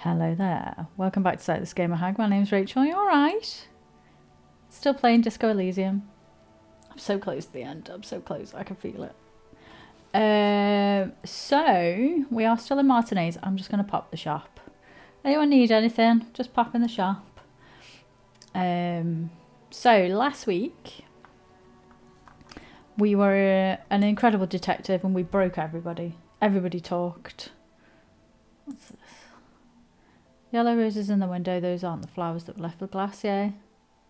Hello there. Welcome back to Sightless Gamer Hag. My name's Rachel. You alright? Still playing Disco Elysium. I'm so close to the end. I'm so close. I can feel it. So, we are still in Martinez. I'm just going to pop the shop. Anyone need anything? Just pop in the shop. So, last week, we were an incredible detective and we broke everybody. Everybody talked. What's this? Yellow roses in the window. Those aren't the flowers that were left with Glacier.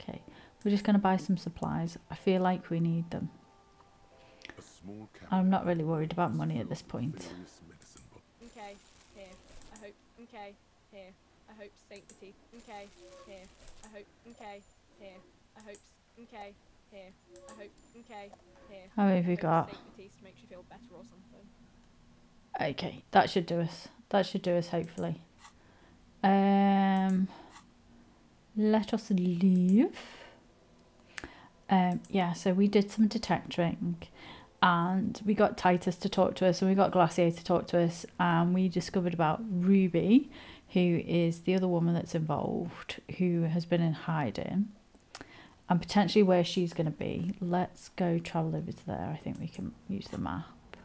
Okay. We're just going to buy some supplies. I feel like we need them. I'm not really worried about money at this point. Okay, here. I hope. Okay, here. I hope sanctity. Okay, here. I hope. Okay, here. I hope. Okay, here. I hope. Okay, here. How many have we got? Sanctity makes you feel better or something. Okay, that should do us. That should do us, hopefully. Let us leave. Yeah, so we did some detecting and we got Titus to talk to us and we got Glacier to talk to us, and we discovered about Ruby, who is the other woman that's involved, who has been in hiding, and potentially where she's going to be. Let's go travel over to there. I think we can use the map.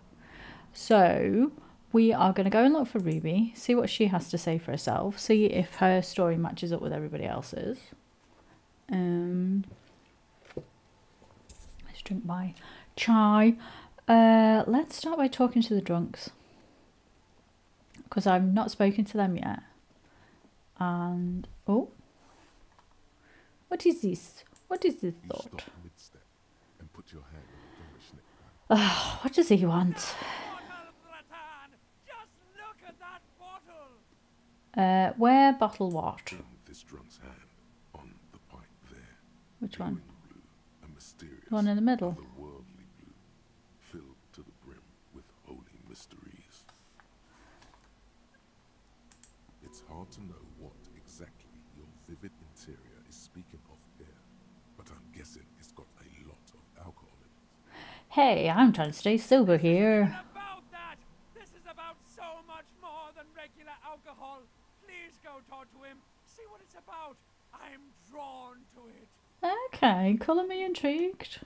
So we are going to go and look for Ruby, see what she has to say for herself, see if her story matches up with everybody else's. Let's drink my chai. Let's start by talking to the drunks, because I've not spoken to them yet. And oh, what is this? What is this thought? What does he want? Where bottle what? This drunk's hand on the pipe there. Which one? Blue, a mysterious, The one in the middle. otherworldly blue, filled to the brim with holy mysteries. It's hard to know what exactly your vivid interior is speaking of here, but I'm guessing it's got a lot of alcohol in it. Hey, I'm trying to stay sober here. About that! This is about so much more than regular alcohol. Please go talk to him. See what it's about. I'm drawn to it. Okay, colour me intrigued.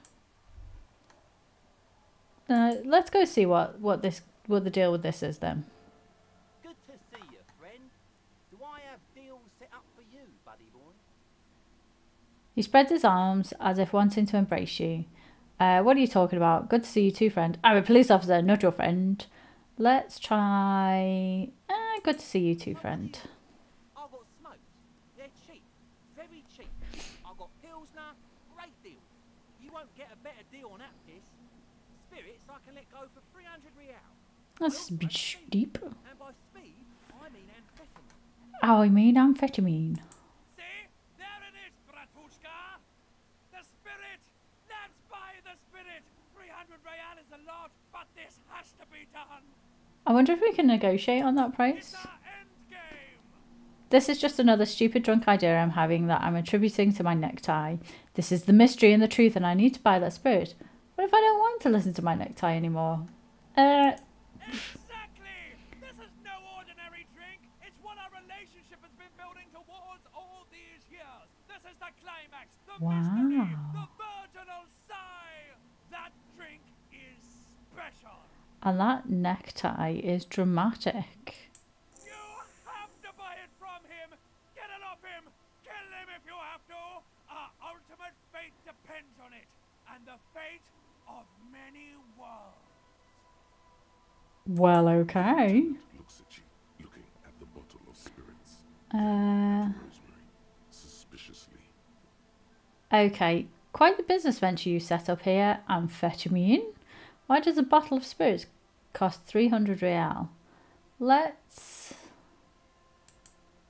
Let's go see what the deal with this is then. Good to see you, friend. Do I have deals set up for you, buddy boy? He spreads his arms as if wanting to embrace you. What are you talking about? Good to see you too, friend. I'm a police officer, not your friend. Let's try... good to see you too, friend. I've got smokes. They're cheap. Very cheap. I've got Pilsner. Great deal. You won't get a better deal on that piss. Spirits I can let go for 300 real. That's a bit steep. And by speed, I mean amphetamine. Oh, I mean amphetamine. See? There it is, Bratushka. The spirit. Let's buy the spirit. 300 real is a lot, but this has to be done. I wonder if we can negotiate on that price. It's our end game. This is just another stupid drunk idea I'm having that I'm attributing to my necktie. This is the mystery and the truth, and I need to buy that spirit. What if I don't want to listen to my necktie anymore? Exactly. This is no ordinary drink. It's what our relationship has been building towards all these years. This is the climax, the mystery, the virginal sigh. That drink is special. And that necktie is dramatic. You have to buy it from him. Get it off him. Kill him if you have to. Our ultimate fate depends on it, and the fate of many worlds. Well, okay. Looks at you, looking at the bottle of spirits. Rosemary, suspiciously. Okay. Quite the business venture you set up here. Amphetamine. Why does a bottle of spirits cost 300 real? Let's...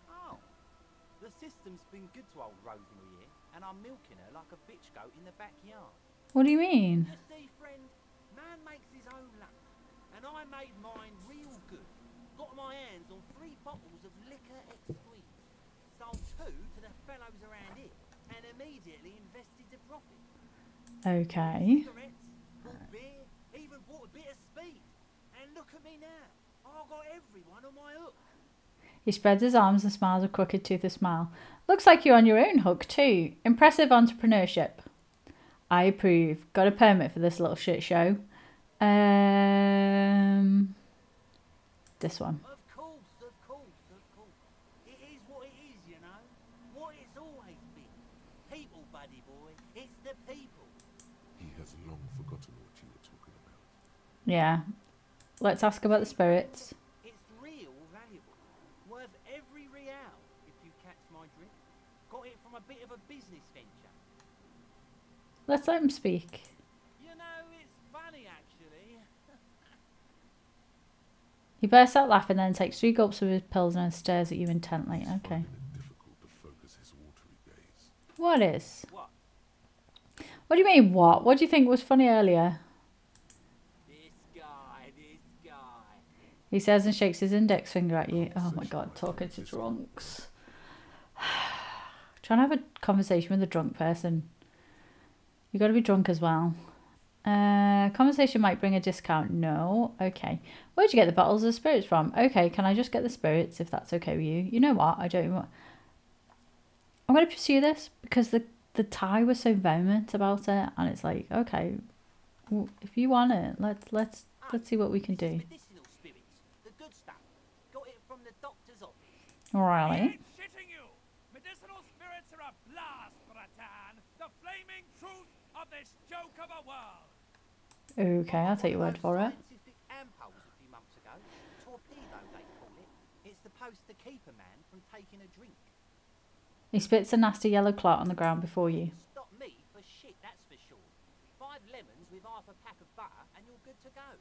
Oh. The system's been good to old Rosemary here, and I'm milking her like a bitch goat in the backyard. What do you mean? You see, friend, man makes his own luck, and I made mine real good. Got my hands on 3 bottles of liquor exquise, sold 2 to the fellows around here, and immediately invested the profit. Okay. Cigarettes, bought beer, even bought a bit of speed. And look at me now. I've got everyone on my hook. He spreads his arms and smiles a crooked toothed smile. Looks like you're on your own hook too. Impressive entrepreneurship. I approve. Got a permit for this little shit show. This one. Of course, of course, of course. It is what it is, you know. What it's always been. People, buddy boy. It's the people. He has long forgotten what you were talking about. Yeah. Let's ask about the spirits. It's real valuable. Worth every real, if you catch my drift. Got it from a bit of a business venture. Let's let him speak. You know, it's funny actually. He bursts out laughing, then takes 3 gulps of his pills and stares at you intently. He's Okay. finding it difficult to focus his watery gaze. What is? What? What do you mean, what? What do you think was funny earlier? This guy, this guy. He says and shakes his index finger at you. Oh my god, talking to drunks. Trying to have a conversation with a drunk person. You got to be drunk as well. Conversation might bring a discount. No. Okay. Where'd you get the bottles of spirits from? Okay, can I just get the spirits if that's okay with you? You know what? I don't even want... I'm going to pursue this because the Thai was so vehement about it, and it's like, okay, well, if you want it, let's see what we can This is do. medicinal spirits, the good stuff. Got it from the doctor's office. I Alright. ain't shitting you. Medicinal spirits are a blast, Bratan. The flaming truth of this joke of a world. Okay, I'll take your word for it. Scientific ampoules a few months ago. Torpedo, they call it. It's supposed to keep a man from taking a drink. He spits a nasty yellow clot on the ground before you. Stop me for shit, that's for sure. 5 lemons with half a pack of butter and you're good to go.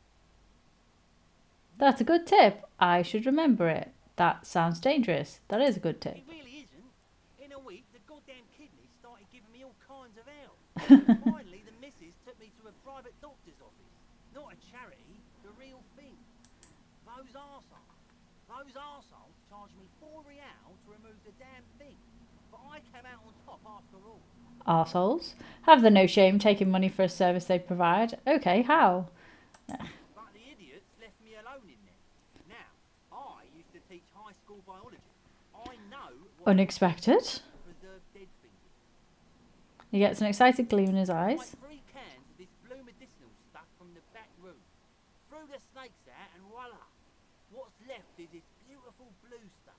That's a good tip. I should remember it. That sounds dangerous. That is a good tip. It really isn't. In a week, the goddamn kidneys started giving me all kinds of hell. Finally, the missus took me to a private doctor's office. Not a charity, the real thing. Those arseholes charged me 4 real to remove the damn thing. But I came out on top after all. Arseholes. Have the no shame taking money for a service they provide. Okay, how? But the idiots left me alone in there. Now, I used to teach high school biology. I know what Unexpected. preserve dead things is. He gets an excited gleam in his eyes. Like 3 cans of this blue medicinal stuff from the back room. Threw the snakes out and voila. What's left is this beautiful blue stuff.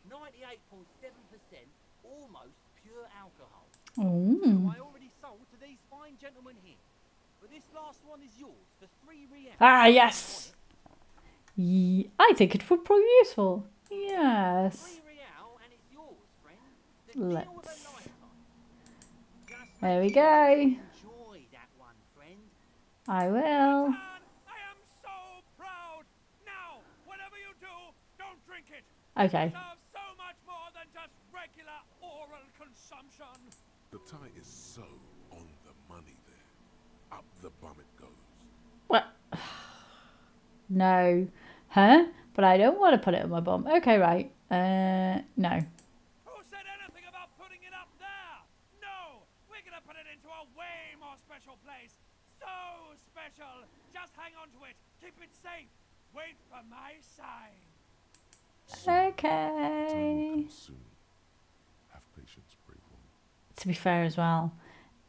98.7% almost pure alcohol. Ooh. I already sold to these fine gentlemen here. But this last one is yours for 3 real. Ah, yes. I think it would prove useful. Yes. 3 real and it's yours, friend. The deal of a Let's. lifetime. Just There we make sure go. you enjoy that one, friend. I will. Man, I am so proud. Now, whatever you do, don't drink it. Okay. It serves so much more than just regular oral consumption. The tie is so on the money there. Up the bum it goes. What? No. Huh? But I don't want to put it on my bum. Okay, right. No. Who said anything about putting it up there? No, we're gonna put it into a way more special place. So special. Just hang on to it. Keep it safe. Wait for my sign. Time will Okay. come soon. Have patience, brave woman. To be fair as well,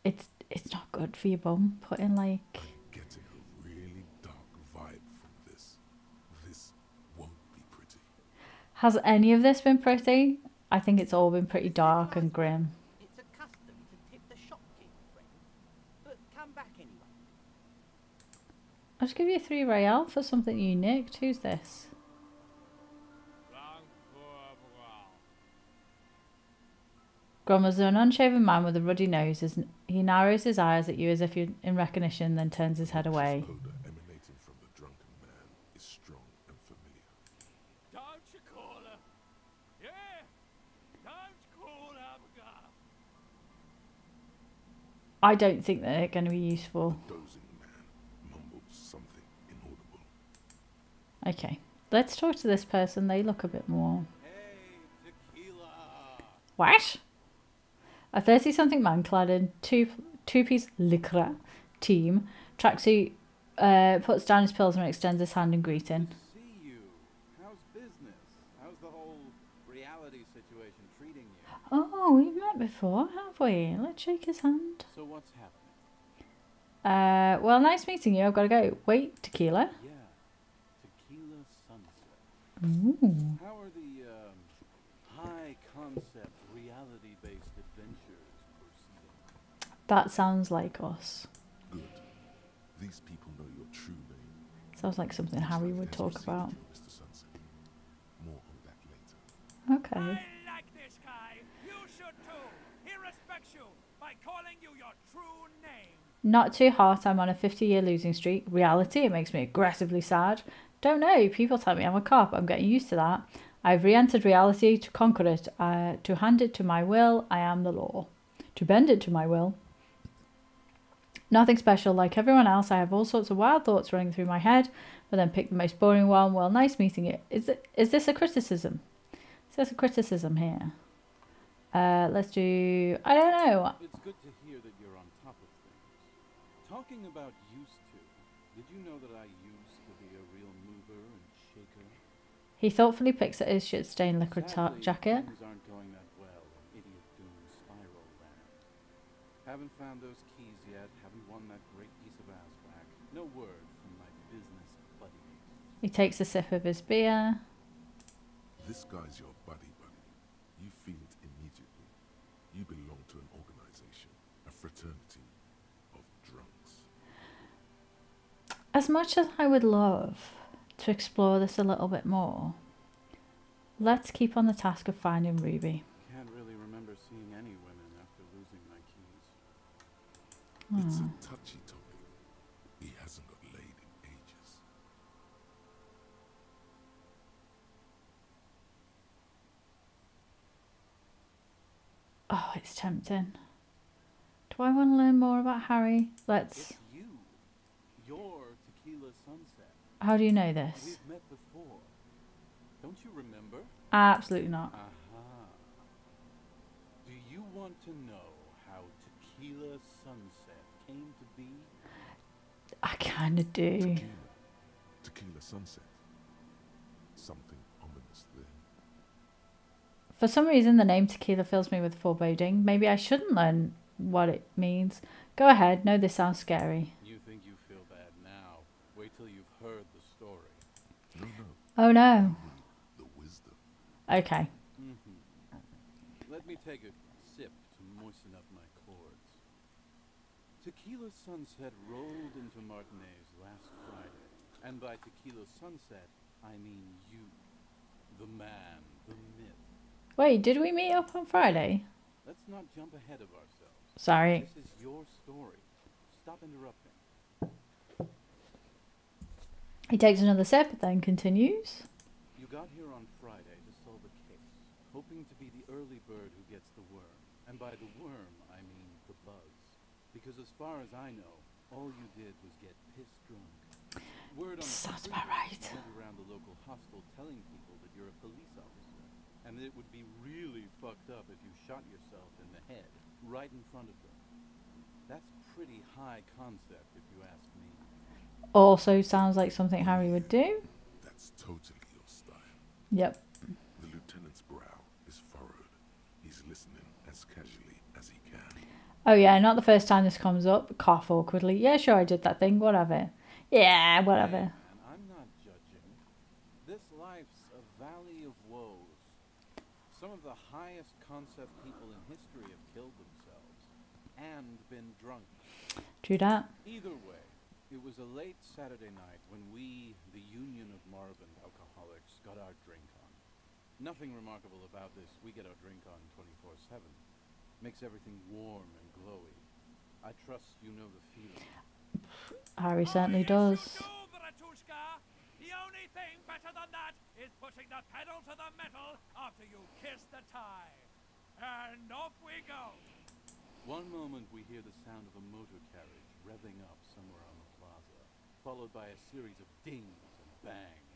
it's not good for your bum putting like... I'm getting a really dark vibe from this. This won't be pretty. Has any of this been pretty? I think it's all been pretty dark and grim. It's a custom to tip the shopkeeper, friend. But come back anyway. I'll just give you 3 real for something you nicked. Who's this? Grumbles an unshaven man with a ruddy nose. He narrows his eyes at you as if you're in recognition, then turns his head away. This odor emanating from the drunken man is strong and familiar. Don't you call her? Yeah, don't call her girl. I don't think they're going to be useful. The dozing man mumbles something inaudible. Okay, let's talk to this person. They look a bit more... Hey, tequila. What? A 30-something man clad in two-piece lycra team tracksuit puts down his pills and extends his hand in greeting. See you. How's business? How's the whole reality situation treating you? Oh, we've met before, have we? Let's shake his hand. So what's happening? Well, nice meeting you. I've got to go. Wait, tequila? Yeah, tequila sunset. Ooh. How are the high concept reality based adventures proceeding? That sounds like us. Good. These people know your true name. Sounds like something Looks Harry like would it has talk preceded about. you, Mr. Sunset. More on that later. Okay. I like this guy. You should too. He respects you by calling you your true name. Not too hot. I'm on a 50-year losing streak. Reality, it makes me aggressively sad. Don't know. People tell me I'm a cop. I'm getting used to that. I've re-entered reality to conquer it. To hand it to my will, I am the law. To bend it to my will. Nothing special. Like everyone else, I have all sorts of wild thoughts running through my head, but then pick the most boring one. Well, nice meeting you. Is this a criticism? Is this a criticism here? Let's do... I don't know. It's good to hear that you're on top of things. Talking about used to, did you know that I used to be a real mover and shaker? He thoughtfully picks at his shit-stained liquid Sadly, jacket. things aren't going that well in Idiot Doom Spiral Land. Haven't found those keys yet, haven't won that great piece of ass back. No word from my business buddies. He takes a sip of his beer. This guy's your buddy. You feel it immediately. You belong to an organization, a fraternity of drunks. As much as I would love to explore this a little bit more, let's keep on the task of finding Ruby. Can't really remember seeing any women after losing my keys. It's a touchy topic. He hasn't got laid in ages. Oh, it's tempting. Do I want to learn more about Harry? Let's... It's you. Your Tequila Sunset. How do you know this? We've met before. Don't you remember? Absolutely not. Aha. Do you want to know how Tequila Sunset came to be? I kind of do. Tequila Sunset. Something ominous there. For some reason, the name tequila fills me with foreboding. Maybe I shouldn't learn what it means. Go ahead. No, this sounds scary. You think you feel bad now. Wait till you've heard the story. No, no. Oh no. The wisdom. Okay. Let me take a sip to moisten up my chords. Tequila Sunset rolled into Martinez last Friday. And by Tequila Sunset, I mean you. The man, the myth. Wait, did we meet up on Friday? Let's not jump ahead of ourselves. Sorry. This is your story. Stop interrupting. He takes another sip, then continues. You got here on Friday to solve a case, hoping to be the early bird who gets the worm. And by the worm, I mean the buzz. Because as far as I know, all you did was get pissed drunk. Word on Sounds the about right. street went around the local hostel telling people that you're a police officer, and that it would be really fucked up if you shot yourself in the head, right in front of them. That's pretty high concept, if you ask me. Also sounds like something Harry would do. That's totally your style. Yep. The lieutenant's brow is furrowed. He's listening as casually as he can. Oh yeah, not the first time this comes up. Cough awkwardly. Yeah, sure, I did that thing. Whatever. Yeah, whatever. And I'm not judging. This life's a valley of woes. Some of the highest concept people in history have killed themselves and been drunk. True that. Either way, it was a late Saturday night when we, the Union of Moribund Alcoholics, got our drink on. Nothing remarkable about this. We get our drink on 24/7. Makes everything warm and glowy. I trust you know the feeling. Harry certainly yes, does. You do, Bratushka. The only thing better than that is putting the pedal to the metal after you kiss the tie. And off we go. One moment we hear the sound of a motor carriage revving up somewhere on the plaza, followed by a series of dings and bangs.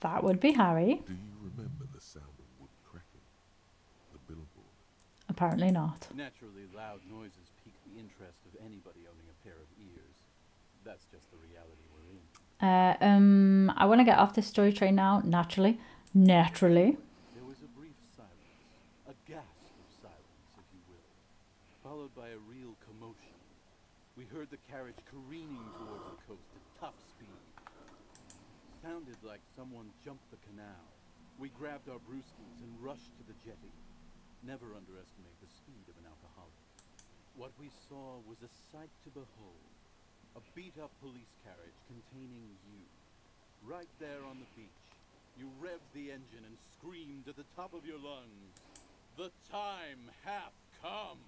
That would be Harry. Do you remember the sound of wood cracking? The billboard. Apparently not. Naturally, loud noises pique the interest of anybody owning a pair of ears. That's just the reality we're in. I want to get off this story train now. Naturally. There was a brief silence. A gasp of silence, if you will, followed by a real commotion. We heard the carriage careening towards the coast at top speed. Sounded like someone jumped the canal. We grabbed our brewskis and rushed to the jetty. Never underestimate the speed of an alcoholic. What we saw was a sight to behold. A beat-up police carriage containing you. Right there on the beach, you revved the engine and screamed at the top of your lungs, "The time hath come!"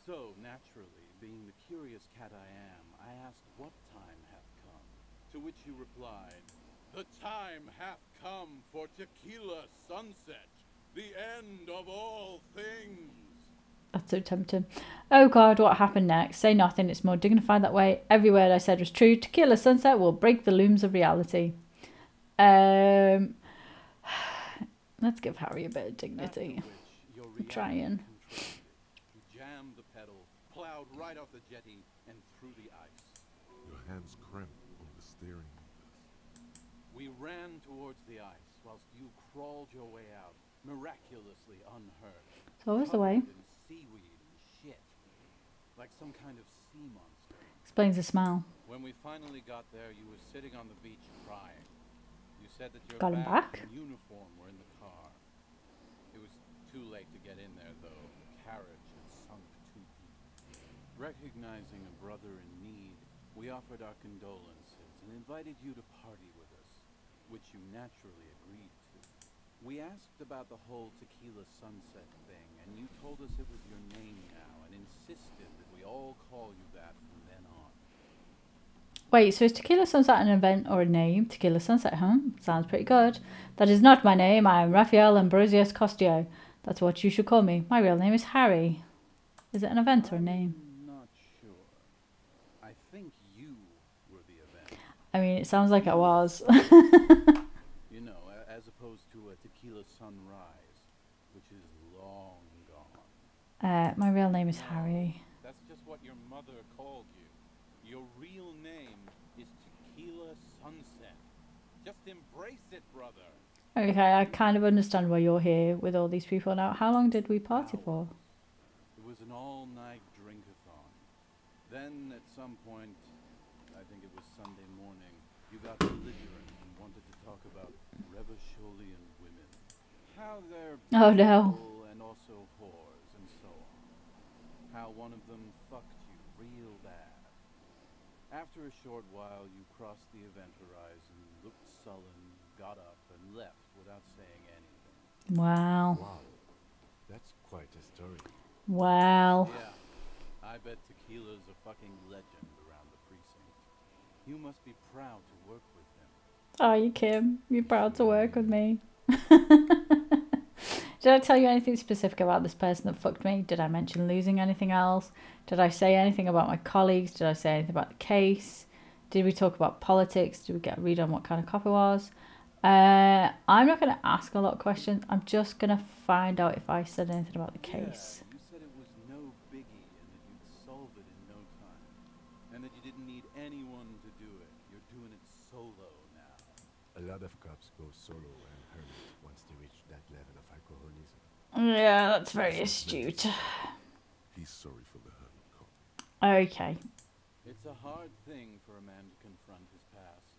So, naturally, being the curious cat I am, I asked what time hath come. To which you replied, "The time hath come for tequila sunset, the end of all things." That's so tempting. Oh God, what happened next? Say nothing, it's more dignified that way. Every word I said was true. Tequila sunset will break the looms of reality. Let's give Harry a bit of dignity. I'm trying. You jammed the pedal, plowed right off the jetty, and through the ice. Your hands cramped on the steering wheels. We ran towards the ice, whilst you crawled your way out, miraculously unhurt. So what was the way? Covered in seaweed and shit, like some kind of sea monster. Explains the smell. When we finally got there, you were sitting on the beach crying. You said that your Got him bag back? and uniform were in the car. It was too late to get in there, though. The carriage had sunk too deep. Recognizing a brother in need, we offered our condolences and invited you to party with us, which you naturally agreed to. We asked about the whole tequila sunset thing, and you told us it was your name now, and insisted that we all call you that from then on. Wait, so is Tequila Sunset an event or a name? Tequila Sunset, huh? Sounds pretty good. That is not my name. I am Rachell Ambrosius Costio. That's what you should call me. My real name is Harry. Is it an event or a name? I'm not sure. I think you were the event. I mean, it sounds like I was. You know, as opposed to a tequila sunrise, which is long gone. My real name is Harry. That's just what your mother called you. Your real name is Tequila Sunset. Just embrace it, brother. Okay, I kind of understand why you're here with all these people now. How long did we party for? It was an all-night drink-a-thon. Then, at some point, I think it was Sunday morning, you got belligerent and wanted to talk about Revacholian women. How they're Oh, no. beautiful and also whores and so on. How one of them fucked you real bad. After a short while, you crossed the event horizon, looked sullen, got up, and left without saying anything. Wow. Wow, that's quite a story. Wow. Yeah, I bet tequila's a fucking legend around the precinct. You must be proud to work with him. Are you, Kim? You're proud to work with me. Did I tell you anything specific about this person that fucked me? Did I mention losing anything else? Did I say anything about my colleagues? Did I say anything about the case? Did we talk about politics? Did we get a read on what kind of cop it was? I'm not going to ask a lot of questions. I'm just going to find out if I said anything about the case. Yeah, you said it was no biggie and that you'd solve it in no time. And that you didn't need anyone to do it. You're doing it solo now. A lot of cops go solo and hermit once they reach that level of alcoholism. Yeah, that's very astute. He's sorry for the hermit cop. Okay. It's a hard thing for a man to confront his past.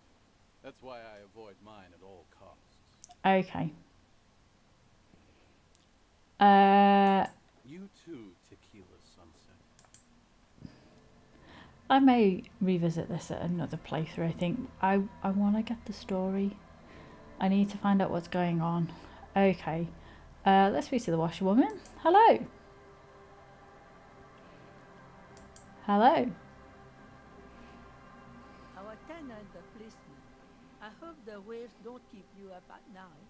That's why I avoid mine at all costs. Okay. You too, Tequila Sunset. I may revisit this at another playthrough. I think I want to get the story. I need to find out what's going on. Okay. Let's speak to the washerwoman. Hello. Hello. Our tenant, the policeman. I hope the waves don't keep you up at night.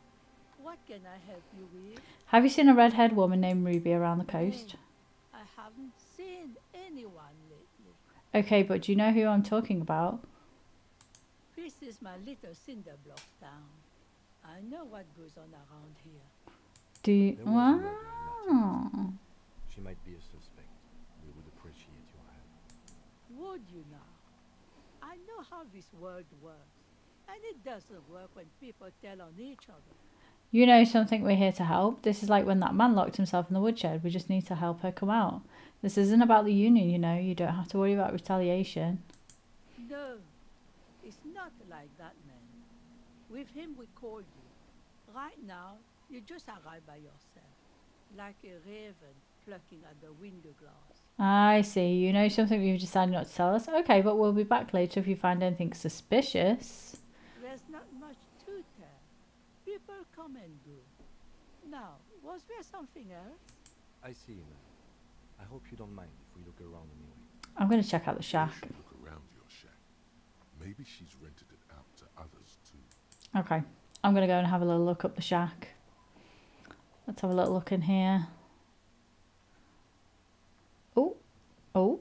What can I help you with? Have you seen a red-haired woman named Ruby around the coast? I haven't seen anyone lately. Okay, but do you know who I'm talking about? This is my little cinder block town. I know what goes on around here. Do you? There was a murder in Wow. Latin. She might be a suspect. We would appreciate your help. Would you now? I know how this world works. And it doesn't work when people tell on each other. You know something, we're here to help. This is like when that man locked himself in the woodshed. We just need to help her come out. This isn't about the union, you know. You don't have to worry about retaliation. No, it's not like that, man. With him, we call you. Right now, you just arrive by yourself, like a raven plucking at the window glass. I see. You know something, we've decided not to tell us. Okay, but we'll be back later if you find anything suspicious. There's not much to tell. People come and go. Now, was there something else? I see, man. I hope you don't mind if we look around anyway. I'm going to check out the You shack. should look around your shack. Maybe she's rented it out to others too. Okay, I'm going to go and have a little look up the shack. Let's have a little look in here. Oh, oh.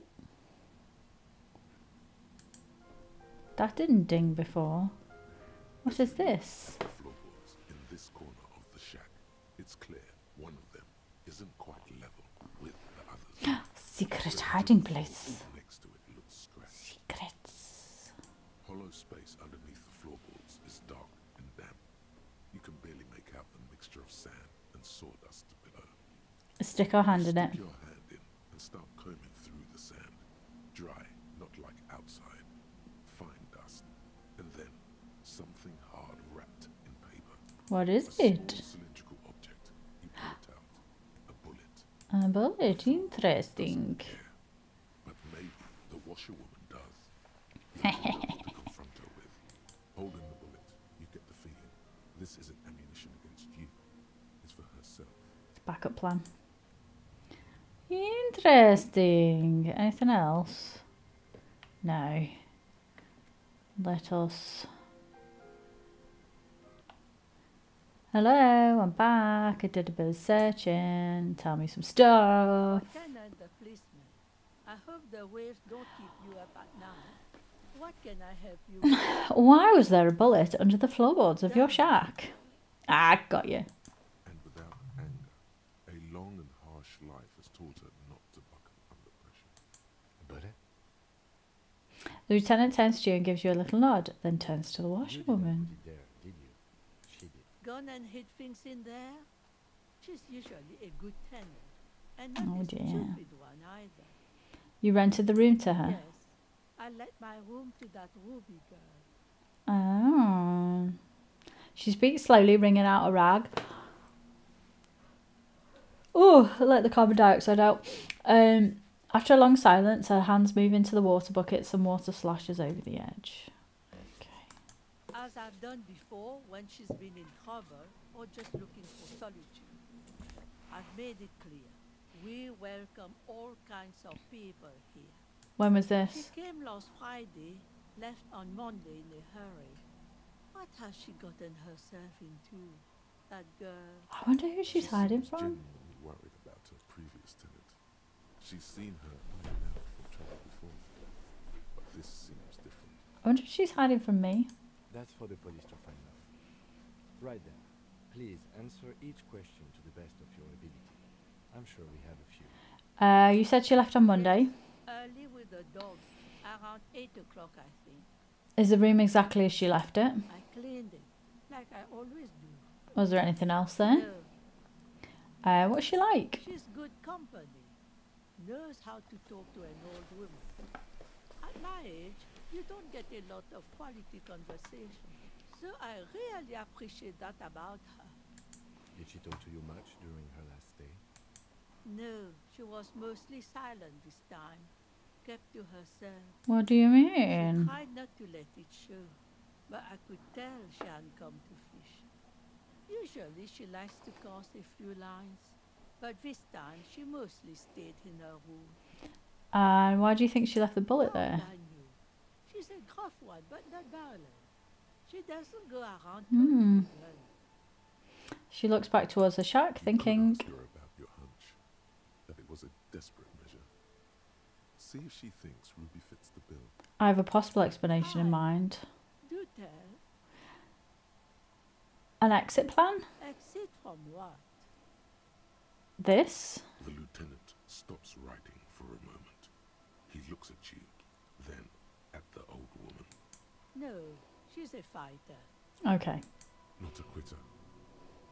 That didn't ding before. What is this? The floorboards in this corner of the shack. It's clear one of them isn't quite level with the others. Secret hiding place. Next to it looks scratched. Secrets. Hollow space underneath the floorboards is dark and damp. You can barely make out the mixture of sand and sawdust below. Stick our hand in it. Stick your hand in and start combing through the sand. Dry, not like outside. Fine dust. And then something hard wrapped in paper. What is A it? small cylindrical object. You pull it out. A bullet. A bullet. Interesting. Yeah, but maybe the washerwoman does. You know what to confront her with. Holding the bullet, you get the feeling this isn't ammunition against you. It's for herself. Backup plan. Interesting. Anything else? No. Let us... Hello, I'm back. I did a bit of searching. Tell me some stuff. Lieutenant the policeman, I hope the waves don't keep you up at night. What can I help you with? Why was there a bullet under the floorboards of your shack? Ah, got you. And without anger, a long and harsh life has taught her not to buckle under pressure. But The lieutenant turns to you and gives you a little nod, then turns to the you didn't washerwoman. put it there, did you? She did. Gone and hid things in there? She's usually a good tenant, and not Oh a dear. stupid one either. You rented the room to her? Yes, I let my room to that Ruby girl. Oh. She speaks slowly, wringing out a rag. Oh, let the carbon dioxide out. After a long silence, her hands move into the water bucket. Some water slashes over the edge. Okay. As I've done before when she's been in trouble or just looking for solitude. I've made it clear. We welcome all kinds of people here. When was She this? came last Friday, left on Monday in a hurry. What has she gotten herself into? That girl. I wonder who she's hiding seems from. genuinely worried about her previous tenant. She's seen her in and out from trouble before, but this seems different. I wonder if she's hiding from me. That's for the police to find out. Right then, please answer each question to the best of your ability. I'm sure we have a few. You said she left on Monday. Early with the dogs, around 8 o'clock I think. Is the room exactly as she left it? I cleaned it, like I always do. Was there anything else there? No, What's she like? she's good company. Knows how to talk to an old woman. At my age, you don't get a lot of quality conversation. So I really appreciate that about her. Did she talk to you much during her last stay? No, she was mostly silent this time. Kept to herself. What do you She mean? tried not to let it show, but I could tell she hadn't come to fish. Usually she likes to cast a few lines, but this time she mostly stayed in her room. And why do you think she left the bullet How there? would I know? She's a gruff one, but not violent. She doesn't go around Hmm. talking to her. She looks back towards the shack, You thinking, could ask her about your hunch, that it was a desperate measure. See if she thinks Ruby fits the bill. I have a possible explanation in mind. Do tell. An exit plan? Exit from what? This? The lieutenant stops writing for a moment. He looks at you, then at the old woman. No, she's a fighter. Okay. Not a quitter.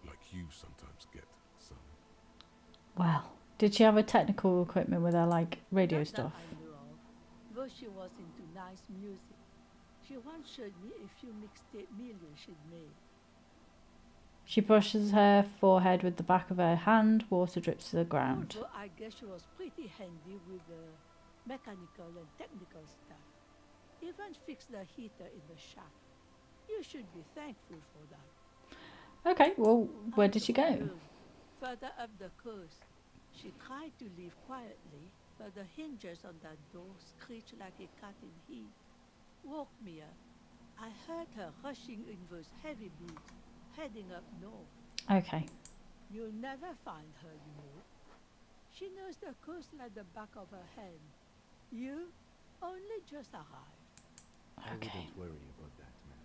like you sometimes get, son. Well, did she have a technical equipment with her, like radio Not stuff? that I knew of, though she was into nice music. She once showed me a few mixtape millions she'd made. She brushes her forehead with the back of her hand. Water drips to the ground. Also, I guess she was pretty handy with the mechanical and technical stuff. Even fixed the heater in the shack. You should be thankful for that. Okay, well, where did she go? Afternoon, further up the coast, she tried to leave quietly, but the hinges on that door screeched like a cat in heat. Woke me up. I heard her rushing in those heavy boots, heading up north. Okay. You'll never find her, you know. She knows the coast like the back of her hand. You only just arrived. I Okay. wouldn't worry about that, man.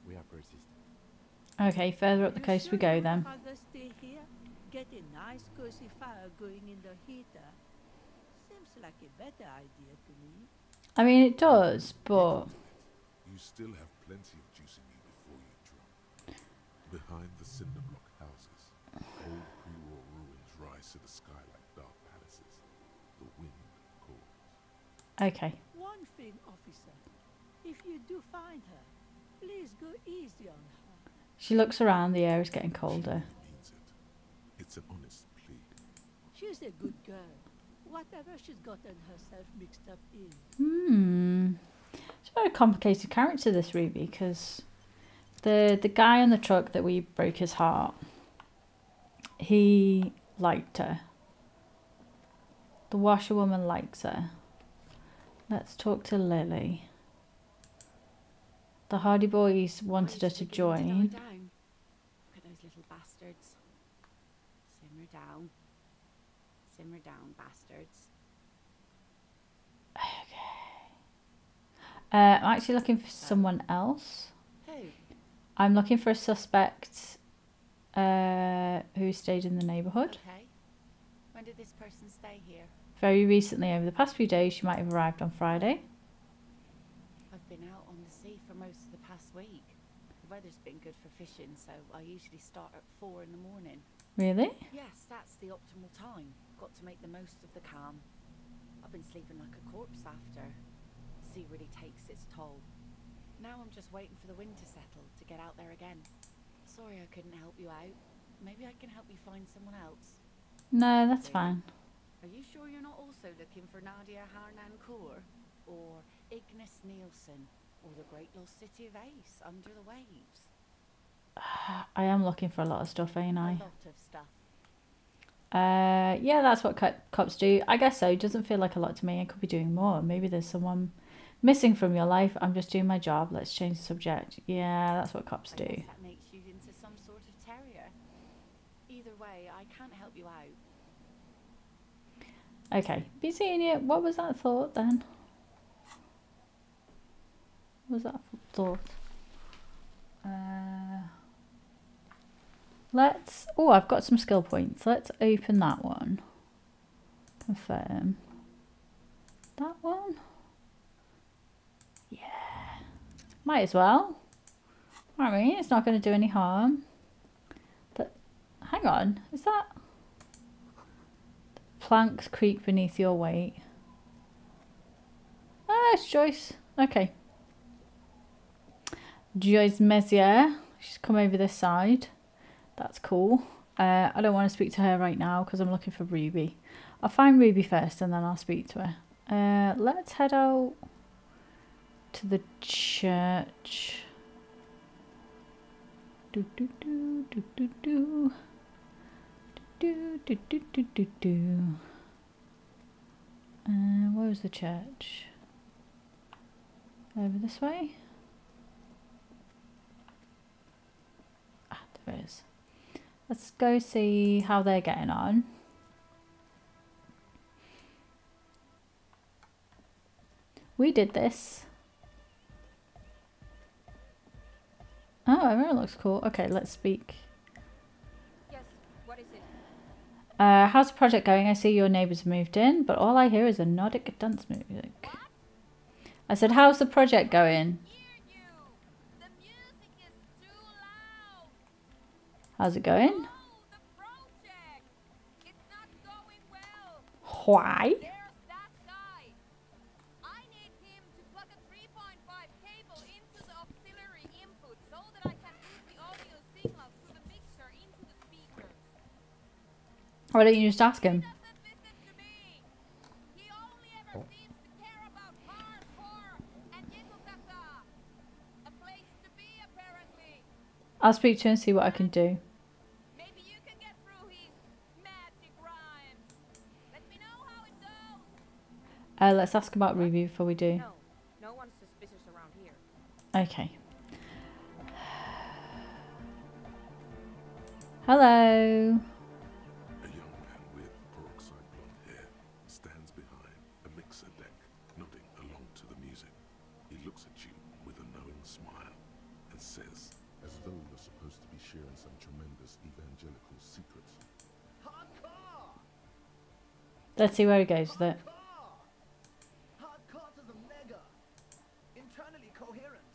We are persistent. Okay, further up the You coast we sure go you'd then. rather stay here? Get a nice cozy fire going in the heater. Seems like a better idea to me. I mean, it does, but You still have plenty of juice in you before you drop. Behind the cinder block houses, old pre-war ruins rise to the sky like dark palaces. The wind calls. okay. One thing, officer. If you do find her, please go easy on her. She looks around. The air is getting colder. She means it. It's an honest plea. She's a good girl. Whatever she's gotten herself mixed up in. It's a very complicated character, this Ruby, because the guy on the truck that we broke his heart, he liked her. The washerwoman likes her. Let's talk to Lily. The Hardy Boys wanted her to join. Look at those little bastards. Simmer down. Simmer down, bastards. I'm actually looking for someone else. Who? I'm looking for a suspect who stayed in the neighbourhood. Okay. When did this person stay here? Very recently, over the past few days. She might have arrived on Friday. I've been out on the sea for most of the past week. The weather's been good for fishing, so I usually start at 4 in the morning. Really? Yes, that's the optimal time. Got to make the most of the calm. I've been sleeping like a corpse after. The sea really takes its toll. Now I'm just waiting for the wind to settle to get out there again. Sorry I couldn't help you out. Maybe I can help you find someone else. No, that's fine. Are you sure you're not also looking for Nadia Harnancourt? Or Ignis Nielsen? Or the great lost city of Ace under the waves? I am looking for a lot of stuff, ain't A I? lot of stuff. Yeah, that's what cops do. I guess so. It doesn't feel like a lot to me. I could be doing more. Maybe there's someone missing from your life. I'm just doing my job. Let's change the subject. Yeah, that's what cops I do. guess that makes you into some sort of terrier. Either way, I can't help you out. Okay, be seeing you. What was that thought then? What was that thought? Let's... Oh, I've got some skill points. Let's open that one. Confirm. That one? Yeah. Might as well. I mean, it's not going to do any harm. But, hang on. Is that... Planks creak beneath your weight. Oh, it's Joyce. Okay. Joyce Messier. She's come over this side. That's cool. I don't want to speak to her right now because I'm looking for Ruby. I'll find Ruby first and then I'll speak to her. Let's head out to the church. Do do do do do do. Do do do do do do. Where was the church? Over this way? Ah, there it is. Let's go see how they're getting on. We did this. Oh, everyone looks cool. Okay, let's speak. Yes, what is it? How's the project going? I see your neighbours moved in, but all I hear is a Nordic dance music. I said, how's the project going? How's it going? Oh, the project! It's not going well. Why? There's that guy. I need him to plug a 3.5 cable into the auxiliary input so that I can route the audio signal through the mixer into the speakers. Why don't you just ask He him? doesn't listen to me. He only ever seems to care about hardcore and yizzle-dazza. A place to be, apparently. I'll speak to him and see what I can do. Maybe you can get through his magic rhymes. Let me know how it goes. Let's ask about Ruby before we do. No one's suspicious around here. Okay. Hello. A young man with peroxide blonde hair stands behind a mixer deck, nodding along to the music. He looks at you with a knowing smile and says, as though you're supposed to be sharing some tremendous evangelical secrets, Hardcore! Let's see where he goes with it. Hardcore to the mega. Internally coherent.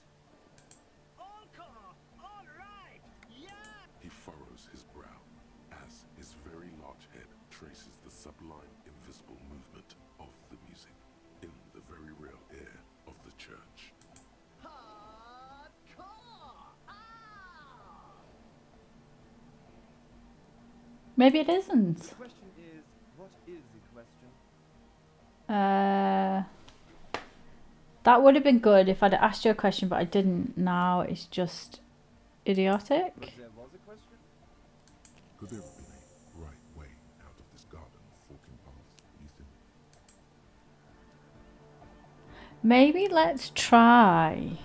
All-core! All right! Yeah! he furrows his brow as his very large head traces the sublime invisible movement of the music in the very real air of the church. Hardcore! Ah! Maybe it isn't. The question is, what is the question? That would have been good if I'd asked you a question, but I didn't. Now it's just idiotic. But there was a question? Could there have been a right way out of this garden of forking paths, you think? Maybe let's try.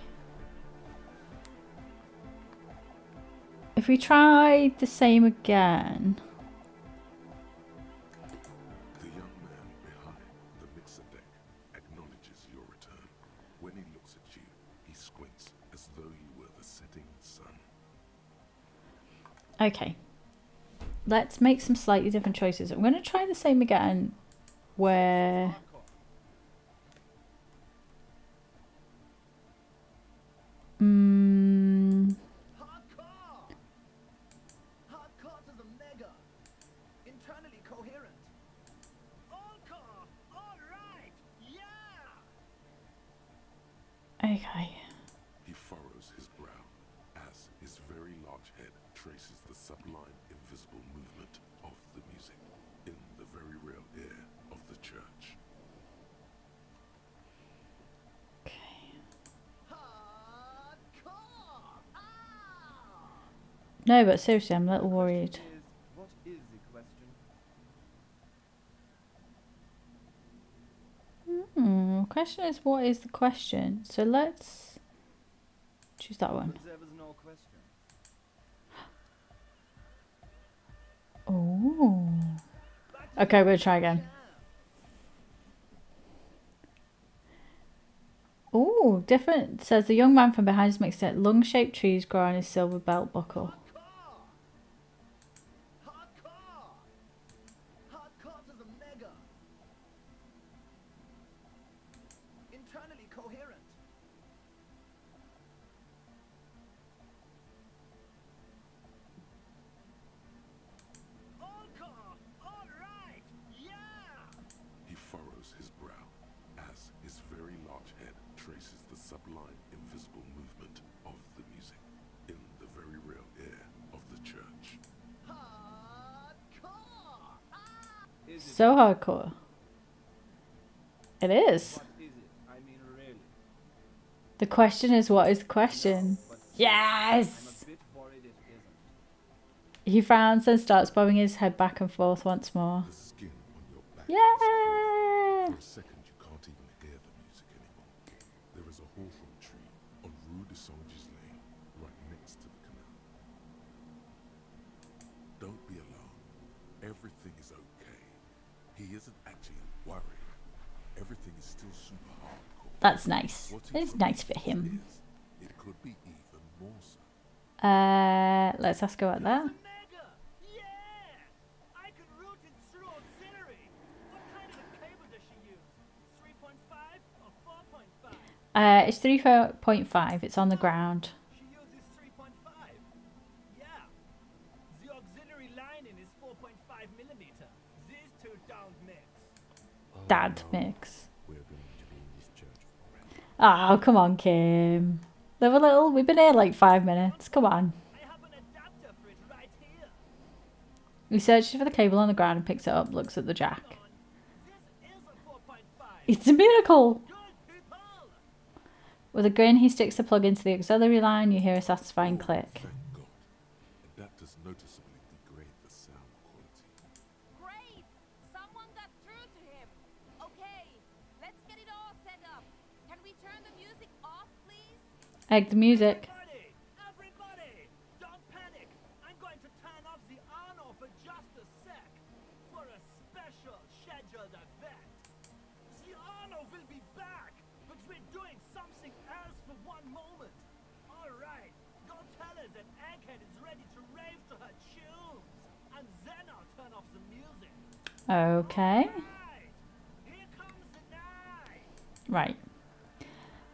If we try the same again. The young man behind the mixer deck acknowledges your return. When he looks at you, he squints as though you were the setting sun. Okay. Let's make some slightly different choices. I'm going to try the same again. Where... Hardcore! Hardcore to the mega. Internally coherent. All-core! All right! Yeah! Okay. He furrows his brow as his very large head traces the sublime invisible movement of the music in the very real air of the church. Hardcore! Ah! No, but seriously, I'm a little worried. What is the question? Question is, what is the question? So let's choose that one. But there was no question. Oh. Okay, we'll try again. Oh, different. It says the young man from behind his mixer deck, lung-shaped trees grow on his silver belt buckle. Hardcore! Hardcore to the mega. Internally coherent. All-core! All right! Yeah! He furrows his brow as his very large head traces the sublime invisible movement of the music in the very real air of the church. Hardcore! Ah! Is it? So hardcore. It is. What is it? I mean, really. The question is, what is the question? But Yes! I'm a bit worried it isn't. He frowns and starts bobbing his head back and forth once more. The skin on your back is Yeah! cold. For a second, you can't even hear the music anymore. There is a hawthorn tree on Rue de Saint-Gilles Lane, right next to the canal. Don't be alarmed. Everything is okay. He isn't actually worried. Everything is still super hardcore. That's nice. What he It's nice for believes him. is, it could be even more so. Let's ask about that. Mega! Yeah! I can route it through auxiliary. What kind of a cable does she use? 3.5 or 4.5? It's 3.5. It's on the ground. She uses 3.5. Yeah. Dad no. mix. We're going to be in this church forever. Oh, come on, Kim. We've been here like 5 minutes. Come on. I have an adapter for it right here. He searches for the cable on the ground and picks it up, looks at the jack. This is a 4.5. It's a miracle! Good people. With a grin, he sticks the plug into the auxiliary line. You hear a satisfying click. Thank God. Adapters noticeably degrade the sound quality. Great! Someone got through to him. Okay, let's get it all set up. Can we turn the music off, please? Egg the music. Everybody, don't panic. I'm going to turn off the on-off for just a sec for a special scheduled event. The on-off will be back, but we're doing something else for one moment. All right, go tell her that Egghead is ready to rave to her tunes, and then I'll turn off the music. Okay. Right, here comes the night. Right.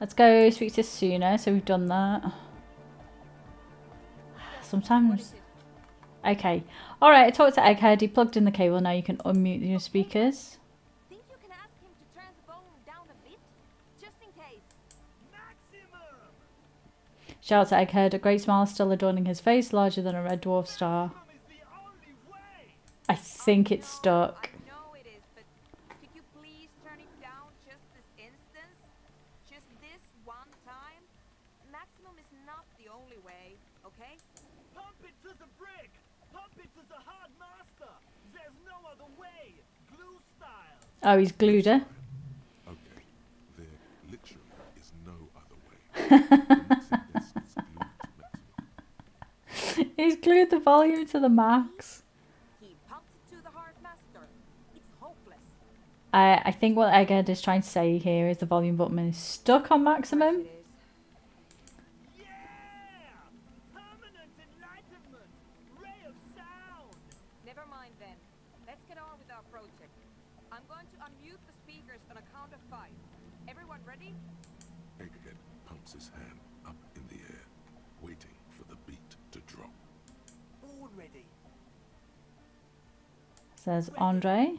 Let's go speak to Suna. So we've done that. Sometimes. Okay. Alright, I talked to Egghead. He plugged in the cable. Now you can unmute your speakers. Think you can ask him to turn the volume down a bit? Just in case. Maximum. Shouts at Egghead. A great smile still adorning his face, larger than a red dwarf star. Maximum is the only way. I think it's stuck. I know it is, but could you please turn it down just this instance? Just this one time? Maximum is not the only way, okay? Pump it to the brick. Pump it to the hard master. There's no other way. Glue style. Oh, he's glued her. Okay, there literally is no other way. The mixing desk is glued to maximum. He's glued the volume to the max. He pumps it to the hard master. It's hopeless. I think what Egghead is trying to say here is the volume button is stuck on maximum. It is. Yeah! Permanent enlightenment. Ray of sound. Never mind then. Let's get on with our project. I'm going to unmute the speakers on a count of 5. Everyone ready? Egghead pumps his hand up in the air, waiting for the beat to drop. All ready. Says Andre.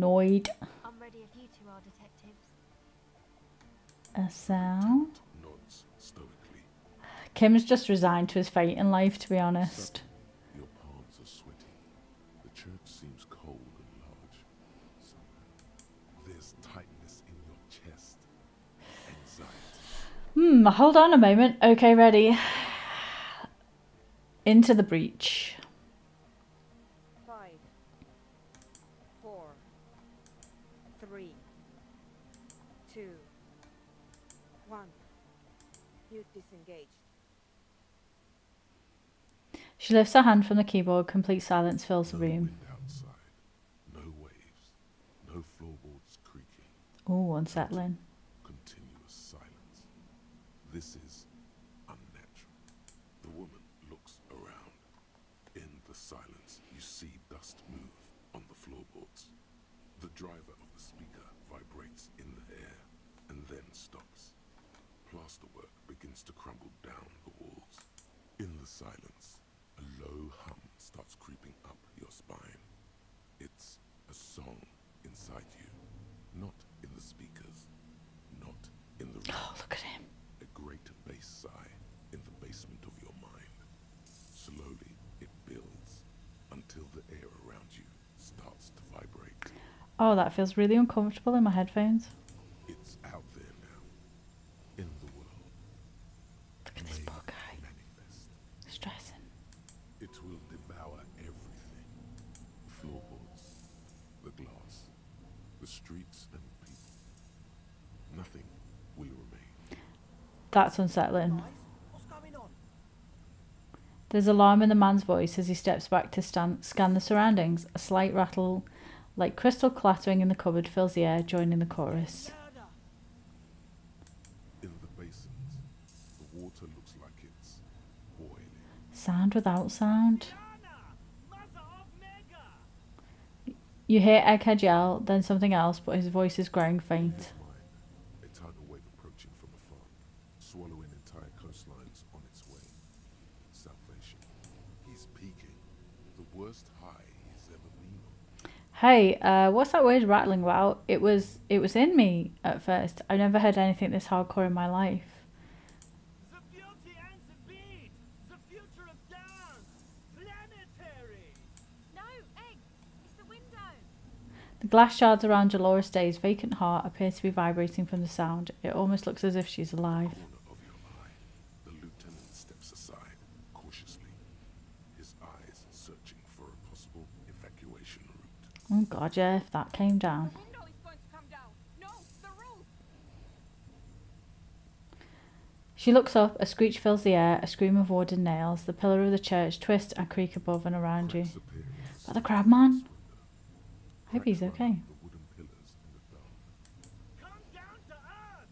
Noid. I'm ready if you two are detectives. A sound. Nods stoically. Kim's just resigned to his fate in life, to be honest. Your palms are sweaty. The church seems cold and large. Somehow, there's tightness in your chest. Anxiety. Hold on a moment. Okay, ready. Into the breach. 5, 4, 3, 2, 1. Mute disengaged. She lifts her hand from the keyboard. Complete silence fills the No room. wind outside. No waves. No floorboards creaking. Oh, unsettling. Continuous silence. This is unnatural. The woman looks around. In the silence, you see dust move on the floorboards. The driver of the speaker vibrates in the air and then stops. Plasterwork begins to crumble down the walls. In the silence, a low hum starts creeping up your spine. It's a song inside you, not in the speakers, not in the room. Oh, look at him. A great bass sigh in the basement of your mind. Slowly, it builds until the air around you starts to vibrate. Oh, that feels really uncomfortable in my headphones. It's out there now, in the world. Look at this Made poor guy. manifest. Stressing. It will devour everything. The floorboards, the glass, the streets and people. Nothing will remain. That's unsettling. Guys, what's going on? There's alarm in the man's voice as he steps back to scan the surroundings. A slight rattle, like crystal clattering in the cupboard, fills the air, joining the chorus. Louder. In the basins, the water looks like it's boiling. Sound without sound. Diana, mother of Mega. You hear Egghead yell, then something else, but his voice is growing faint. His mind, a tidal wave approaching from afar, swallowing entire coastlines on its way. Salvation. He's peaking. The worst high he's ever been on. Hey, what's that word rattling about? It was in me at first. I never heard anything this hardcore in my life. The beauty and the beat. The future of dance. Planetary. No, Egg! It's the window! The glass shards around Dolores Day's vacant heart appear to be vibrating from the sound. It almost looks as if she's alive. Corner of your eye, the lieutenant steps aside cautiously, his eyes searching for a possible evacuation route. Oh god, yeah, if that came down. The window is going to come down. No, the roof. She looks up, a screech fills the air, a scream of wood and nails. The pillar of the church twists and creak above and around you. Cracks appear in the But the crab man? I hope cracks he's run okay. up the wooden pillars in the dark. Come down to us.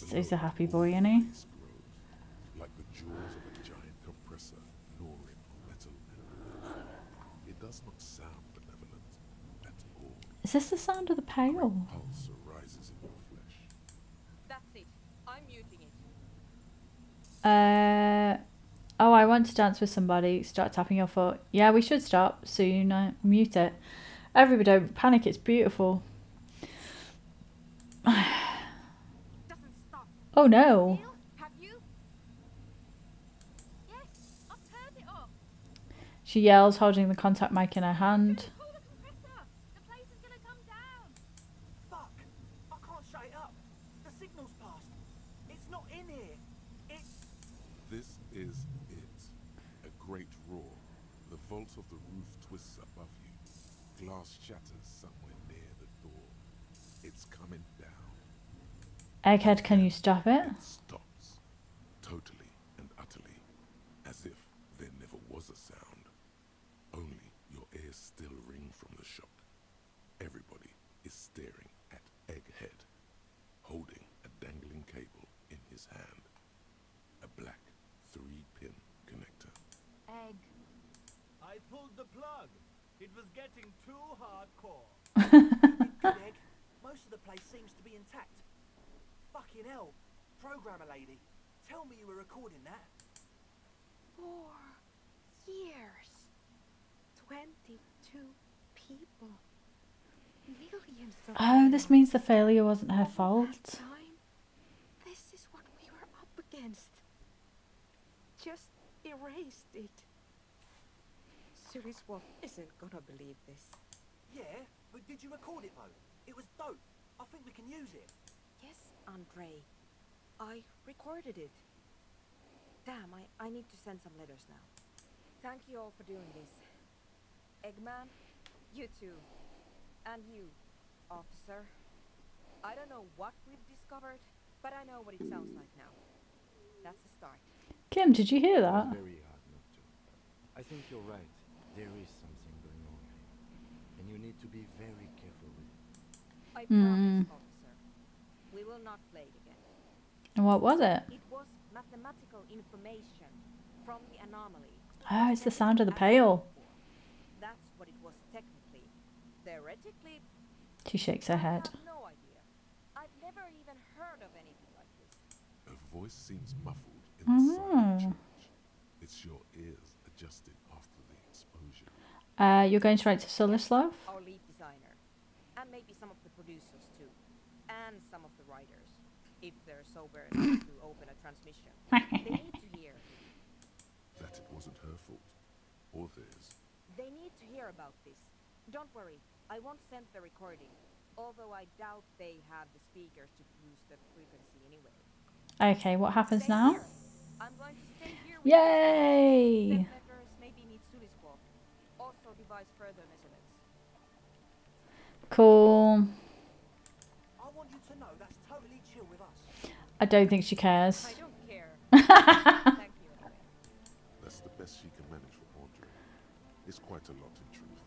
Love. He's a happy boy, isn't he? Face grows, like the jaws of a giant compressor gnawing on metal and wood. It does not sound benevolent at all. Is this the sound of the pail? Pulse arises in your flesh. That's it. I'm muting it. Oh, I want to dance with somebody. Start tapping your foot. Yeah, we should stop soon. Mute it. Everybody don't panic, it's beautiful. Doesn't stop. Oh no. Seal? Have you? Yes, I've turned it off. She yells, holding the contact mic in her hand. Pull the compressor. The place is gonna come down. Fuck! I can't shut it up. The signal's passed. It's not in here. It's... This is it. A great roar. The vault of the roof twists above you. Glass shatters somewhere near the door. It's coming down. Egghead, can you stop it? It stops. Totally and utterly. As if there never was a sound. Only your ears still ring from the shock. Everybody is staring at Egghead, holding a dangling cable in his hand. A black 3-pin connector. Egg. I pulled the plug. It was getting too hardcore. Good egg. Most of the place seems to be intact. Fucking hell. Programmer lady, tell me you were recording that. 4 years. 22 people. Millions of Oh, this people. means the failure wasn't her All that fault. time, this is what we were up against. Just erased it. Suliswolf isn't gonna believe this. Yeah, but did you record it though? It was dope. I think we can use it. Yes, Andre. I recorded it. Damn, I need to send some letters now. Thank you all for doing this. Eggman, you too. And you, officer. I don't know what we've discovered, but I know what it sounds like now. That's the start. Kim, did you hear It's that? very hard not to. I think you're right. There is something going on here. And you need to be very careful with it. I promise, officer. We will not play it again. And what was it? It was mathematical information from the anomaly. Oh, it's the Sent sound of the as pail. before. That's what it was technically. Theoretically, She shakes her I head. have no idea. I've never even heard of anything like this. A voice seems muffled in the silent Oh. church. It's your ears adjusting after the exposure. You're going to write to Sulislav? Our lead designer, and maybe some of the producers too, and some of the writers, if they're sober enough to open a transmission. They need to hear. That it wasn't her fault, or theirs. They need to hear about this. Don't worry, I won't send the recording, although I doubt they have the speakers to use the frequency anyway. Okay, what happens Stay now? here. I'm going to stay here with Yay! you. Send letters, maybe meet Suliswolf. Also devise further measurements. Cool. I want you to know that's totally chill with us. I don't think she cares. I don't care. Thank you anyway. That's the best she can manage for Andre. It's quite a lot in truth.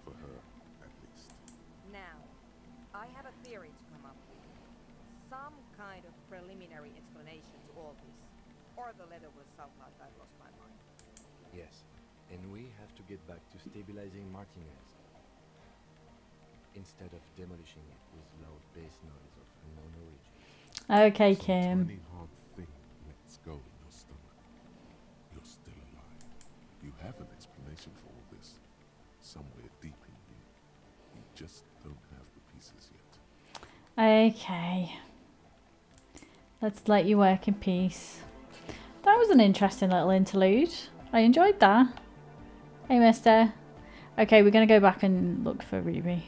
For her, at least. Now, I have a theory to come up with. Some kind of preliminary explanation to all this. Or the letter will sound like I've lost my mind. Yes, and we have to get back to stabilizing Martinez. Instead of demolishing it with loud bass noise of unknown origin. Okay, Some Kim. tiny hard thing lets go in your stomach. You're still alive. You have an explanation for all this. Somewhere deep just don't have the pieces yet. Okay. Let's let you work in peace. That was an interesting little interlude. I enjoyed that. Hey, mister. Okay, we're going to go back and look for Ruby.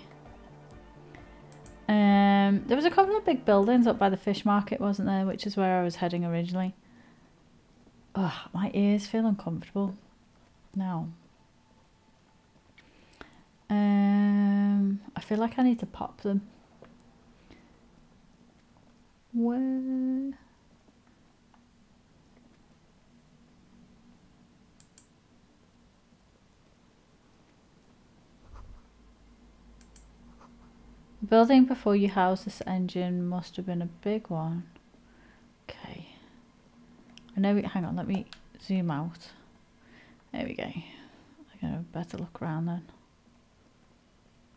There was a couple of big buildings up by the fish market, wasn't there? Which is where I was heading originally. Ugh, my ears feel uncomfortable now. I feel like I need to pop them. Where? The building before you house this engine must have been a big one. Okay. I know hang on, let me zoom out. There we go. I'm gonna better look around then.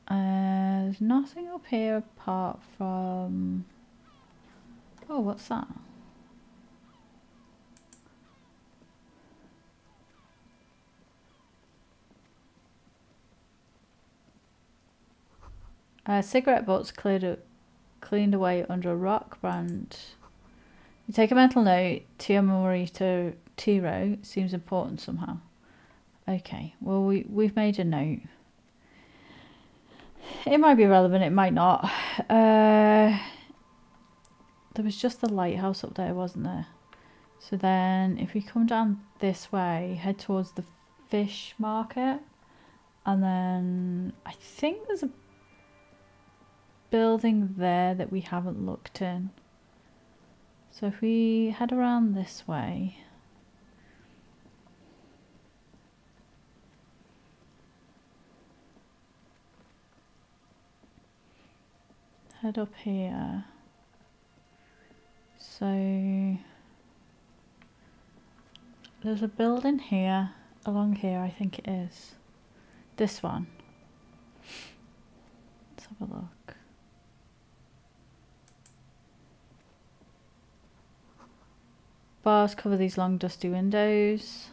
There's nothing up here apart from... Oh, what's that? Cigarette butts cleaned away under a rock brand. You take a mental note to your Morito Tiro. Seems important somehow. Okay, well we've made a note. It might be relevant, it might not. There was just the lighthouse up there, wasn't there? So then if we come down this way, head towards the fish market, and then I think there's a building there that we haven't looked in. So if we head around this way, head up here. So there's a building here, along here I think it is. This one. Let's have a look. Bars cover these long dusty windows.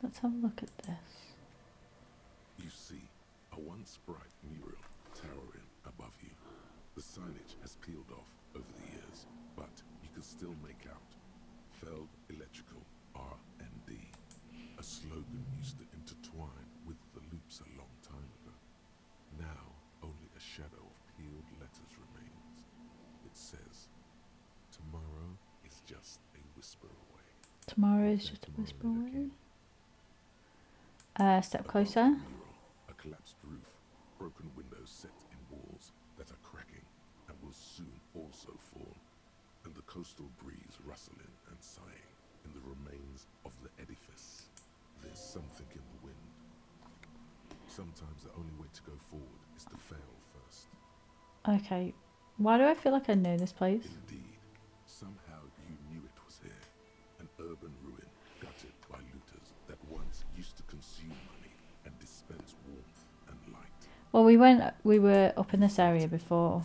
Let's have a look at this. You see a once bright mural towering above you. The signage has peeled off over the years, but you can still make out Feld Electrical R&D. A slogan used to intertwine with the loops a long time ago. Now only a shadow of peeled letters remains. It says, tomorrow is just a whisper away. Tomorrow is just a whisper away. Step Above closer. the mural, a collapsed roof, broken windows set in walls that are cracking and will soon also fall, and the coastal breeze rustling and sighing in the remains of the edifice. There's something in the wind. Sometimes the only way to go forward is to fail first. Okay. Why do I feel like I know this place? Indeed, somehow you knew it was here. An urban ruin gutted by looters that once used to consume money and dispense warmth and light. Well, we were up in this area before.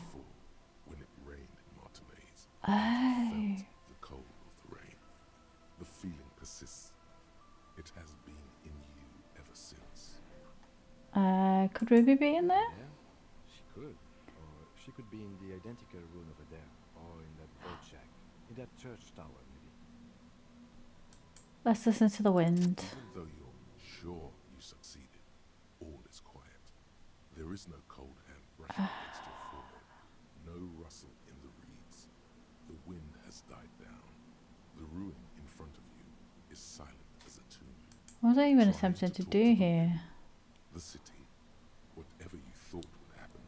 When it rained in Martinez, Oh. felt the cold of the rain. The feeling persists. It has been in you ever since. Could Ruby be in there? Yeah, she could. Or she could be in the identical room over there. Or in that boat shack. In that church tower, maybe. Let's listen to the wind. Even though you're sure you succeeded, all is quiet. There is no cold hand brushing against your forehead. No rustle in the reeds. The wind has died down. The ruin in front of you is silent as a tomb. What was I even Trying attempting to talk do them here? The city, whatever you thought would happen,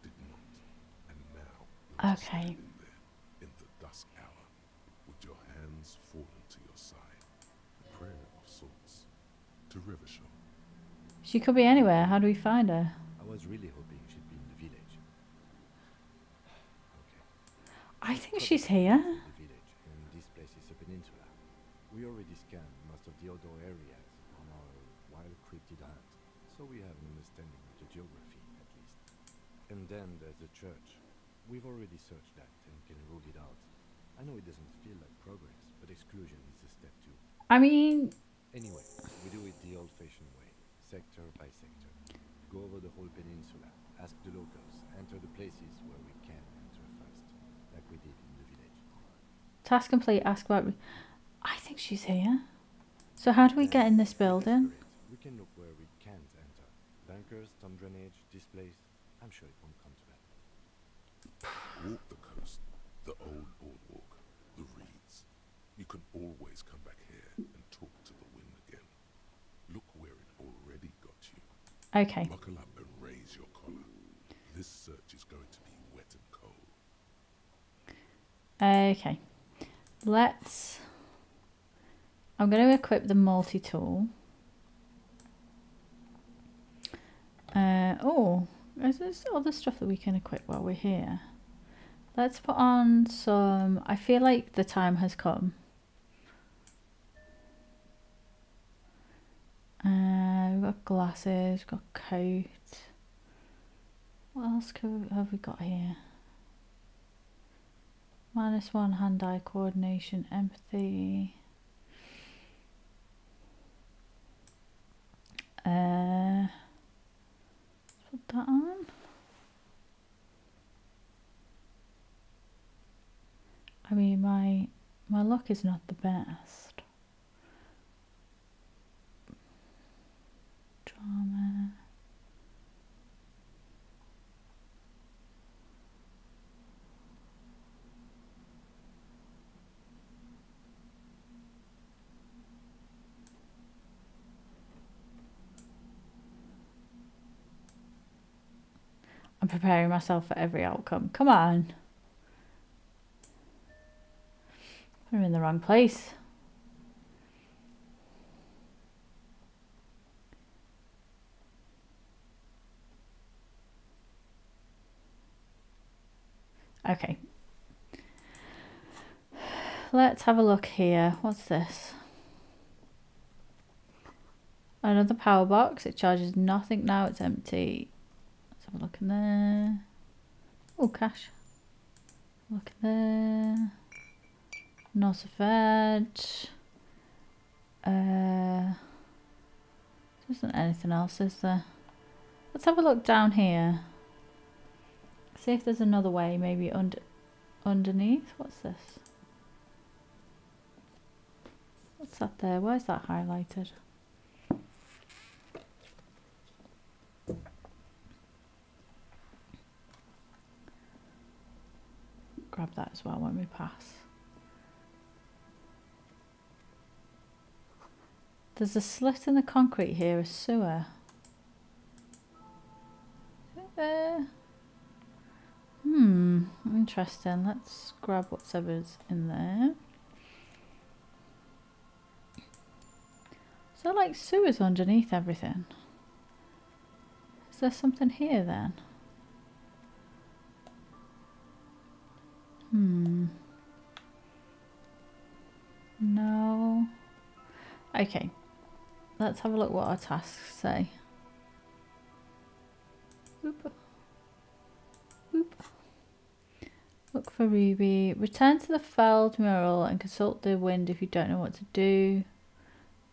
did not. And now you're just Okay. standing there in the dusk hour, with your hands fallen to your side. A prayer of sorts to Rachell. She could be anywhere. How do we find her? I was really hoping she'd be in the village. Okay. I think she's here. The village, and this place is a peninsula. We already scanned most of the outdoor areas on our wild cryptid hunt, so we have an understanding of the geography, at least. And then there's the church. We've already searched that and can rule it out. I know it doesn't feel like progress, but exclusion is a step too. I mean, Anyway, we do it the old-fashioned way, sector by Go over the whole peninsula. Ask the locals. Enter the places where we can enter first, like we did in the village. Task complete. Ask about. I think she's here. So how do we get in this building? We can look where we can't enter. Bunkers, storm drainage, this place. I'm sure it won't come to that. Walk the coast, the old boardwalk, the reeds. You can always come back here and talk to the wind again. Look where it already got you. Okay. Buckle up and raise your collar. This search is going to be wet and cold. Okay. Let's... I'm going to equip the multi-tool. Oh, is there other stuff that we can equip while we're here? Let's put on some... I feel like the time has come. We've got glasses, we've got coat. What else have we got here? -1 hand-eye coordination, empathy. Let's put that on. I mean, my luck is not the best. Drama. I'm preparing myself for every outcome. Come on. I'm in the wrong place. Okay. Let's have a look here. What's this? Another power box. It charges nothing now. It's empty. Let's have a look in there. Oh, cash. Look in there. Not a fed. There isn't anything else, is there? Let's have a look down here. See if there's another way, maybe underneath. What's this? What's that there? Why is that highlighted? Grab that as well when we pass. There's a slit in the concrete here, a sewer. Interesting. Let's grab whatever's in there. Is there like sewers underneath everything? Is there something here then? No. Okay. Let's have a look what our tasks say. Oop. Oop. Look for Ruby. Return to the felled mural and consult the wind if you don't know what to do.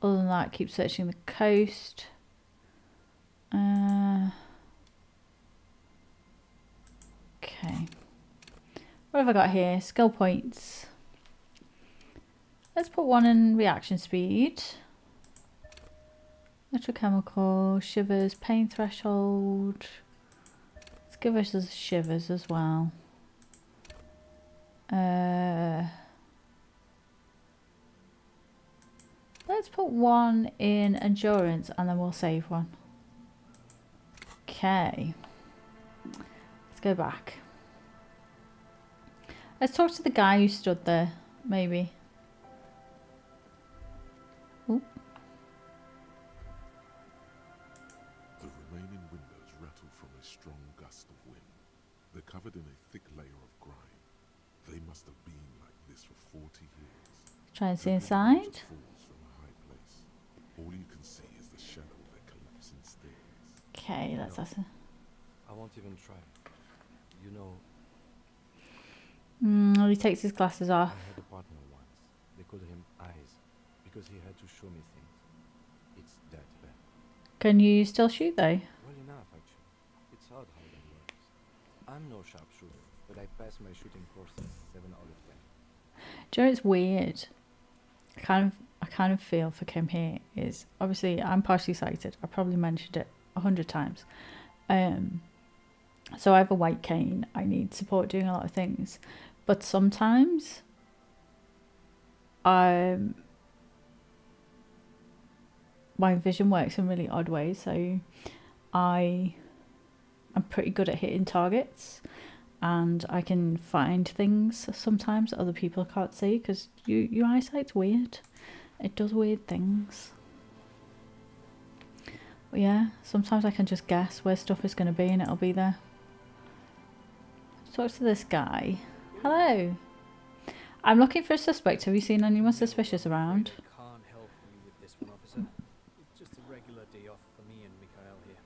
Other than that, keep searching the coast. Okay. What have I got here? Skill points. Let's put one in reaction speed. Electrochemical, shivers, pain threshold. Let's give us the shivers as well. Let's put one in endurance and then we'll save one. Okay. Let's go back. Let's talk to the guy who stood there, maybe. Ooh. The remaining windows rattle from a strong gust of wind. They're covered in a thick layer of grime. They must have been like this for 40 years. Try and see inside. All you can see is the shadow of their collapsing stairs. Okay, let's ask him. I won't even try. You know, Well, he takes his glasses off. I had a partner once. They called him Eyes because he had to show me things. It's that bad. Can you still shoot though? Well enough, I I'm no sharpshooter, but I passed my shooting courses 7 out of 10. Do you know it's weird? I kind of feel for Kim here is obviously I'm partially sighted. I probably mentioned it 100 times. So I have a white cane. I need support doing a lot of things, but sometimes my vision works in really odd ways. So I'm pretty good at hitting targets, and I can find things sometimes that other people can't see because your eyesight's weird. It does weird things. But yeah, sometimes I can just guess where stuff is going to be and it'll be there. Talk to this guy. Hello. I'm looking for a suspect. Have you seen anyone suspicious around? Can't help you with this one, officer. It's just a regular day off for me and Mikhail here.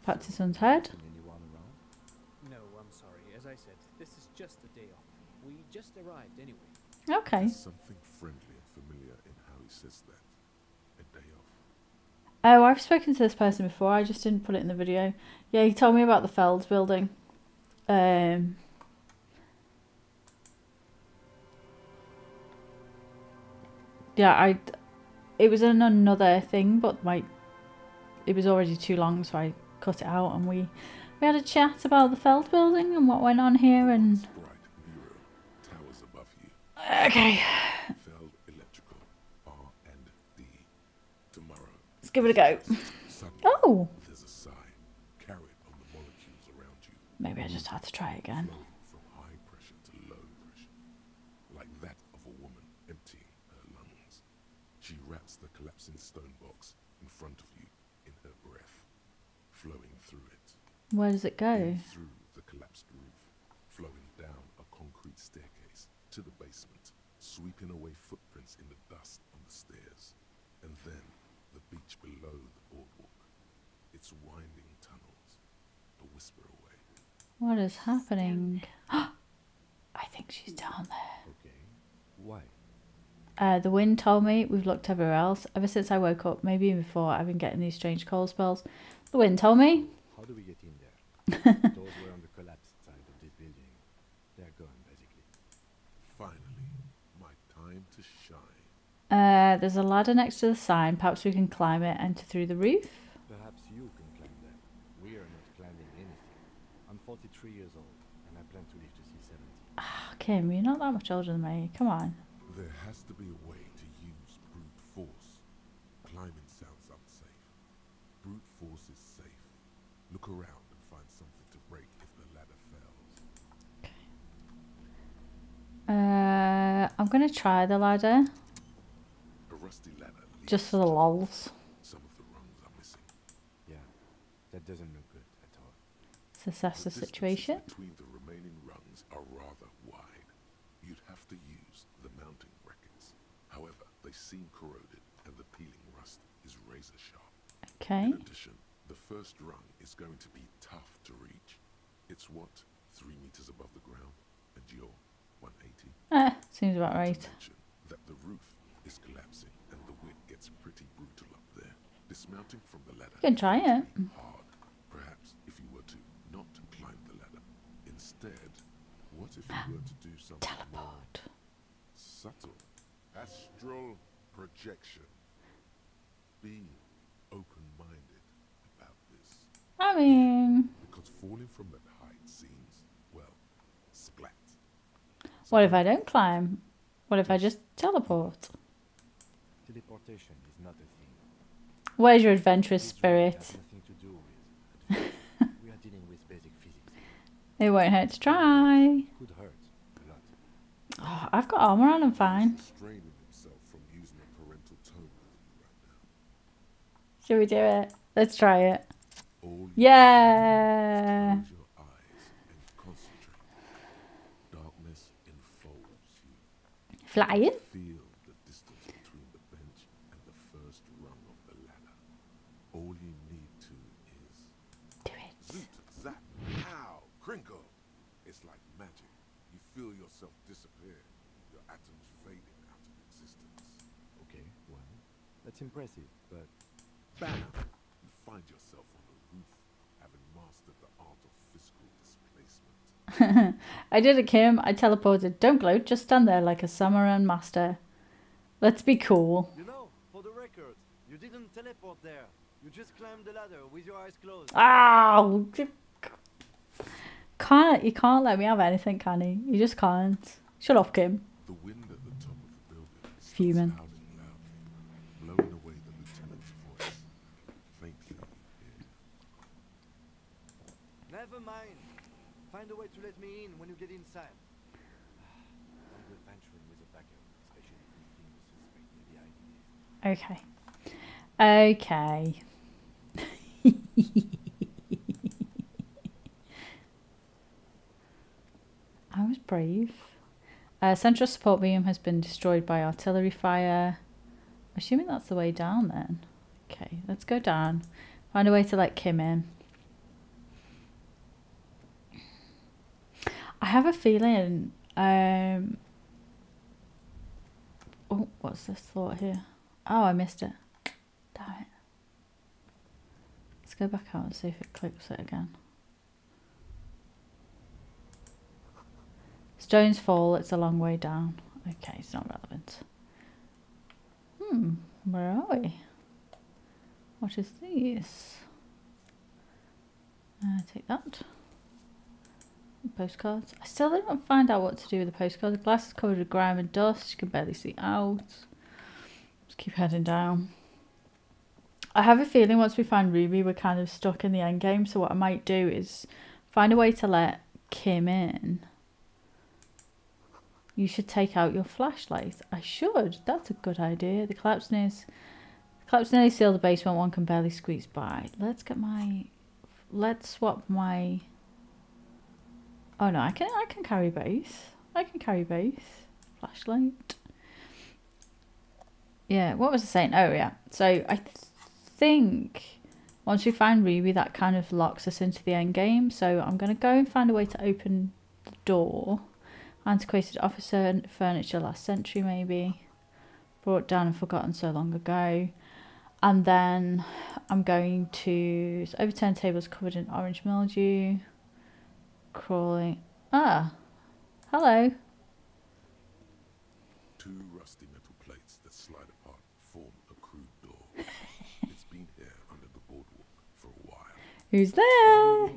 Pat his son's head. Anyone around? No, I'm sorry. As I said, this is just a day off. We just arrived anyway. Okay. There's something friendly and familiar in how he says that. A day off. Oh, I've spoken to this person before. I just didn't put it in the video. Yeah, he told me about the Felds building. Yeah, it was in another thing, but it was already too long, so I cut it out, and we had a chat about the Feld building and what went on here, and Bright mural towers above you. okay, Feld electrical R and D. Tomorrow. let's give it a go. Suddenly, Oh, there's a sign carried on the molecules around you. maybe I just had to try again. Flowing from high pressure to low pressure, like that of a woman emptying her lungs. She wraps the collapsing stone box in front of you in her breath, flowing through it. Where does it go? In through the collapsed roof, flowing down a concrete staircase to the basement, sweeping away footprints in the dust on the stairs, and then the beach below the boardwalk. Its winding tunnels, a whisper away. What is happening? I think she's down there. Okay. Why? The wind told me. We've looked everywhere else. Ever since I woke up, maybe even before, I've been getting these strange cold spells. The wind told me. How do we get in there? Those were on the collapsed side of this building. They're gone, basically. Finally, my time to shine. There's a ladder next to the sign. Perhaps we can climb it, enter through the roof. Perhaps you can climb that. We are not climbing anything. I'm 43 years old, and I plan to live to see 70. Ah, Kim, you're not that much older than me. Come on. There has to be a way to use brute force. Climbing sounds unsafe. Brute force is safe. Look around and find something to break if the ladder fails. I'm gonna try the ladder. A rusty ladder leads Just for the to lols. Some of the rungs are missing. Yeah, that doesn't look good at all. Let's assess the distances situation. between the remaining rungs are rather wide. You'd have to use the mounting brackets. However, they seem corroded and the peeling rust is razor sharp. Okay. In addition, the first rung is going to be tough to reach. It's what, 3 meters above the ground, and you're 180. Seems about Not to right. mention that the roof is collapsing and the wind gets pretty brutal up there. Dismounting from the ladder You can try is it. pretty hard. Perhaps if you were to not climb the ladder. Instead, what if you were to do something more Teleport. subtle? Astral projection. Be open-minded about this. I mean, Because falling from that height seems, well, splat. what if I don't climb? What if I just teleport? Teleportation is not a thing. Where's your adventurous This really spirit? has nothing to do with adventure. We are dealing with basic physics. It won't hurt to try. Could hurt a lot. Oh, I've got armor on, I'm fine. Straining himself from using a parental tone with you right now. Should we do it? Let's try it. All you Yeah. close your eyes and concentrate. Darkness enfolds you. Flying? Feel the distance between the bench and the first rung of the ladder. All you need to is Do it. zoot, zap, ow, crinkle. It's like magic. You feel yourself disappear. Your atoms fading out of existence. Okay, well, that's impressive, but Bam! You find yourself on the roof, having mastered the art of physical basement. I did it, Kim. I teleported. Don't gloat. Just stand there like a Summoner master. Let's be cool. You know, for the record, you didn't teleport there. You just climbed the ladder with your eyes closed. Ow! You can't let me have anything, can he? You just can't. Shut up, Kim. The wind at the top of the building starts Fuming. howling loudly, blowing away the lieutenant's voice. Faintly you hear. Never mind. Find a way to let me in when you get inside. Don't go venturing with a backer, especially if you think the suspect may be hiding here. Okay. I was brave. Central support beam has been destroyed by artillery fire. Assuming that's the way down then. Okay, let's go down. Find a way to let Kim in. I have a feeling... oh, what's this thought here? Oh, I missed it. Damn it. Let's go back out and see if it clicks it again. Stones fall, it's a long way down. Okay, it's not relevant. Where are we? What is this? Take that. Postcards. I still didn't find out what to do with the postcards. The glass is covered with grime and dust. You can barely see out. Just keep heading down. I have a feeling once we find Ruby, we're kind of stuck in the end game. So what I might do is find a way to let Kim in. You should take out your flashlight. I should. That's a good idea. The collapse nearly sealed the basement. One can barely squeeze by. Let's swap my... Oh no, I can carry base. I can carry base. Flashlight. Yeah, what was I saying? Oh yeah. So I think once we find Ruby, that kind of locks us into the end game. So I'm going to go and find a way to open the door. Antiquated officer furniture last century maybe. Brought down and forgotten so long ago. And then I'm going to overturn tables covered in orange mildew. Crawling. Ah, hello. Two rusty metal plates that slide apart form a crude door. It's been here under the boardwalk for a while. Who's there?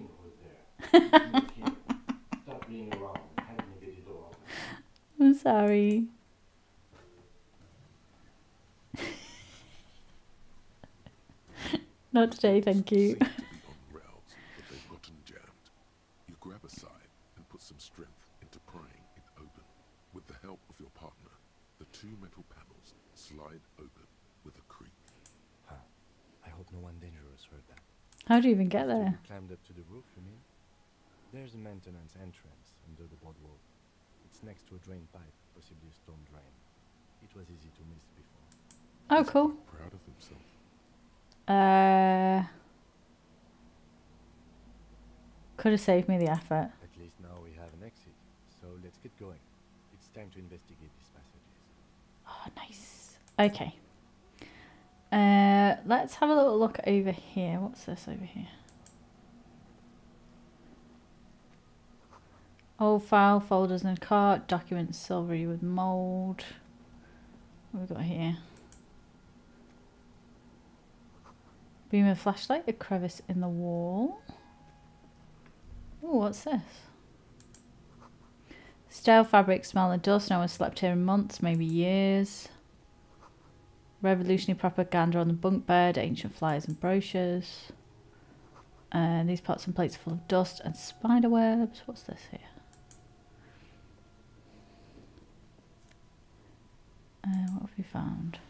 Stop being around. Hand me the door. I'm sorry. Not today, thank you. Seem to be on rails, but they've gotten jammed. You grab a side and put some strength into prying it open. With the help of your partner, the two metal panels slide open with a creak. Huh. I hope no one dangerous heard that. How do you even get After there? you climbed up to the roof, you mean? There's a maintenance entrance under the boardwalk. It's next to a drain pipe, possibly a storm drain. It was easy to miss before. Oh, He's cool. quite proud of himself. Could have saved me the effort. At least now we have an exit, so let's get going. It's time to investigate these passages. Oh, nice. Okay. Let's have a little look over here. What's this over here? Old file, folders in a cart, documents silvery with mould. What have we got here? Beam of flashlight, a crevice in the wall. Oh, what's this? Stale fabric, smell of dust. No one slept here in months, maybe years. Revolutionary propaganda on the bunk bed, ancient flyers and brochures. And these pots and plates are full of dust and spider webs. What's this here? What have we found?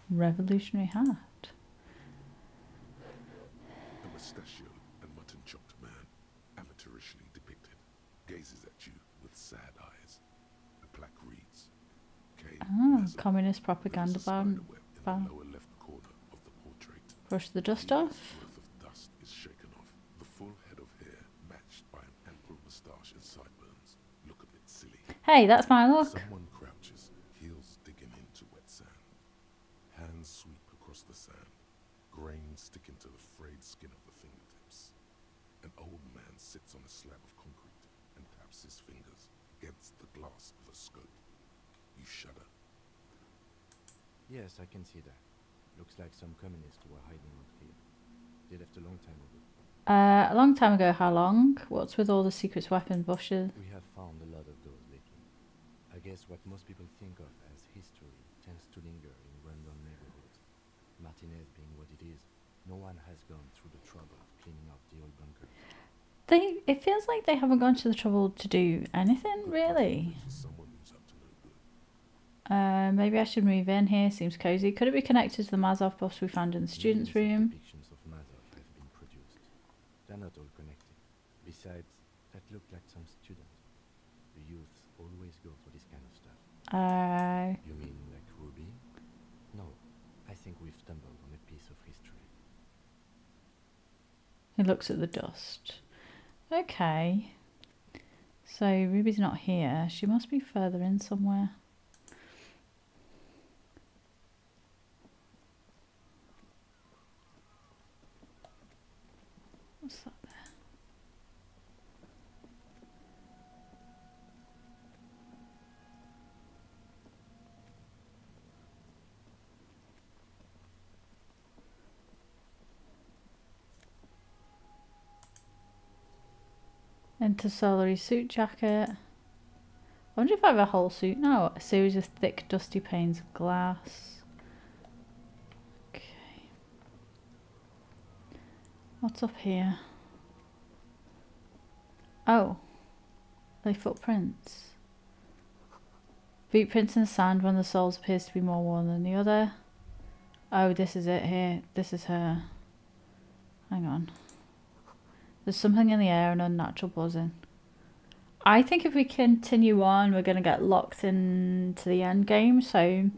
Revolutionary hat. A mustachioed and mutton-chopped man, amateurishly depicted, gazes at you with sad eyes. The plaque reads, Communist propaganda ban. in the lower left corner of the portrait. Brush the dust Years' off. worth of dust is shaken off. The full head of hair matched by an ample moustache and sideburns look a bit silly. Hey, that's my look. Someone crouches, heels digging into wet sand. Hands sweep across the sand. Grains stick into the frayed skin of the fingertips. An old man sits on a slab of concrete, snaps his fingers against the glass of a scope. You shudder. Yes, I can see that. Looks like some communists were hiding out here. They left a long time ago. A long time ago, how long? What's with all the secrets, weapon, bushes? We have found a lot of those lately. I guess what most people think of as history tends to linger in random neighborhoods. Martinez being what it is, no one has gone through the trouble of cleaning up the old bunker. It feels like they haven't gone to the trouble to do anything, really. Someone who's up to no good. Maybe I should move in here. Seems cozy. Could it be connected to the Mazov bus we found in the students' room? Depictions of Mazov have been produced. They're not all connected. Besides, that looked like some student. The youths always go for this kind of stuff. You mean like Ruby? No, I think we've stumbled on a piece of history. He looks at the dust. Okay. So Ruby's not here. She must be further in somewhere. What's that there? Intersolary suit jacket. I wonder if I have a whole suit now. A series of thick, dusty panes of glass. Okay. What's up here? Oh. They footprints. Boot prints in the sand. One of the soles appears to be more worn than the other. Oh, this is it here. This is her. Hang on. There's something in the air, an unnatural buzzing. I think if we continue on, we're going to get locked into the end game. So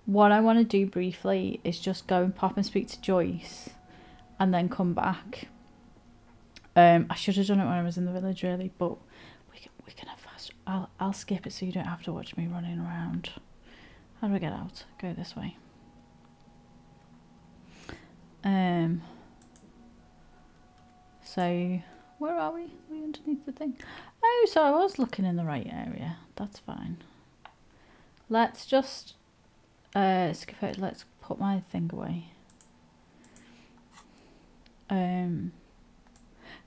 what I want to do briefly is just go and pop and speak to Joyce and then come back. I should have done it when I was in the village, really, but we can have fast. I'll skip it so you don't have to watch me running around. How do I get out? Go this way. So, where are we? Are we underneath the thing? Oh, so I was looking in the right area. That's fine. Let's just skip it. Let's put my thing away.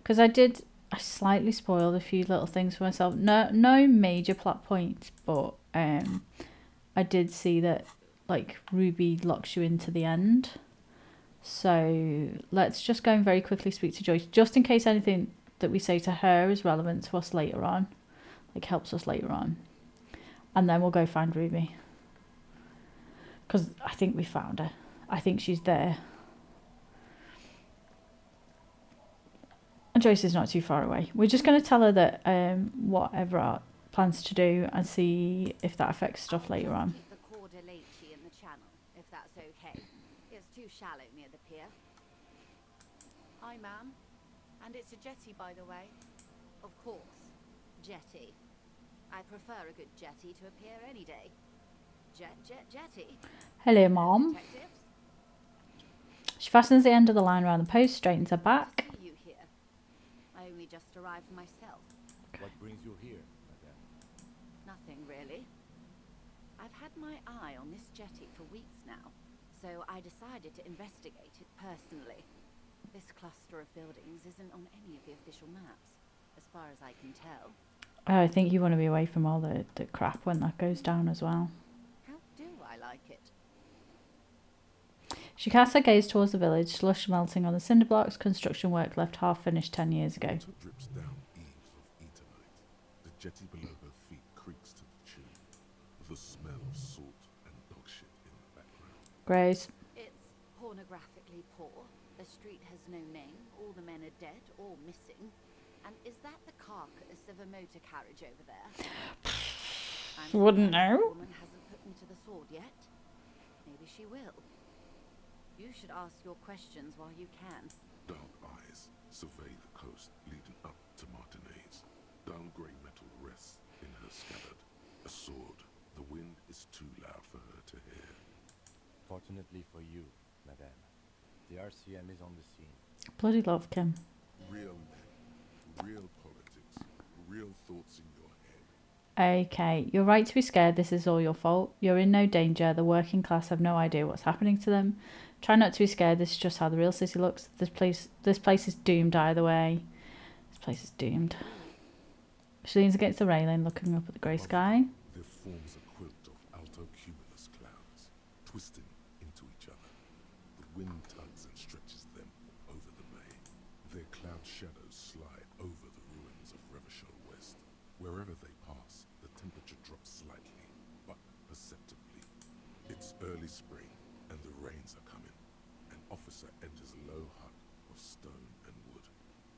Because I slightly spoiled a few little things for myself. No major plot points, but I did see that like Ruby locks you into the end. So let's just go and very quickly speak to Joyce, just in case anything that we say to her is relevant to us later on, like helps us later on. And then we'll go find Ruby. Because I think we found her. I think she's there. And Joyce is not too far away. We're just going to tell her that whatever our plans to do and see if that affects stuff later on. The Cordelechi in the channel, if that's okay. It's too shallow near the pier. Aye, ma'am. And it's a jetty, by the way. Of course. Jetty. I prefer a good jetty to a pier any day. Jetty. Hello, Mom. Detectives? She fastens the end of the line around the post, straightens her back. See you here. I only just arrived myself. What brings you here, madame? Nothing really. I've had my eye on this jetty for weeks now, so I decided to investigate it personally. This cluster of buildings isn't on any of the official maps, as far as I can tell. I think you want to be away from all the crap when that goes down as well. How do I like it? She casts her gaze towards the village, slush melting on the cinder blocks, construction work left half finished 10 years ago. Water drips down eaves of eternite. The jetty below her feet creaks to the tune. The smell of salt and dog shit in the background. Grace. It's pornographically poor. The street has no name. All the men are dead or missing. And is that the carcass of a motor carriage over there? Wouldn't know. The woman hasn't put me to the sword yet. Maybe she will. You should ask your questions while you can. Dark eyes survey the coast leading up to Martinez. Dull grey metal rests in her scabbard. A sword. The wind is too loud for her to hear. Fortunately for you, madame, the RCM is on the scene. Bloody love Kim. Real men, real politics, real thoughts in Okay, you're right to be scared. This is all your fault. You're in no danger. The working class have no idea what's happening to them. Try not to be scared. This is just how the real city looks. This place is doomed either way. This place is doomed. She leans against the railing, looking up at the grey sky. There forms a quilt of alto-cumulus clouds, twisting into each other. The wind tugs and stretches them over the bay. Their cloud shadows slide over the ruins of Rachell West. Wherever they pass, the temperature drops slightly, but perceptibly. It's early spring, and the rains are coming. An officer enters a low hut of stone and wood.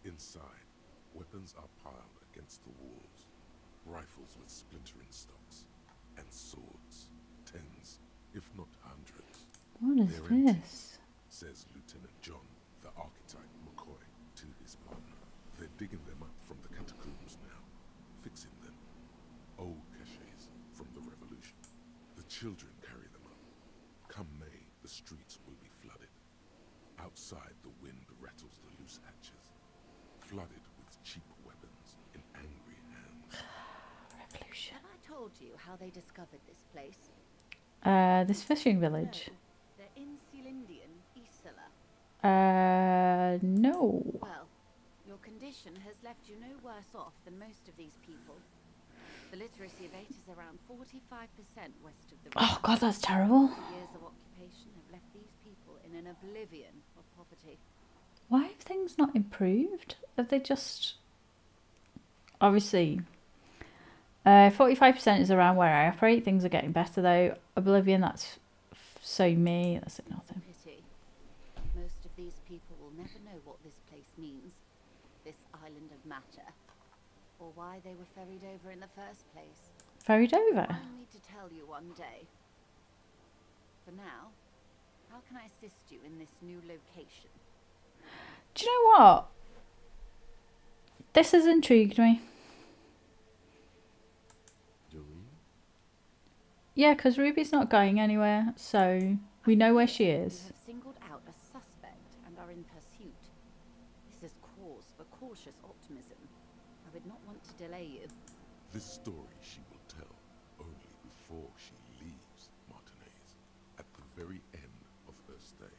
Inside, weapons are piled against the walls. Rifles with splintering stocks. And swords. Tens, if not hundreds. What is They're empty, this? says Lieutenant John, the archetype McCoy, to his partner. They're digging them up from the catacombs now. Fixing them. Old caches from the revolution. The children carry them up. Come May, the streets will be flooded. Outside, the wind rattles the loose hatches. Flooded with cheap weapons in angry hands. Revolution. Have I told you how they discovered this place? This fishing village. No, they're in Sealindian, Isla. No. Well, your condition has left you no worse off than most of these people. The literacy rate is around 45% west of the Oh god, that's terrible. Years of occupation have left these people in an oblivion of poverty. Why have things not improved? Have they just... Obviously, 45% is around where I operate. Things are getting better though. Oblivion, that's so me. That's like nothing. Pity. Most of these people will never know what this place means. This island of matter. Or why they were ferried over in the first place. Ferried over? I'll need to tell you one day. For now, how can I assist you in this new location? Do you know what? This has intrigued me. Do we? Yeah, because Ruby's not going anywhere, so we know where she You is. have singled out a suspect and are in pursuit. This is cause for cautious optimism. I would not want to delay you. This story she will tell only before she leaves Martinez, at the very end of her stay.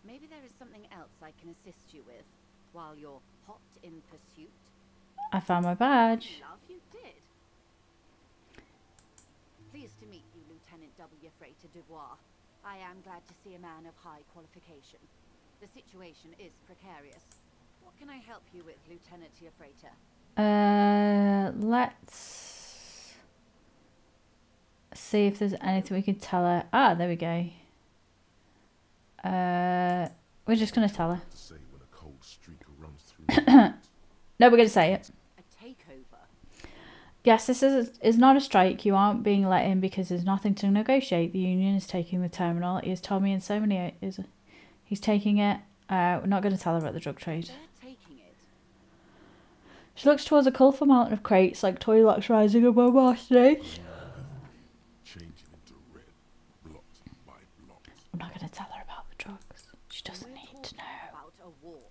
Maybe there is something else I can assist you with while you're hot in pursuit. I found my badge. Love, you did. Pleased to meet you, Lieutenant W. Freighter Dubois. I am glad to see a man of high qualification. The situation is precarious. What can I help you with, Lieutenant Freighter? Let's see if there's anything we can tell her. Ah, there we go. We're just gonna tell her. To say when a cold streaker runs through. No, we're gonna say it. A takeover. Yes, this is not a strike. You aren't being let in because there's nothing to negotiate. The union is taking the terminal. He has told me in so many. He's taking it. We're not going to tell her about the drug trade. They're taking it. She looks towards a colourful mountain of crates like toy locks rising above our stage. Changing into red, blot by blot. I'm not going to tell her about the drugs. She doesn't need to know. About a war.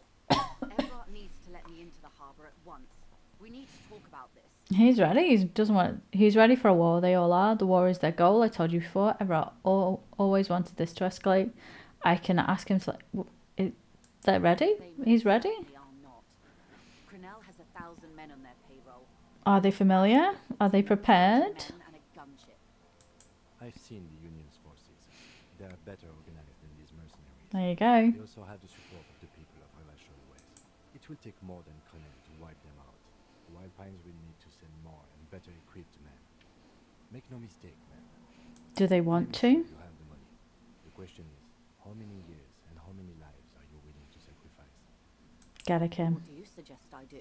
Everett needs to let me into the harbour at once. We need to talk about this. He's ready. He doesn't want. He's ready for a war. They all are. The war is their goal. I told you before. Everett always wanted this to escalate. I can ask him to. They're ready. He's ready. They are not. Crenell has 1,000 men on their payroll. Are they familiar? Are they prepared? Men and a gunship. I've seen the Union's forces. They are better organized than these mercenaries. There you go. They also have the support of the people of Rachell West. It will take more than Crenell to wipe them out. The Wild Pines will need to send more and better equipped men. Make no mistake, man. Do they want to? You have the money. The question is, how many years and how many lives are you willing to sacrifice? Get it, Kim. What do you suggest I do?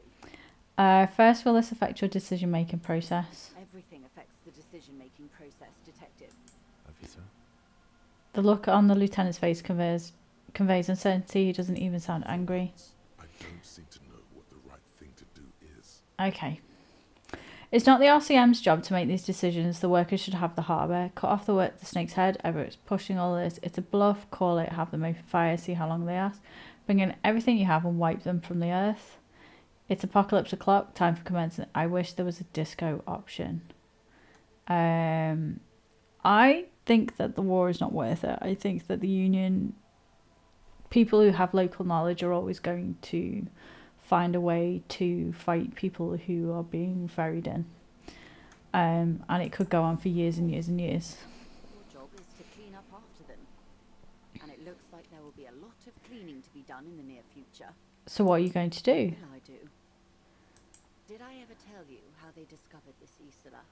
First, will this affect your decision-making process? Everything affects the decision-making process, Detective. Officer? The look on the lieutenant's face conveys uncertainty. He doesn't even sound angry. I don't seem to know what the right thing to do is. Okay. It's not the RCM's job to make these decisions. The workers should have the harbour. Cut off the snake's head. Everett's pushing all this. It's a bluff. Call it. Have them open fire. See how long they last. Bring in everything you have and wipe them from the earth. It's apocalypse o'clock. Time for commencement. I wish there was a disco option. I think that the war is not worth it. I think that the Union, people who have local knowledge are always going to find a way to fight people who are being ferried in. And it could go on for years and years and years. Your job is to clean up after them. And it looks like there will be a lot of cleaning to be done in the near future. So what are you going to do? Well, I do. Did I ever tell you how they discovered this Isola?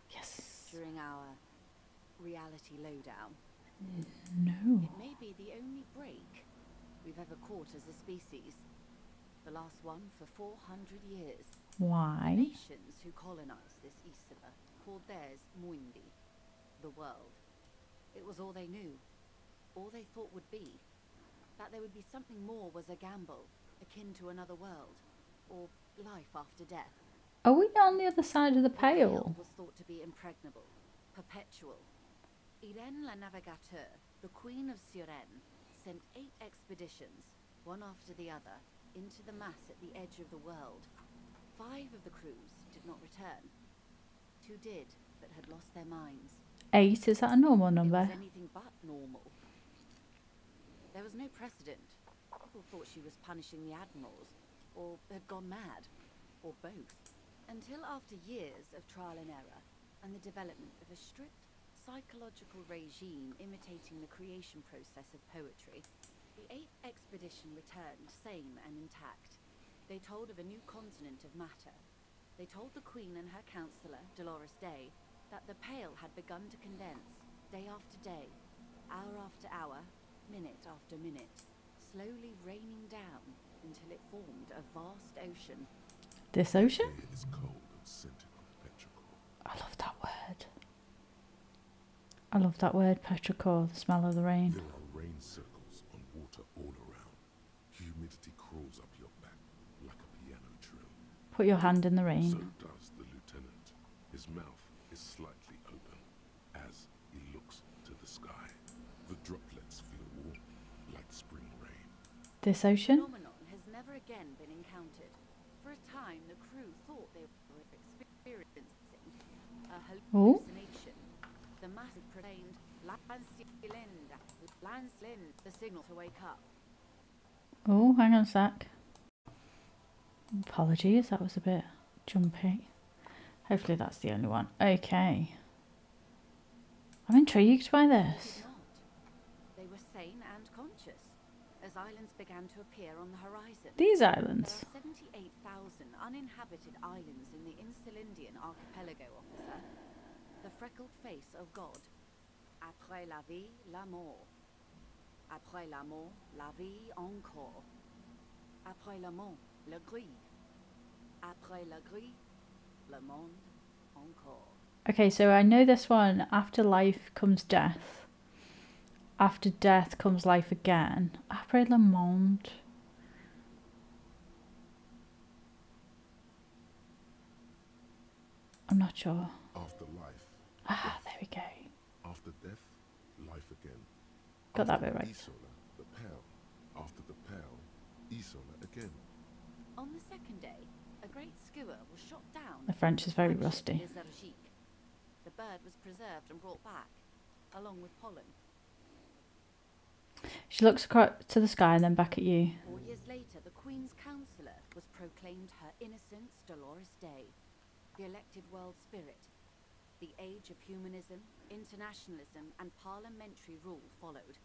Yes. During our reality lowdown. No. It may be the only break we've ever caught as a species. The last one for 400 years. Why? Nations who colonized this Isola called theirs Muindi, the world. It was all they knew, all they thought would be. That there would be something more was a gamble, akin to another world, or life after death. Are we on the other side of the The pale? was thought to be impregnable, perpetual. Irene la Navigateur, the Queen of Suren, sent 8 expeditions, one after the other, into the mass at the edge of the world. 5 of the crews did not return. 2 did, but had lost their minds. 8, is that a normal It number? was anything but normal. There was no precedent. People thought she was punishing the admirals, or had gone mad, or both. Until after years of trial and error, and the development of a strict psychological regime imitating the creation process of poetry, the 8th expedition returned sane and intact. They told of a new continent of matter. They told the Queen and her counsellor, Dolores Day, that the Pale had begun to condense, day after day, hour after hour, minute after minute, slowly raining down until it formed a vast ocean. This ocean? It is cold and scented with petrichor. I love that word. I love that word, petrichor, the smell of the rain. There are rain circles on water all around. Humidity crawls up your back like a piano trill. Put your hand in the So rain. does the lieutenant. His mouth is slightly open as he looks to the sky. The droplets feel warm like spring rain. This ocean? Phenomenon has never again been encountered. For a time, the crew thought they were experiencing a hallucination. The massive proclaimed Landslind, the signal to wake up. Oh, hang on a sec. Apologies, that was a bit jumpy. Hopefully that's the only one. Okay. I'm intrigued by They this. did not. They were sane and conscious as islands began to appear on the horizon. These There islands. are 78,000 uninhabited islands in the Insulindian archipelago, officer. The freckled face of God. Après la vie, la mort. Après la mort, la vie encore. Après la mort, le gris. Après la gris, le monde encore. Okay, so I know this one. After life comes death. After death comes life again. Après le monde. I'm not sure. After life, Ah, there we go. after death, life again. Got that After bit right. Isola, the Pale. After the Pale, Isola again. On the second day, a great skua was shot down. The French is very from the ship rusty. Les Argiques. The bird was preserved and brought back, along with pollen. She looks across to the sky and then back at you. 4 years later, the Queen's counsellor was proclaimed Her Innocence Dolores Day, the elected world spirit. The age of humanism, internationalism, and parliamentary rule followed.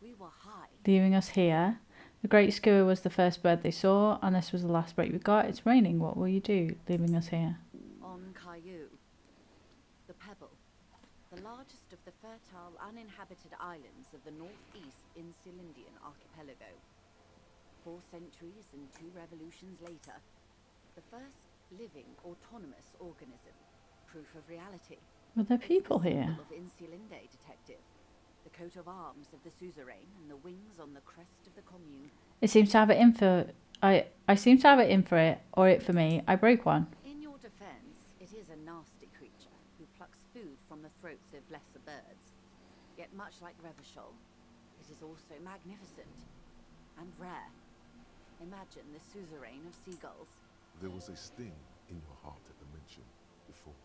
We were high. Leaving us here. The great skua was the first bird they saw, and this was the last break we got. It's raining. What will you do? Leaving us here. On Caillou, the Pebble, the largest of the fertile, uninhabited islands of the northeast Insulindian archipelago. 4 centuries and 2 revolutions later, the first living autonomous organism, proof of reality. Were there It's people the here? symbol of Insulinde, detective. The coat of arms of the suzerain and the wings on the crest of the commune. It seems to have it in for... I seem to have it in for it, or it for me. I broke one. In your defense, it is a nasty creature who plucks food from the throats of lesser birds. Yet much like Rachell, it is also magnificent and rare. Imagine the suzerain of seagulls. There was a sting in your heart at the mention before.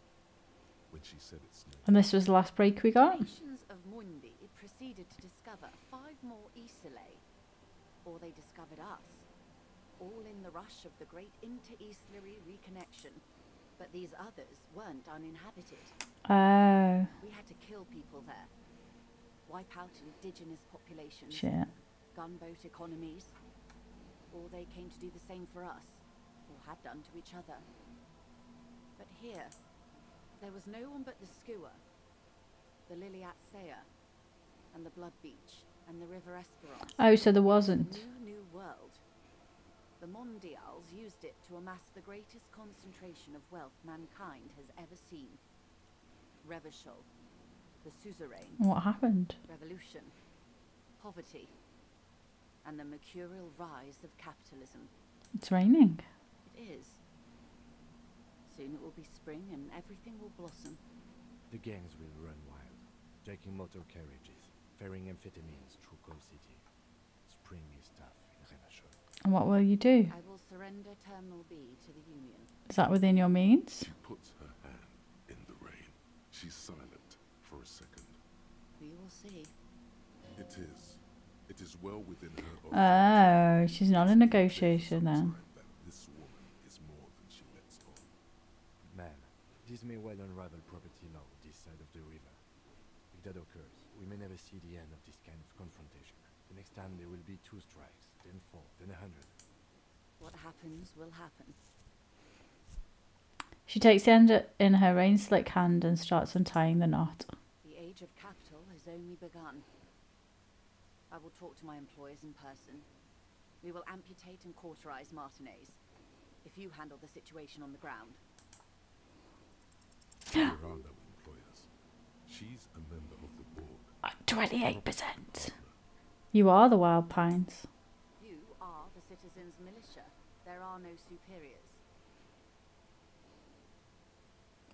when she said its name. And this was the last break we got? Nations of Mundi proceeded to discover 5 more Isolé, or they discovered us, all in the rush of the great inter-Islary reconnection. But these others weren't uninhabited. Oh. We had to kill people there, wipe out indigenous populations, Shit. gunboat economies, or they came to do the same for us, or had done to each other. But here, there was no one but the Skua, the Liliat Saya, and the Blood Beach, and the River Esperance. Oh, so there wasn't. New world. The Mondials used it to amass the greatest concentration of wealth mankind has ever seen. Rachell, the suzerain. What happened? Revolution, poverty, and the mercurial rise of capitalism. It's raining. It is. Soon it will be spring and everything will blossom. The gangs will run wild, jacking motor carriages, ferrying amphetamines through Coal City. Spring is tough in Rachell. And what will you do? I will surrender Terminal B to the Union. Is that within your means? She puts her hand in the rain. She's silent for a second. We will see. It is. It is well within her. Oh, she's not in negotiation then. That this woman is more than she lets on. Man, this may well unravel property law this side of the river. If that occurs, we may never see the end of this kind of confrontation. The next time there will be 2 strikes, then 4, then 100. What happens will happen. She takes the end in her rain-slick hand and starts untying the knot. The age of capital has only begun. I will talk to my employers in person. We will amputate and cauterize Martinez. If you handle the situation on the ground. There are no employers. She's a member of the board. 28%. You are the Wild Pines. You are the citizens' militia. There are no superiors.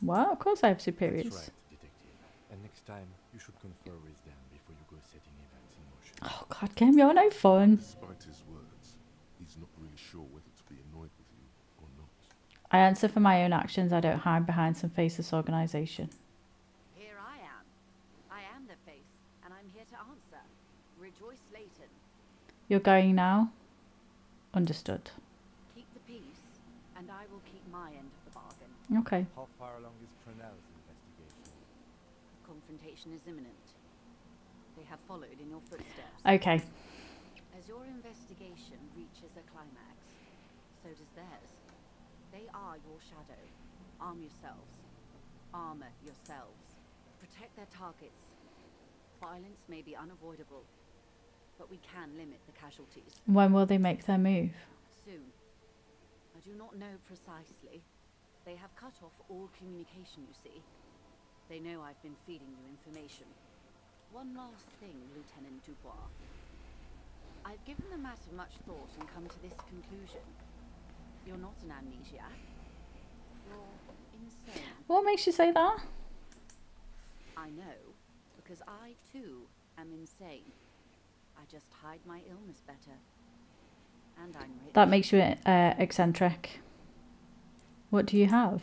What? Of course I have That's superiors. right, detective. And next time, you should confer with them before you go setting events in motion. Oh god, Kim, you're no fun. Despite his words, he's not really sure whether to be annoyed with you or not. I answer for my own actions. I don't hide behind some faceless organisation. Here I am. I am the face, and I'm here to answer. Rejoice, Leighton. You're going now? Understood. Keep the peace, and I will keep my end of the bargain. Okay. How far along is Prunell's investigation? Confrontation is imminent. They have followed in your footsteps. Okay. As your investigation reaches a climax, so does theirs. They are your shadow. Arm yourselves. Armor yourselves. Protect their targets. Violence may be unavoidable, but we can limit the casualties. When will they make their move? Soon. I do not know precisely. They have cut off all communication, you see. They know I've been feeding you information. One last thing, Lieutenant Dubois. I've given the matter much thought and come to this conclusion. You're not an amnesiac. You're insane. What makes you say that? I know, because I too am insane. I just hide my illness better. And I'm rich. That makes you eccentric. What do you have?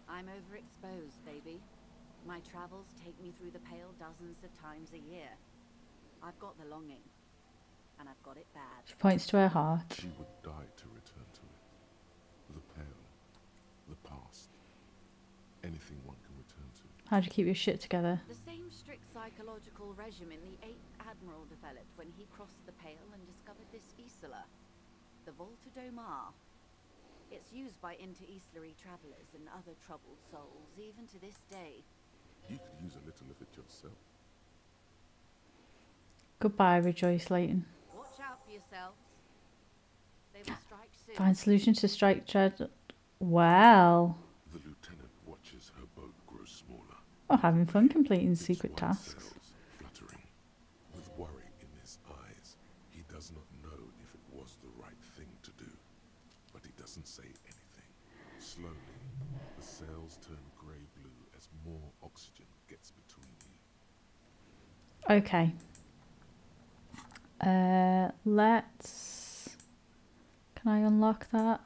I'm overexposed, baby. My travels take me through the Pale dozens of times a year. I've got the longing, and I've got it bad. She points to her heart. She would die to return to it. The Pale, the past, anything one can return to. How do you keep your shit together? The same strict psychological regimen the 8th Admiral developed when he crossed the Pale and discovered this Isola, the Volta do Mar. It's used by inter-Easterly travelers and other troubled souls, even to this day. You could use a little of it yourself. Goodbye, Rejoice Leighton. Watch out for yourselves. They will strike soon. Find solution to strike dread. Well. The lieutenant watches her boat grow smaller. Oh, having fun completing Its secret white tasks. sails fluttering. With worry in his eyes, he does not know if it was the right thing to do. But he doesn't say anything. Slowly, the sails turn grey-blue as more oxygen gets between you. Okay. Let's... Can I unlock that?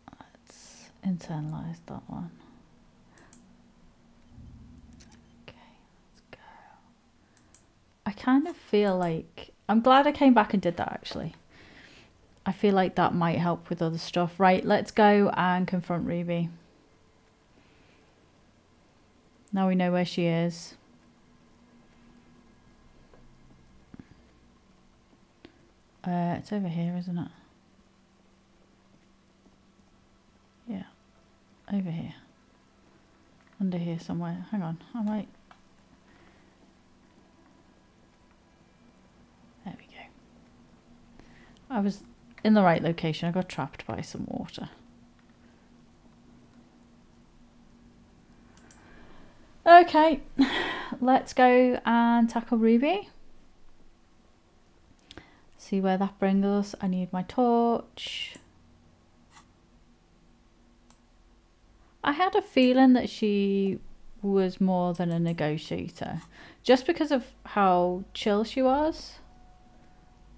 Let's internalize that one. Okay, let's go. I kind of feel like, I'm glad I came back and did that actually. I feel like that might help with other stuff. Right, let's go and confront Ruby. Now we know where she is. It's over here, isn't it? Yeah, over here. Under here somewhere. Hang on, I might... There we go. I was in the right location. I got trapped by some water. Okay, let's go and tackle Ruby. See where that brings us. I need my torch. I had a feeling that she was more than a negotiator, just because of how chill she was.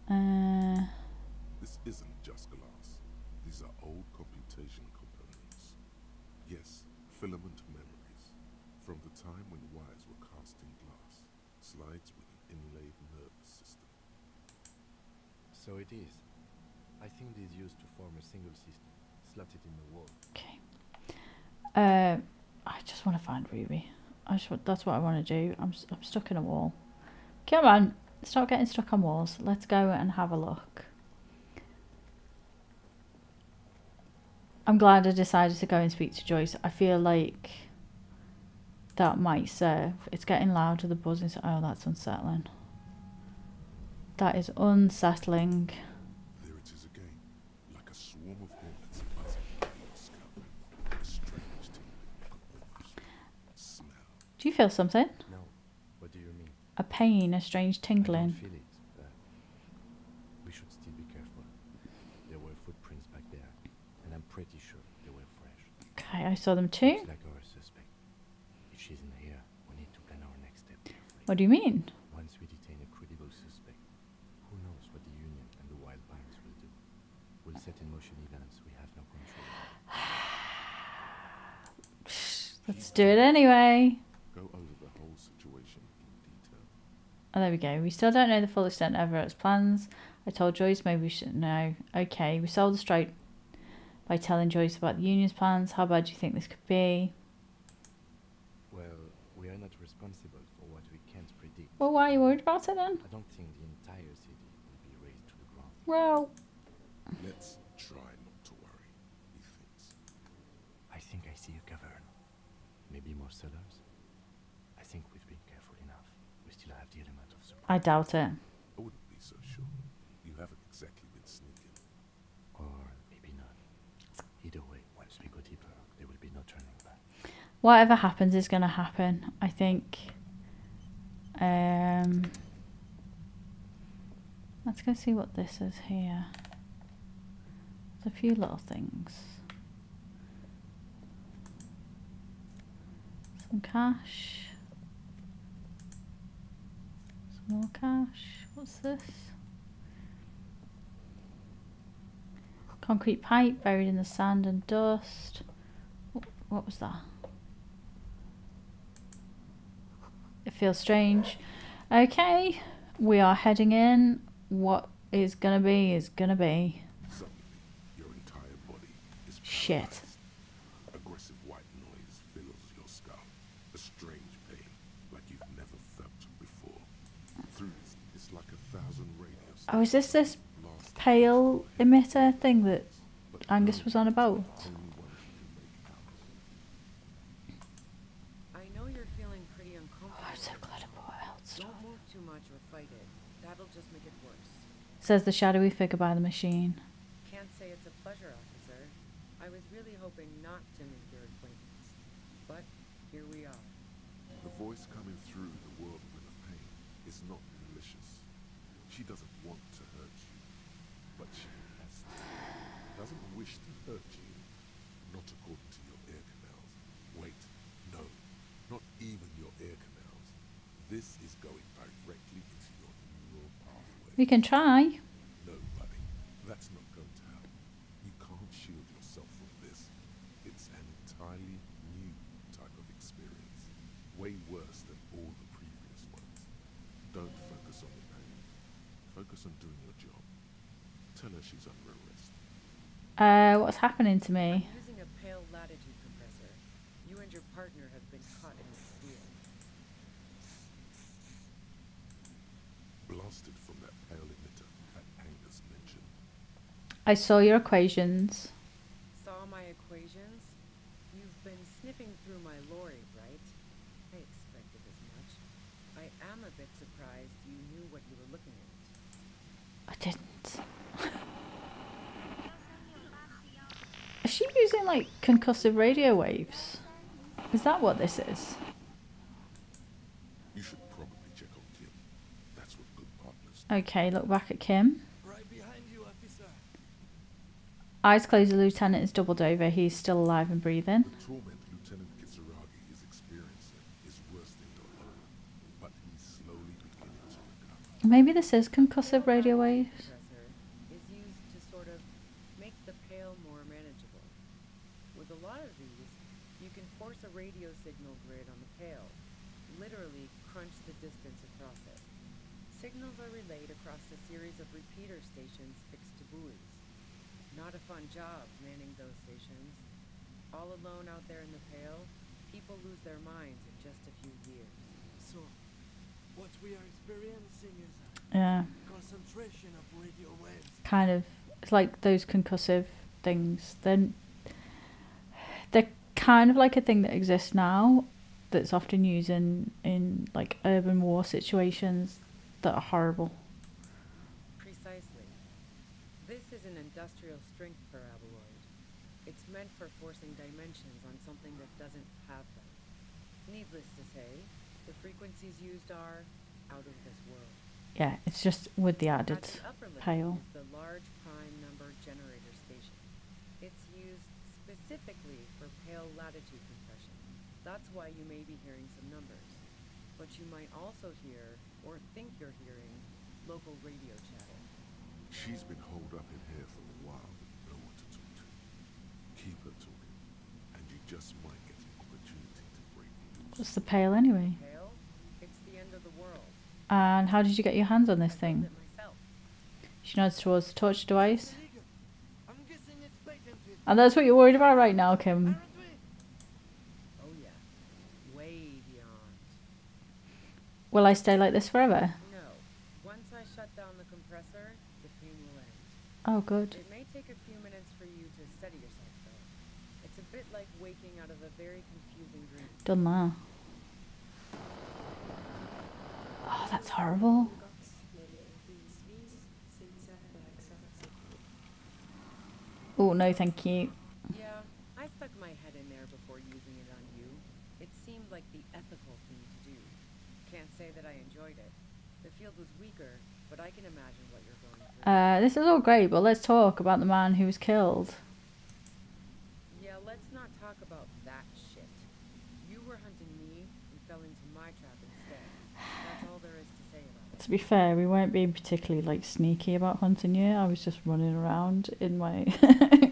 This isn't just glass. These are old computation components. Yes, filament memories. From the time when wires were cast in glass. Slides with an inlaid nervous system. So it is. I think these used to form a single system, slotted in the wall. Okay. I just want to find Ruby. That's what I want to do. I'm stuck in a wall. Come on, stop getting stuck on walls. Let's go and have a look. I'm glad I decided to go and speak to Joyce. I feel like that might serve. It's getting louder, the buzzing. Oh, that's unsettling. That is unsettling. There it is again, like a swarm of hornets buzzing over your scalp. A strange tingling you can almost smell. Do you feel something? No. What do you mean? A pain, a strange I tingling. don't feel it. We should still be careful. There were footprints back there, and I'm pretty sure they were fresh. Okay, I saw them too. Looks like our suspect. If she's in here, we need to plan our next step carefully. What do you mean? Once we detain a credible suspect, who knows what the Union and the Wild Banks will do? We'll set in motion events we have no control over. Let's do it anyway. Go over the whole situation in detail. Oh, there we go. We still don't know the full extent of Everett's plans. I told Joyce maybe we should know. Okay, we solved the strike by telling Joyce about the Union's plans. How bad do you think this could be? Well, we are not responsible for what we can't predict. Well, why are you worried about it then? I don't think the entire city will be razed to the ground. Well, Let's try not to worry, he thinks. I think I see a cavern. Maybe more cellars. I think we've been careful enough. We still have the element of surprise. I doubt it. I wouldn't be so sure. You haven't exactly been sneaking. Or maybe not. Either way, once we go deeper, there will be no turning back. Whatever happens is going to happen. I think. Let's go see what this is here. There's a few little things. Some cash. Some more cash. What's this? Concrete pipe buried in the sand and dust. What was that? It feels strange. Okay, we are heading in. What is gonna be is gonna be. Suddenly, your entire body is Shit. paralyzed. Aggressive white noise fills your skull. A strange pain, like you've never felt before. Through this, it's like 1,000 radio Oh, is this blast pale emitter thing that but Angus was on about? only one who can make out. I know you're feeling pretty uncomfortable. I'm so glad I brought out stuff. Don't move too much or fight it. That'll just make it worse. Says the shadowy figure by the machine. Can't say it's a pleasure, officer. I was really hoping not to make your acquaintance. But here we are. The voice coming through the whirlwind of pain is not malicious. She doesn't want to hurt you, but she has to. Doesn't wish to hurt you, not according to your ear canals. Wait, no, not even your ear canals. This is going directly into your neural pathway. We can try. No, buddy, that's not going to help. You can't shield yourself from this. It's Focus on doing your job. Tell her she's under arrest. What's happening to me? Using a pale latitude compressor, you and your partner have been caught in this field. Blasted from that pale emitter that Angus mentioned. I saw your equations. Saw my equations? You've been sniffing through my lorry, right? I expected as much. I am a bit surprised you knew what you were looking at. I didn't. Is she using like concussive radio waves? Is that what this is? You should probably check on Kim. That's what good partners do. Okay, look back at Kim. Right behind you, officer. Eyes closed, the lieutenant is doubled over. He's still alive and breathing. The torment Lieutenant Kisaragi is experiencing is worse than Dolores, but he's slowly beginning to recover. Maybe this is concussive radio waves. Compressor is used to sort of make the pale more manageable. With a lot of these, you can force a radio signal grid on the pale, literally crunch the distance across it. Signals are relayed across a series of repeater stations fixed to buoys. Not a fun job manning those stations. All alone out there in the pale, people lose their minds in just a few years. So, what we are experiencing is Yeah, a concentration of radio waves. kind of. It's like those concussive things. They're kind of like a thing that exists now, that's often used in like urban war situations that are horrible. Precisely. This is an industrial strength paraboloid. It's meant for forcing dimensions on something that doesn't have them. Needless to say, the frequencies used are out of this world. Yeah, it's just with the added At the upper limit pale. is the large prime number generator station. It's used specifically for pale latitude compression. That's why you may be hearing some numbers. But you might also hear, or think you're hearing, local radio chatter. She's been holed up in here for a while with no one to talk to. Keep her talking, and you just might get an opportunity to break loose. What's the pale anyway? Pale? It's the end of the world. And how did you get your hands on this thing? Built it myself. She nods towards the torch device. Illegal. I'm guessing it's patented. And that's what you're worried about right now, Kim. Aren't we? Oh yeah. Way beyond. Will I stay like this forever? No. Once I shut down the compressor, the pain will end. Oh, good. It may take a few minutes for you to steady yourself, though. It's a bit like waking out of a very confusing dream. Done that. Oh, that's horrible. Oh, no, thank you. Yeah, I stuck my head in there before using it on you. It seemed like the ethical thing to do. Can't say that I enjoyed it. The field was weaker, but I can imagine what you're going through. This is all great, but let's talk about the man who was killed. Yeah, let's not talk about that shit. You were hunting me and fell into my trap instead. That's all there is to say about it. To be fair, we weren't being particularly like sneaky about hunting you. I was just running around in my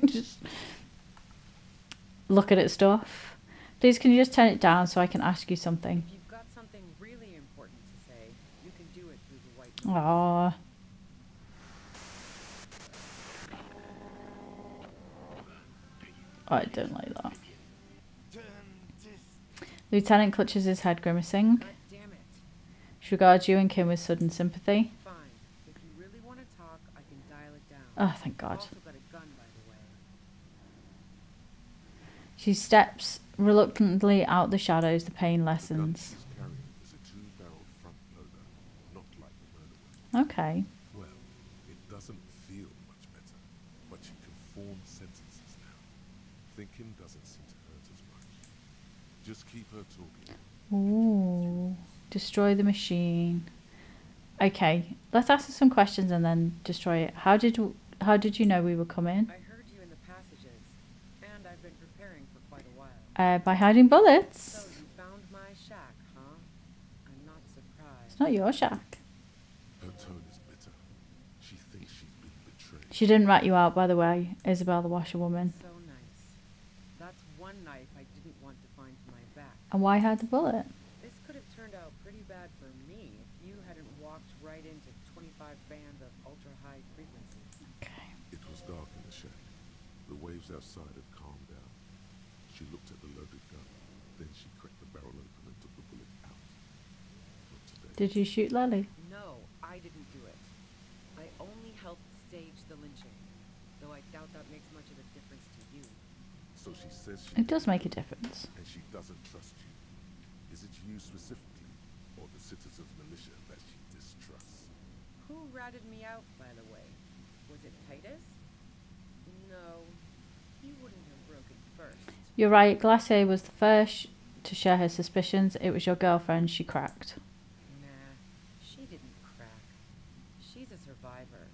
just looking at stuff. Please, can you just turn it down so I can ask you something? If you've got something really important to say, you can do it through the white noise. Aww. I don't like that. Turn this. Lieutenant clutches his head, grimacing. God damn it. She regards you and Kim with sudden sympathy. Fine. If you really want to talk, I can dial it down. Oh, thank I've God. also got a gun, by the way. She steps reluctantly out the shadows. The pain The gun lessens. she's carrying is a two-barreled front loader, not like the murder weapon. Okay. Well, it doesn't feel much better, but she can form sentences now. Thinking doesn't seem to hurt as much. Just keep her talking. Ooh. Destroy the machine. Okay, let's ask her some questions and then destroy it. How did you know we were coming? I heard you in the passages, and I've been preparing for quite a while. By hiding bullets. So you found my shack, huh? I'm not surprised. It's not your shack. Her tone is bitter. She thinks she's been betrayed. She didn't rat you out, by the way, Isabel the washerwoman. So nice. That's one knife I didn't want to find to my back. And why hide the bullet? This could have turned out pretty bad for me if you hadn't walked right right into 25 bands of ultra-high frequencies. Okay. It was dark in the shack. The waves outside had calmed down. She looked at the loaded gun. Then she cracked the barrel open and took the bullet out. Not today. Did you shoot Lily? No, I didn't do it. I only helped stage the lynching, though I doubt that makes much of a difference to you. So she says she It does make a difference. and she doesn't trust you. Is it you specifically, or the citizens' militia that she distrusts? Who ratted me out, by the way? Was it Titus? No, he wouldn't have broken first. You're right, Glacier was the first to share her suspicions. It was your girlfriend she cracked. Nah, she didn't crack. She's a survivor.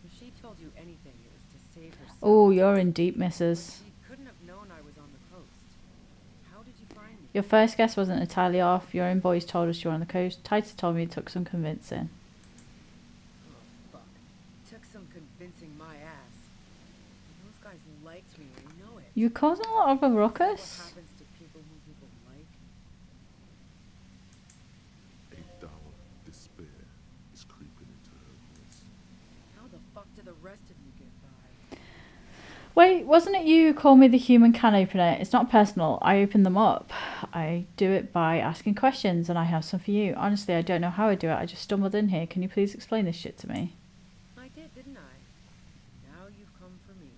If she told you anything, it was to save herself. Oh, you're in deep, missus. She couldn't have known I was on the coast. How did you find me? Your first guess wasn't entirely off. Your own boys told us you were on the coast. Titus told me it took some convincing. Oh, fuck. Took some convincing my ass. Those guys liked me, and you know it. You're causing a lot of a What ruckus. happens to people who people like? A dull despair is creeping into her voice. How the fuck did the rest of you get by? Wait, wasn't it you who called me the human can opener? It's not personal. I open them up. I do it by asking questions, and I have some for you. Honestly, I don't know how I do it. I just stumbled in here. Can you please explain this shit to me? I did, didn't I? Now you've come for me.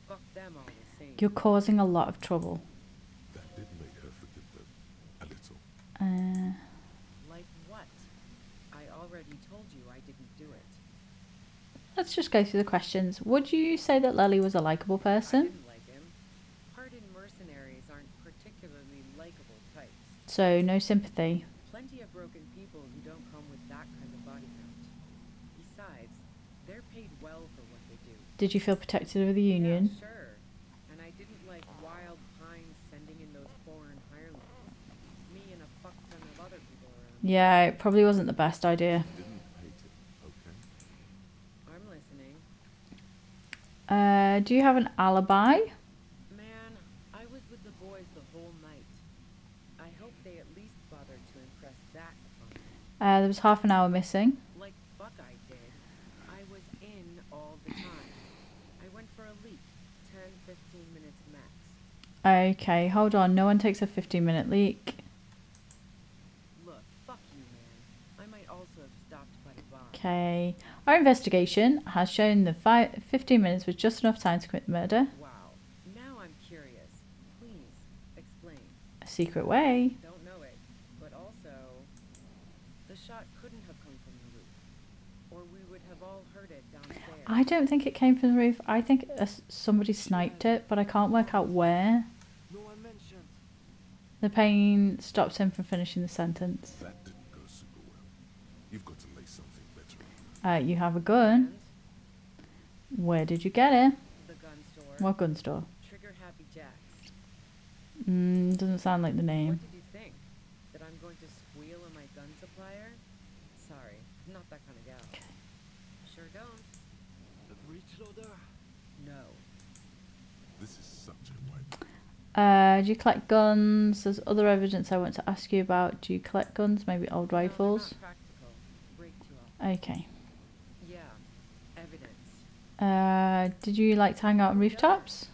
Fuck them all the same. You're causing a lot of trouble. That did make her forgive them a little. Like what? I already told you I didn't do it. Let's just go through the questions. Would you say that Lily was a likable I person? didn't like him. Hardened mercenaries aren't particularly likable types. So, no sympathy. Plenty of broken people who don't come with that kind of body count. Besides, they're paid well for what they do. Did you feel protected of the Union? Yeah, sure. And I didn't like Wild Pines sending in those foreign hirelings. Me and a fuck ton of other people around. Yeah, it probably wasn't the best idea. Didn't hate it, okay? I'm listening. Do you have an alibi? Man, I was with the boys the whole night. I hope they at least bothered to impress that upon me. There was half an hour missing. Like fuck I did. I was in all the time. I went for a leak. 10, 15 minutes max. Okay, hold on. No one takes a 15-minute leak. Look, fuck you, man. I might also have stopped by the bar. Okay. Our investigation has shown that 15 minutes was just enough time to commit the murder. Wow. Now I'm curious. Please, explain. A secret way. Don't know it, but also, the shot couldn't have come from the roof, or we would have all heard it downstairs. I don't think it came from the roof. I think somebody sniped it, but I can't work out where. No one mentioned. The pain stops him from finishing the sentence. That didn't go super well. You've got to lay something better. You have a gun. And Where did you get it? the gun store. What gun store? Trigger Happy Jacks. Doesn't sound like the name. What did you think? That I'm going to squeal on my gun supplier? Sorry, I'm not that kind of gal. Sure don't. A breech loader? No. This is such a white. Do you collect guns? There's other evidence I want to ask you about. Do you collect guns? Maybe old No, they're rifles? not practical. Break too often. Okay. Yeah. Evidence. Did you like to hang out on rooftops?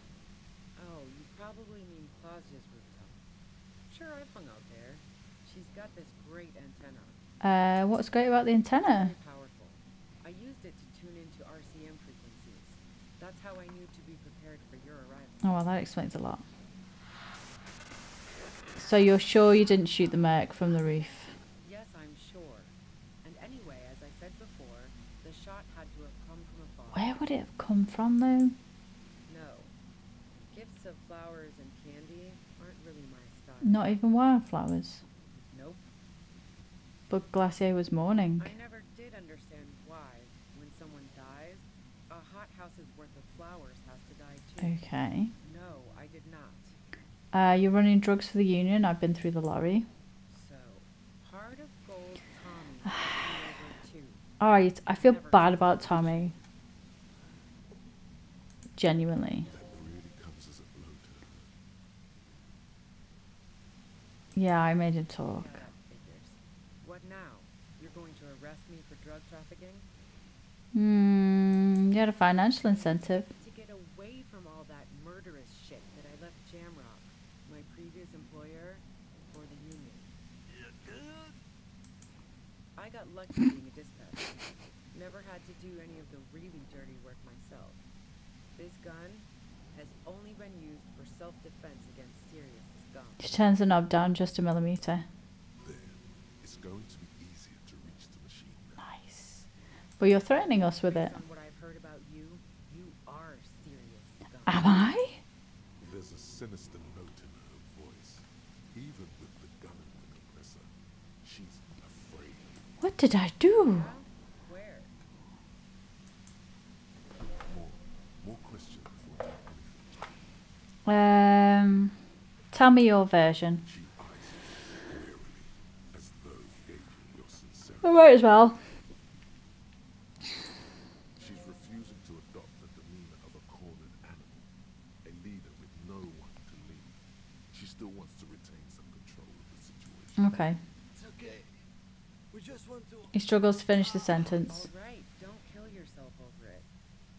Oh, you probably mean Claudia's rooftop. Sure, I've hung out there. She's got this great antenna. What's great about the antenna? Very powerful. I used it to tune into RCM frequencies. That's how I knew to be prepared for your arrival. Oh, well, that explains a lot. So you're sure you didn't shoot the Merc from the roof? Yes, I'm sure. And anyway, as I said before, the shot had to have come from afar. Where would it have come from, though? No. Gifts of flowers and candy aren't really my style. Not even wildflowers. Nope. But Glacier was mourning. I never did understand why, when someone dies, a hothouse's worth of flowers has to die too. Okay. No, I did not. You're running drugs for the Union. I've been through the lorry. So, Heart of Gold Tommy came over too. Alright, I feel Never bad comes about to Tommy. Genuinely. That really comes as a blow to her. Yeah, I made him talk. Yeah, that figures. What now? You're going to arrest me for drug trafficking? You had a financial incentive. To get away from all that murderous shit that I left Jamrock, my previous employer, for the union. I got lucky being a dispatcher. Never had to do any of the really dirty work myself. This gun has only been used for self-defense against serious scum. She turns the knob down just a millimeter. There. It's going to be easier to reach the machine now. Nice. But you're threatening us with it. Based on what I've heard about you, you are serious scum. Am I? There's a sinister note in her voice. Even with the gun and the compressor, she's afraid. What did I do? Where? More questions before I do anything. Tell me your version. She eyes you wearily, as though gauging your sincerity. I might as well. She's refusing to adopt the demeanor of a cornered animal, a leader with no one to lead. She still wants to retain some control of the situation. Okay. It's okay. We just want to... He struggles to finish the sentence. All right, don't kill yourself over it.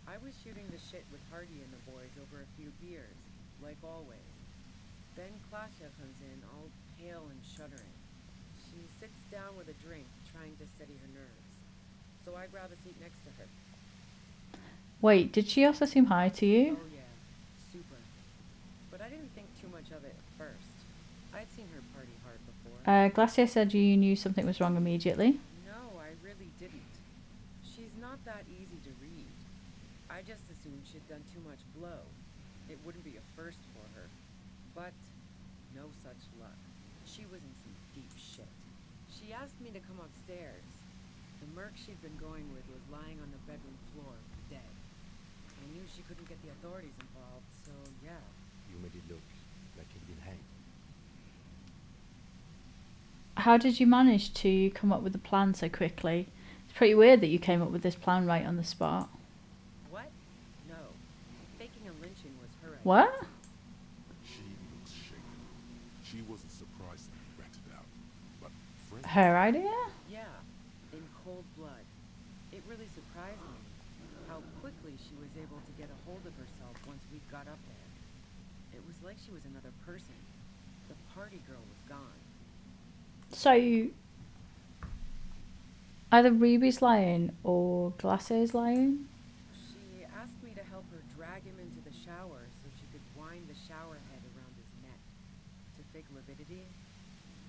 I was shooting the shit with Hardy and the boys over a few beers, like always. Then Klasha comes in, all pale and shuddering. She sits down with a drink, trying to steady her nerves. So I grab a seat next to her. Wait, did she also seem high to you? Oh yeah, super. But I didn't think too much of it at first. I'd seen her party hard before. Glacier said you knew something was wrong immediately. No, I really didn't. She's not that easy to read. I just assumed she'd done too much blow. It wouldn't be a first for her. But no such luck. She was in some deep shit. She asked me to come upstairs. The Merc she'd been going with was lying on the bedroom floor, dead. I knew she couldn't get the authorities involved, so yeah. You made it look like he'd been hanged. How did you manage to come up with the plan so quickly? It's pretty weird that you came up with this plan right on the spot. What? No. Faking a lynching was her idea. What? She looks shaken. She wasn't surprised to be ratted out, but friendly. Her idea? Yeah, in cold blood. It really surprised me how quickly she was able to get a hold of herself once we got up there. It was like she was another person. The party girl was gone. So, either Ruby's lying or Glacier's lying? She asked me to help her drag him into the shower so she could wind the shower head around his neck to fake lividity.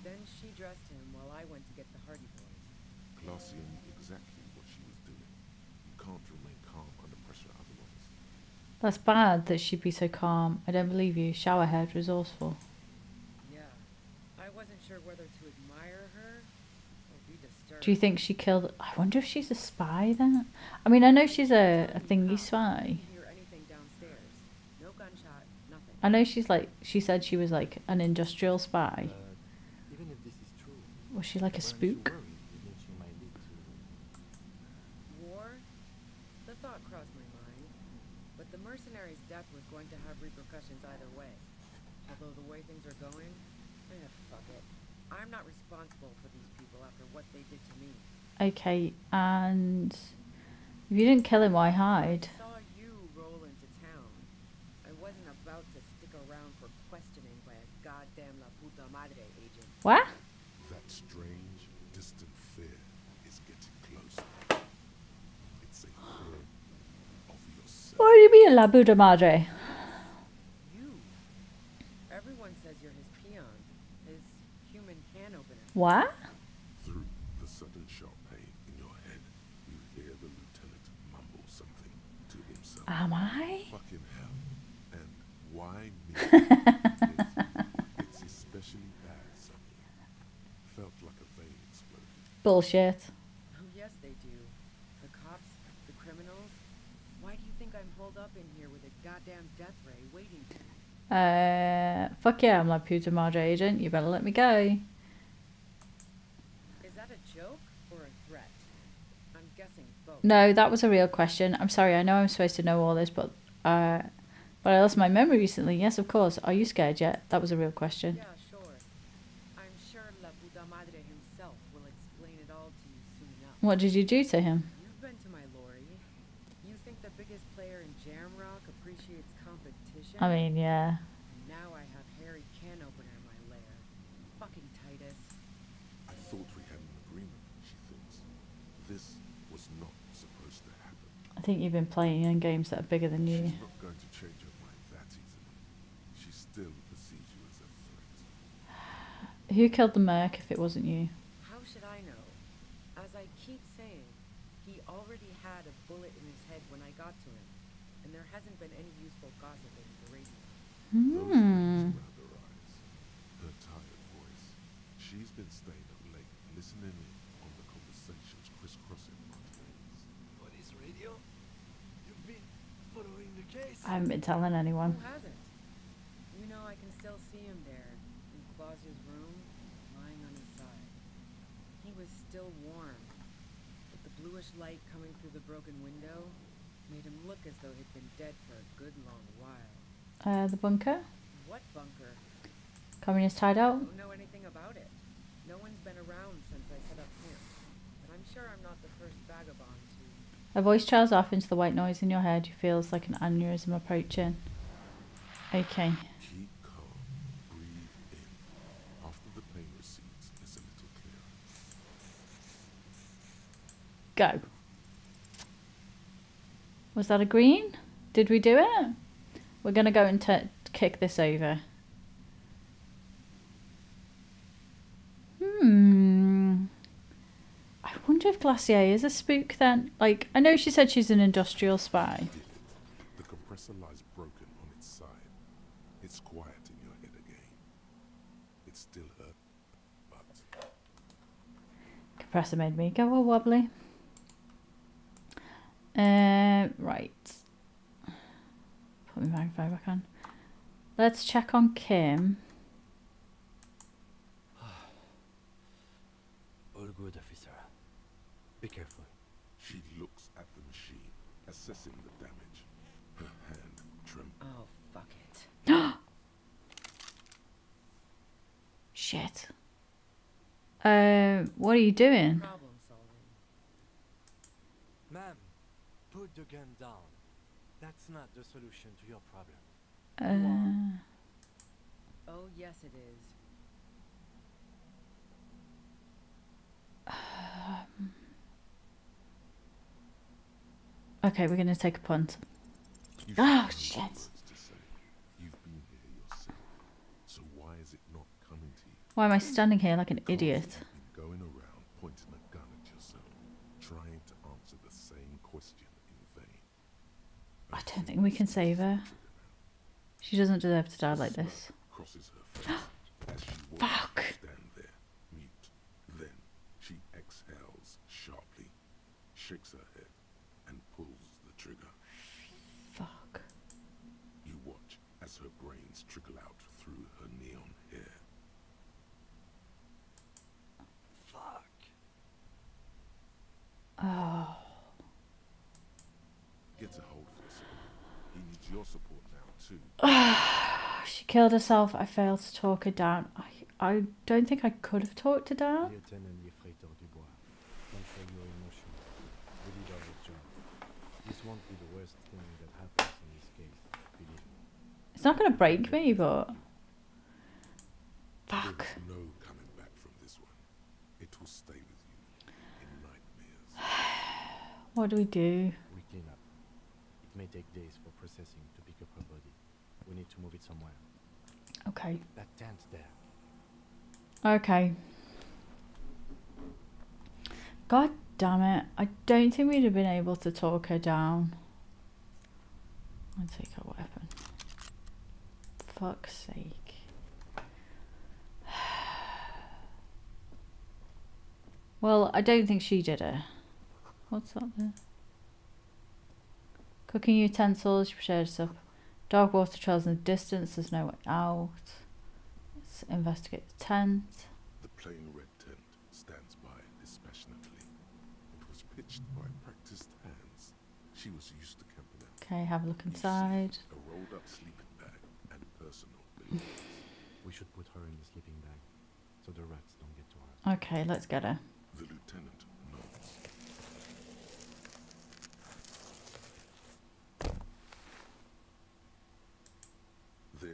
Then she dressed him while I went to get the Hardy Boys. Glacier knew exactly what she was doing. You can't remain calm under pressure otherwise. That's bad that she'd be so calm. I don't believe you. Showerhead, resourceful. Yeah, I wasn't sure whether to admire her or be disturbed. Do you think she killed... I wonder if she's a spy then? I mean, I know she's a thingy spy. Didn't hear anything downstairs. No gunshot, nothing. I know she's like... She said she was like an industrial spy. Even if this is true, Was she like a weren't you spook? worried the lynching might lead to... War? The thought crossed my mind. But the mercenary's death was going to have repercussions either way. Although the way things are going, fuck it. I'm not responsible for these people after what they did to me. Okay, and... If you didn't kill him, why hide? I saw you roll into town. I wasn't about to stick around for questioning by a goddamn La Puta Madre agent. What? That strange, distant fear is getting closer. It's a fear of yourself. What do you mean, La Buddha Madre? You. Everyone says you're his peon. His human can opener. What? Through the sudden sharp pain in your head, you hear the lieutenant mumble something to himself. Am I? Fucking hell. And why me? It's especially bad suddenly. Felt like a vein exploded. Bullshit. Oh, yes, they do. The cops, the criminals. Why do you think I'm holed up in here with a goddamn death ray waiting for me? Fuck yeah, I'm La Puta Madre agent. You better let me go. Is that a joke or a threat? I'm guessing both. No, that was a real question. I'm sorry, I know I'm supposed to know all this, but I lost my memory recently. Yes, of course. Are you scared yet? That was a real question. Yeah, sure. I'm sure La Puta Madre himself will explain it all to you soon enough. What did you do to him? You've been to my lorry. You think the biggest player in Jamrock appreciates competition? I mean, yeah. And now I have Harry Can Opener in my lair. Fucking Titus. I thought we had an agreement, she thinks. This was not supposed to happen. I think you've been playing in games that are bigger than you. She's not going to change her mind that easily. She still perceives you as a threat. Who killed the Merc if it wasn't you? How should I know? As I keep saying, he already had a bullet in his head when I got to him, and there hasn't been any useful gossip in the radio. Those rings around her eyes, her tired voice. She's been staying up late, listening in on the conversations crisscrossing our days. Police radio? You've been following the case? I haven't been telling anyone. Who hasn't? You know, I can still see him there, in Claus's room, lying on his side. He was still warm, but the bluish light coming through the broken window made him look as though he'd been dead for a good long while. The bunker? What bunker? Communist hideout? Don't know anything about it. No one's been around since I set up camp, but I'm sure I'm not the first vagabond to... A voice trails off into the white noise in your head. You feels like an aneurysm approaching. Okay. Keep calm. Breathe in. After the pain recedes, it's a little clearer. Go. Was that a green? Did we do it? We're going to go and kick this over. I wonder if Glacier is a spook then. Like, I know she said she's an industrial spy. The compressor lies broken on its side. It's quiet in your head again. It still hurt, but... Compressor made me go all wobbly. Right. Put my magnifier back on. Let's check on Kim. All good, officer. Be careful. She looks at the machine, assessing the damage. Her hand trembles. Oh, fuck it. Shit. What are you doing? Problem solving. Ma'am, put the gun down. That's not the solution to your problem. Oh, yes it is. Okay, we're going to take a punt. You've Oh, got no shit. words to say. You've been here yourself. So why is it not coming to you? Why am I standing here like an Because idiot? you've been going around pointing a gun at yourself, trying to answer the same question in vain. I don't think we can save her. She doesn't deserve to die like Smirk this. crosses her face as she watches Fuck. you stand there, mute. Then she exhales sharply, shakes her head, and pulls the trigger. Fuck. You watch as her brains trickle out through her neon hair. Fuck. Oh. Gets a hold of herself. He needs your support now too. She killed herself. I failed to talk her down. I don't think I could have talked her down. Lieutenant Yefreitor Dubois, control your emotion. We did our job. This won't be the worst thing that happens in this case, believe me. It's not going to break me, but... Fuck. There's no coming back from this one. It will stay with you in nightmares. What do we do? We clean up. It may take days for processing to pick up her body. We need to move it somewhere. Okay. That tent there. Okay. God damn it. I don't think we'd have been able to talk her down. I'll take her weapon. Fuck's sake. Well, I don't think she did it. What's up there? Cooking utensils, she prepared herself. Dark water trails in the distance, there's no way out. Let's investigate the tent. The plain red tent stands by dispassionately. It was pitched by practiced hands. She was used to camping out. Okay, have a look You see inside. a rolled up sleeping bag and personal belongings. We should put her in the sleeping bag so the rats don't get to her. Okay, let's get her. The lieutenant nods.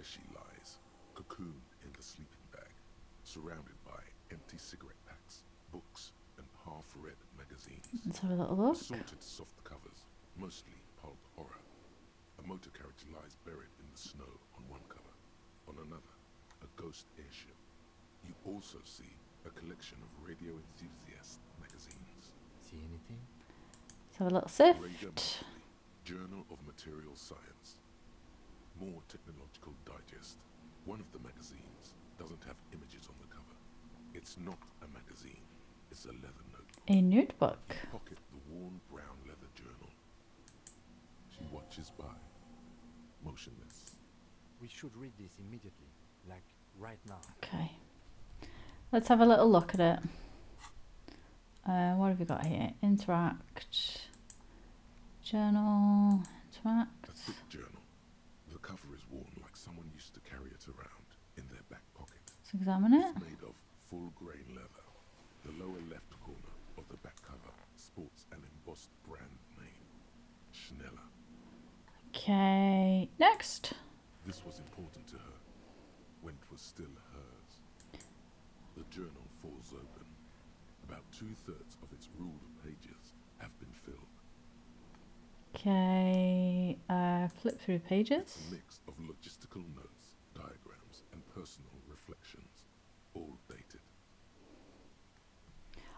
There she lies, cocooned in the sleeping bag, surrounded by empty cigarette packs, books, and half-read magazines. Let's have a little look. Assorted soft covers, mostly pulp horror. A motor character lies buried in the snow on one cover. On another, a ghost airship. You also see a collection of radio enthusiast magazines. See anything? Let's have a little sift. Radar Monthly, Journal of Material Science. More Technological Digest. One of the magazines doesn't have images on the cover. It's not a magazine, it's a leather notebook. A notebook. Pocket the worn brown leather journal. She watches by, motionless. We should read this immediately, like right now. Okay. Let's have a little look at it. What have we got here? Interact. Journal. Interact. A thick journal. The cover is worn like someone used to carry it around in their back pocket. Let's examine it. It's made of full grain leather. The lower left corner of the back cover sports an embossed brand name, Schneller. Okay. Next. This was important to her when it was still hers. The journal falls open. About 2/3 of its ruled pages have been filled. Okay. Flip through pages. It's a mix of logistical notes, diagrams, and personal reflections, all dated.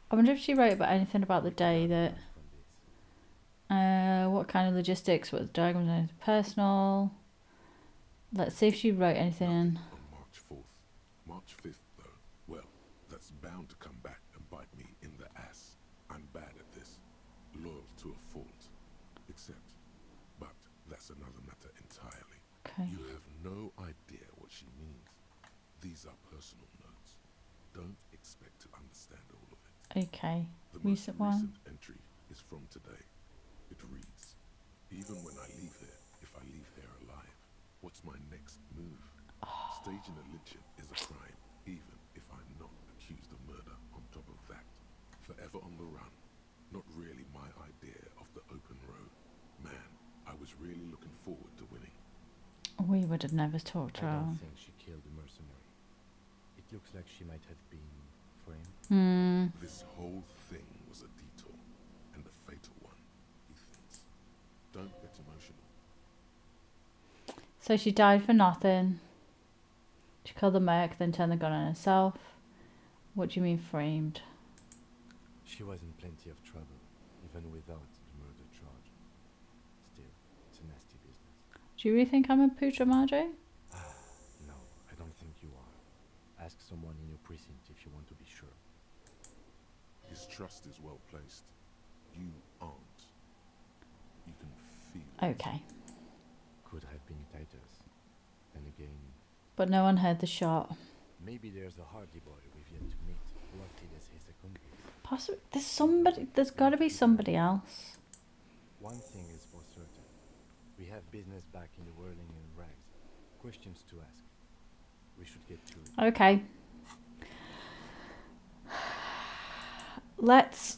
I wonder if she wrote about anything about the day that. What kind of logistics? What diagrams? Anything personal? Let's see if she wrote anything in. On March 4th. March 5th, though. Well, that's bound to come back and bite me in the ass. I'm bad at this. Loyal to a fault. Except, but that's another matter entirely. Okay. You have no idea what she means. These are personal notes. Don't expect to understand all of it. Okay. The Recent most one. recent entry is from today. It reads, even when I leave here, if I leave here alive, what's my next move? Staging a lynching is a crime, even if I'm not accused of murder on top of that. Forever on the run. Not really my idea of the open road. Man, I was really looking forward to winning. We would have never talked to I her. don't think she killed the mercenary. It looks like she might have been framed. This whole thing was a detour, and a fatal one, he thinks. Don't get emotional. So she died for nothing. She killed the Merc, then turned the gun on herself. What do you mean framed? She was in plenty of trouble, even without the murder charge. Still, it's a nasty business. Do you really think I'm a puta madre? No, I don't think you are. Ask someone in your precinct if you want to be sure. His trust is well placed. You aren't. You can feel it. Okay. Could have been Titus. Then again, But no one heard the shot. maybe there's a Hardy boy we've yet to meet, plotted as his accomplice. Possibly. There's somebody. There's got to be somebody else. One thing is for certain. We have business back in the whirling and rags. Questions to ask. We should get to it. Okay. Let's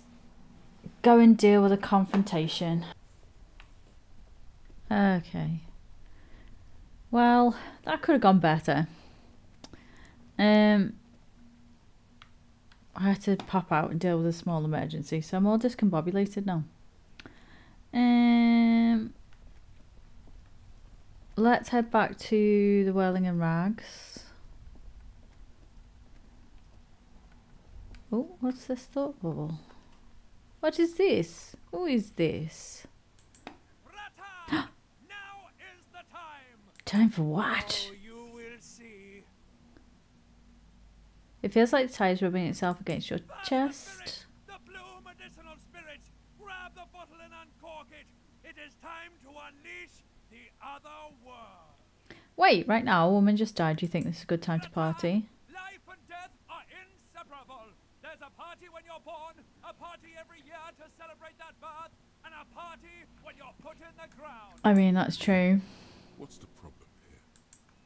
go and deal with a confrontation. Okay. Well, that could have gone better. I had to pop out and deal with a small emergency, so I'm all discombobulated now. Let's head back to the Whirling and Rags. Oh, what's this thought bubble? What is this? Who is this? Rata! Now is the time! Time for what? Oh, you will see. It feels like the tide's rubbing itself against your That's chest. The spirit! The blue medicinal spirit! Grab the bottle and uncork it! It is time to unleash the other world! Wait, right now a woman just died. Do you think this is a good time to party? Life and death are inseparable! There's a party when you're born, a party every year to celebrate that birth, and a party when you're put in the ground! I mean, that's true. What's the problem here?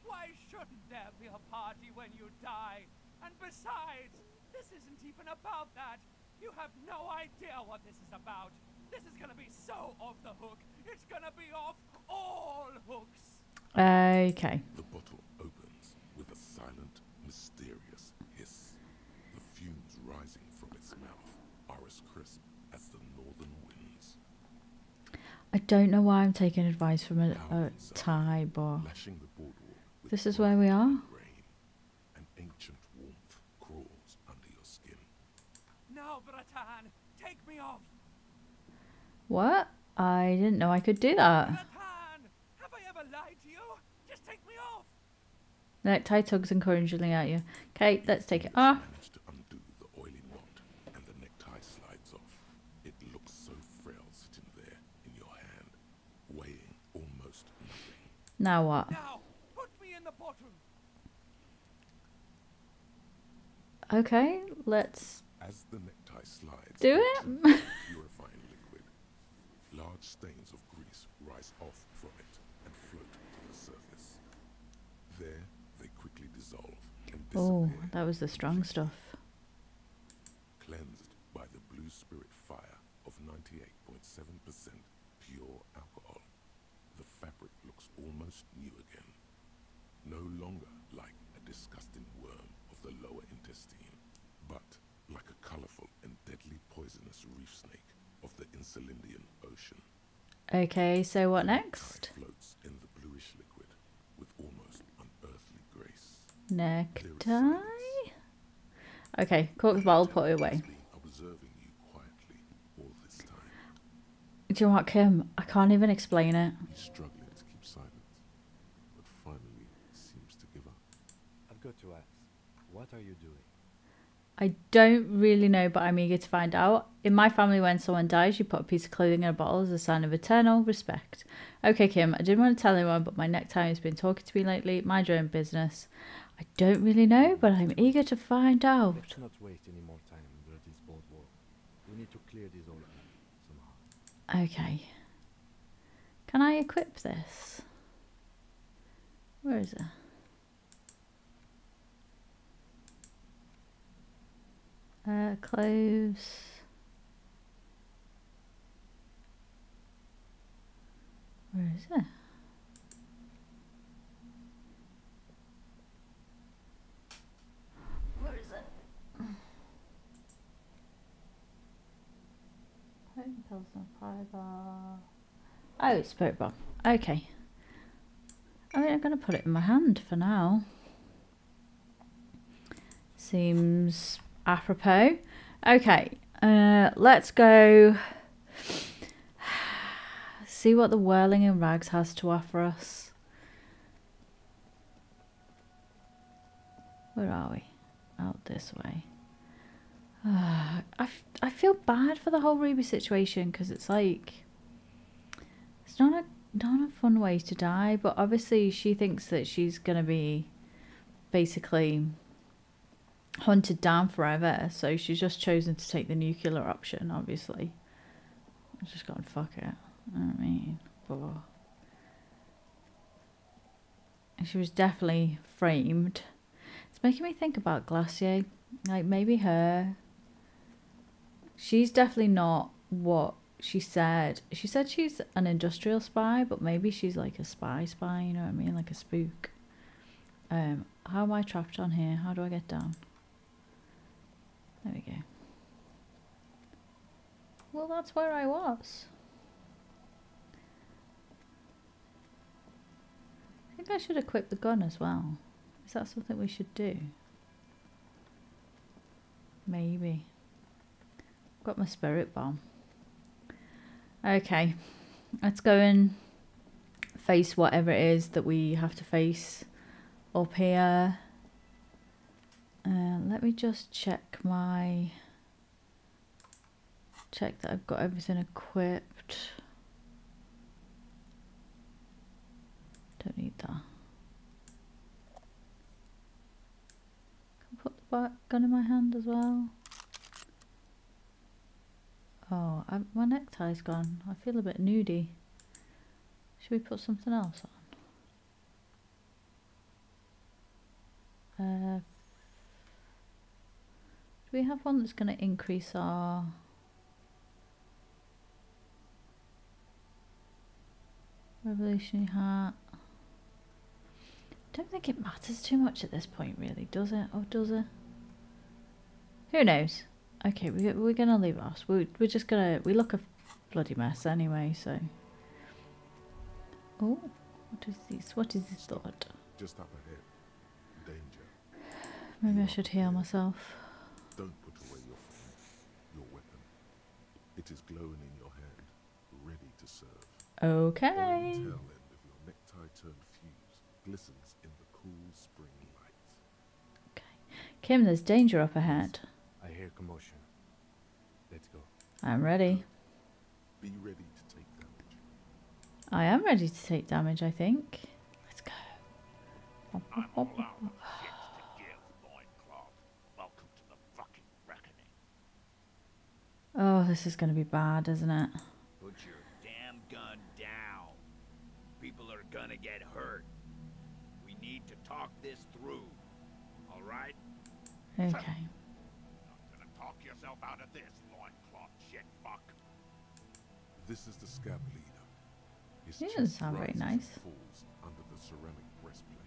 Why shouldn't there be a party when you die? And besides, this isn't even about that. You have no idea what this is about. This is gonna be so off the hook. It's gonna be off all hooks. Okay. The bottle mysterious hiss. The fumes rising from its mouth are as crisp as the northern winds. I don't know why I'm taking advice from a Thai, but Lashing the boardwalk with this is where we are. rain. An ancient warmth crawls under your skin. No, Bratan, take me off. What? I didn't know I could do that. Bratan, have I ever lied to you? Just take me off. Necktie tugs encouragingly at you. Okay, let's take it off. Manage to undo the oily knot, and the necktie slides off. It looks so frail sitting there in your hand, weighing almost nothing. Now what? Now, put me in the bottom. Okay, let's As the necktie slides, do into it. purifying liquid, large stains of grease rise off from it and float to the surface. There, they quickly dissolve and Oh, disappear, that was the strong stuff. cleansed by the blue spirit fire of 98.7% pure alcohol. The fabric looks almost new again, no longer like a disgusting worm of the lower intestine, but like a colorful and deadly poisonous reef snake of the Insulindian Ocean. Okay, so what The next? necktie floats in the bluish liquid with almost unearthly grace. Necktie? Okay, cork the bottle, put it away. He's been observing you quietly all this time. Do you know what, Kim? I can't even explain it. He's struggling to keep silent, but finally seems to give up. I've got to ask, what are you doing? I don't really know, but I'm eager to find out. In my family, when someone dies, you put a piece of clothing in a bottle as a sign of eternal respect. Okay, Kim, I didn't want to tell anyone, but my necktie has been talking to me lately. Mind your own business. I don't really know, but I'm eager to find out. Let's not waste any more time under this boardwalk. We need to clear this all up somehow. Okay. Can I equip this? Where is it? Clothes. Where is it? Where is it? Home pills and fiber. Oh, spirit bomb. Okay. I mean, I'm going to put it in my hand for now. Seems apropos. Okay, let's go see what the whirling in rags has to offer us. Where are we? Out this way. I feel bad for the whole Ruby situation because it's like it's not a fun way to die, but obviously she thinks that she's gonna be basically hunted down forever, so she's just chosen to take the nuclear option. Obviously, I've just gone fuck it. I mean, but she was definitely framed. It's making me think about Glacier, like maybe her. She's definitely not what she said. She said she's an industrial spy, but maybe she's like a spy, you know what I mean, like a spook. How am I trapped on here? How do I get down? There we go. Well, that's where I was. I think I should equip the gun as well. Is that something we should do? Maybe. Got my spirit bomb. Okay. Let's go and face whatever it is that we have to face up here. Let me just check that I've got everything equipped. Don't need that. Can I put the gun in my hand as well? Oh, my necktie's gone. I feel a bit nudie. Should we put something else on? Do we have one that's going to increase our... Revolutionary hat. Don't think it matters too much at this point, really, does it? Or does it? Who knows? Okay, we're gonna leave us. We're just gonna... We look a bloody mess anyway, so... Oh, what is this? What is this thought? Just up ahead. Danger. Maybe I should heal myself. Don't put away your flame, your weapon. It is glowing in your hand, ready to serve. Okay. The tail end of your necktie-turned fuse glistens in the cool spring light. Okay. Kim, there's danger up ahead. I hear commotion. Let's go. I'm ready. Be ready to take damage. I am ready to take damage, I think. Let's go. I'm all out of shits to give, loincloth. Welcome to the fucking reckoning. Oh, this is going to be bad, isn't it? Put your damn gun down. People are gonna get hurt. We need to talk this through. All right? Okay. Not gonna talk yourself out of this, loincloth shit fuck. This is the scab leader. His He doesn't chest sound very rises and nice. falls under the ceramic breastplate.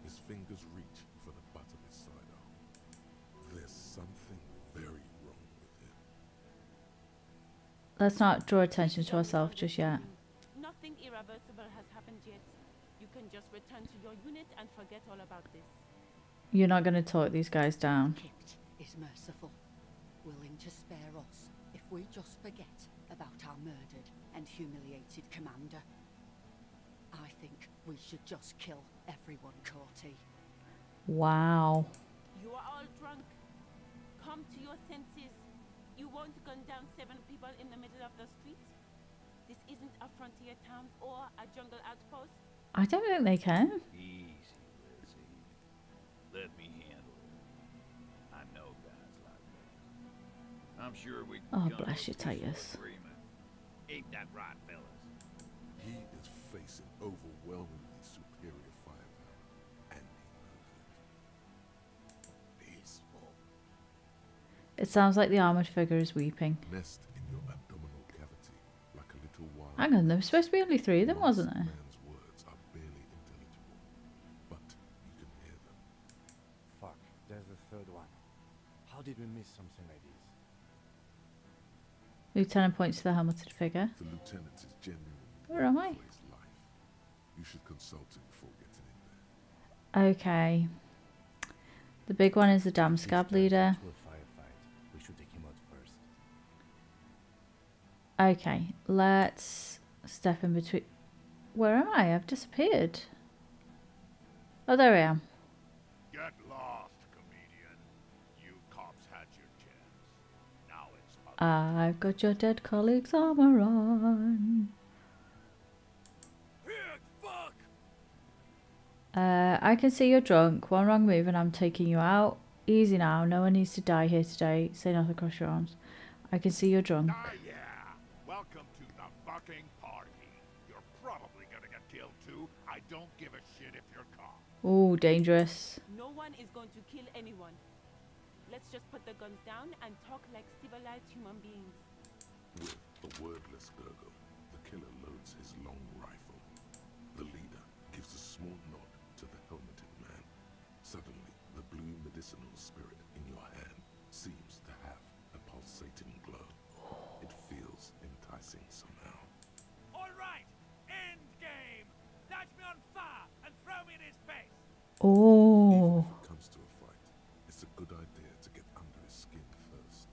His fingers reach for the butt of his sidearm. There's something very wrong with him. Let's not draw attention to ourselves just yet. Nothing irreversible has happened yet. You can just return to your unit and forget all about this. You're not going to talk these guys down. Pict is merciful, willing to spare us if we just forget about our murdered and humiliated commander. I think we should just kill everyone, Corty. Wow. You are all drunk. Come to your senses. You won't gun down 7 people in the middle of the street. This isn't a frontier town or a jungle outpost. I don't think they can. Easy, Lizzie. Let me handle it. I know guys like that. I'm sure we can Oh, come to bless you, a peaceful Titus. agreement. Ain't that right, fellas? He is facing overwhelmingly superior firepower, and he knows it. Peaceful. It sounds like the armoured figure is weeping. Nest in your abdominal cavity, like a little wild. Hang on, there was supposed to be only 3 of them, wasn't there? Man's words are barely intelligible, but you can hear them. Fuck, there's a third one. How did we miss something like this? Lieutenant points to the helmeted figure. The lieutenant is genuinely Where am I? worth his life. You should consult him before getting in there. Okay. The big one is the damn This scab turns leader. into a firefight. We should take him out first. Okay, let's step in between. Where am I? I've disappeared. Oh, there I am. Get lost, comedian. You cops had your chance. Now it's up. I've got your dead colleague's armor on. Pig fuck! I can see you're drunk. One wrong move and I'm taking you out. Easy now. No one needs to die here today. Say nothing across your arms. I can see you're drunk. Ah, yeah. Welcome to the fucking party. You're probably gonna get killed too. I don't give a shit if you're caught. Ooh, dangerous. No one is going to kill anyone. Let's just put the guns down and talk like civilized human beings. With a wordless gurgle, the killer loads his long rifle. The leader gives a small nod to the helmeted man. Suddenly, the blue medicinal spirit in your hand seems to have a pulsating glow. It feels enticing somehow. All right, end game. Light me on fire and throw me in his face. Oh. If it comes to a fight, it's a good idea to get under his skin first.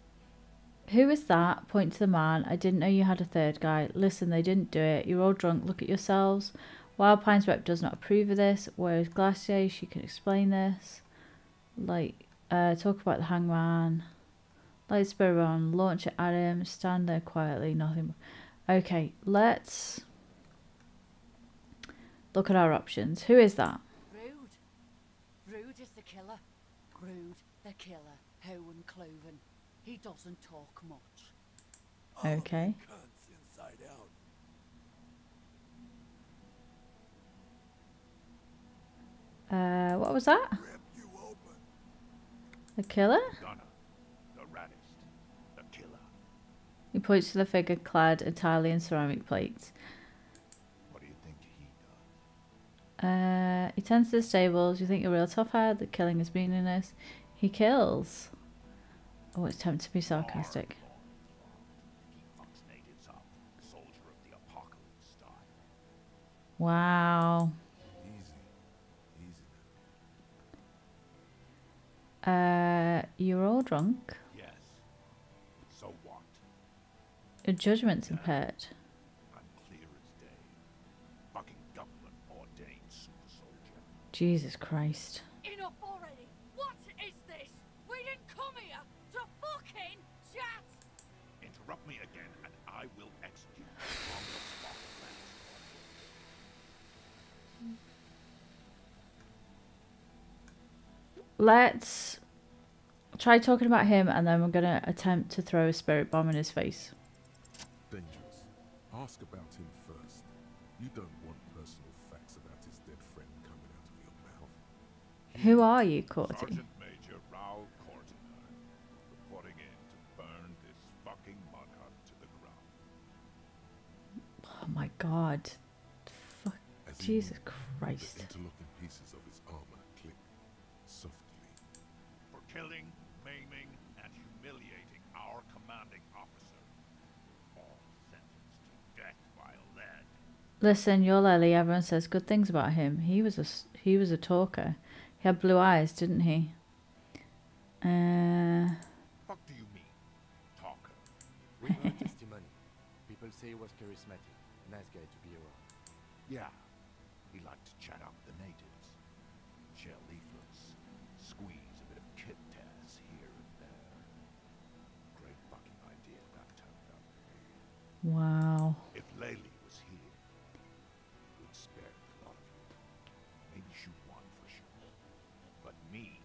Who is that? Point to the man. I didn't know you had a third guy. Listen, they didn't do it. You're all drunk. Look at yourselves. Wild Pine's rep does not approve of this. Where is Glacier? She can explain this. Talk about the hangman. Light spur on. Launch it at him. Stand there quietly. Nothing. Okay, let's look at our options. Who is that? Rude. Rude is the killer. Rude, the killer. Hohen Cloven. He doesn't talk much. Okay. Cunts inside out. What was that? Rip you open. The killer? Gunner, the raddest, the killer. He points to the figure clad entirely in ceramic plates. What do you think he He tends to the stables. You think you're real tough hard. The killing is meaningless. He kills. Oh, it's tempting to be sarcastic. Wow. You're all drunk. Yes. So what? Your judgment's impaired. I'm clear as day. Fucking government ordained super soldier. Jesus Christ. Enough already! What is this? We didn't come here to fucking chat! Interrupt me again and I will execute you on the spot. Let's try talking about him, and then we're going to attempt to throw a spirit bomb in his face. Dangerous. Ask about him first. You don't want personal facts about his dead friend coming out of your mouth. Who are you, Corty? Sergeant Major Rachell, reporting in to burn this fucking mud hut to the ground. Oh my god. Fuck. Jesus Christ. The interlocking pieces of his armor click softly. For killing, maiming, and humiliating our commanding officer. All sentenced to death by lead. Listen, you're Lily. Everyone says good things about him. He was a talker. He had blue eyes, didn't he? What do you mean, talker? We heard testimony. People say he was charismatic. Nice guy to be around. Yeah, he liked to chat up the natives. Share leaflets. Squeeze a bit of kit tears here and there. Great fucking idea that turned out to be. Wow. If Laylee was here, we'd spare a lot of you. Maybe shoot one for sure. But me,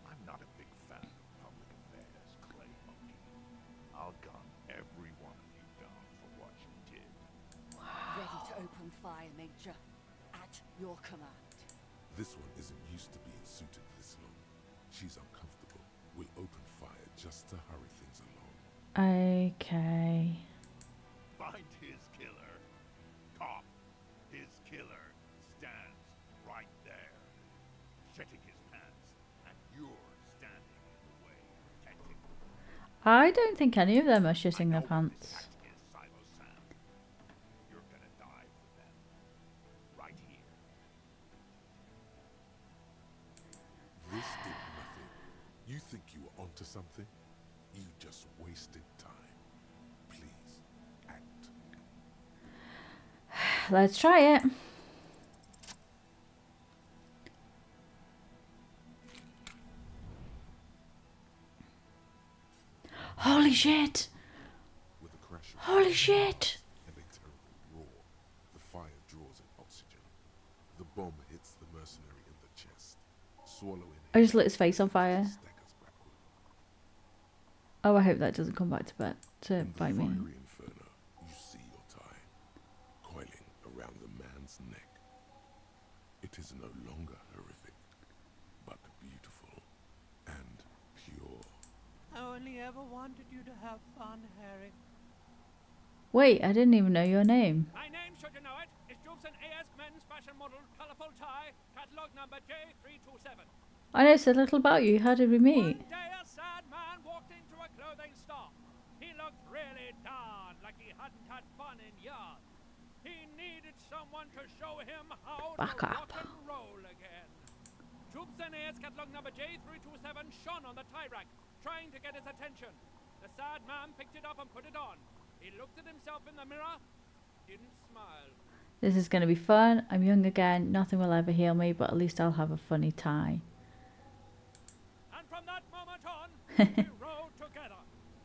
I'm not a big fan of public affairs, clay monkey. I'll gun every one of you down for what you did. Ready to open fire, Major. At your command. This one isn't used to being suited this long. She's uncomfortable. We'll open fire just to hurry things along. Okay. Find his killer. Cop. His killer stands right there. Shitting his pants. And you're standing in the way, protecting him. I don't think any of them are shitting their pants. You're gonna die for them. Right here. This did nothing. You think you were onto something? You just wasted time. Please, act. Let's try it. Holy shit! With a crash of Holy shit! and a terrible roar, the fire draws in oxygen. The bomb hits the mercenary in the chest, swallowing I just lit his face on fire. staggers backward. Oh, I hope that doesn't come back to In the bite me. fiery inferno, you see your tie, coiling around the man's neck. It is no longer horrific, but beautiful and pure. I only ever wanted you to have fun, Harry. Wait, I didn't even know your name. My name, should you know it, is Jobson AS Men's Fashion Model, Colorful Tie, Catalog number J327. I know so little about you. How did we meet? One day a sad man walked into a clothing store. He looked really darn like he hadn't had fun in years. He needed someone to show him how Back to up. rock and roll again. Jobson AS Catalog number J327 shone on the tie rack, trying to get his attention. The sad man picked it up and put it on. He looked at himself in the mirror, didn't smile. This is going to be fun. I'm young again. Nothing will ever heal me, but at least I'll have a funny tie. And from that moment on, we rode together.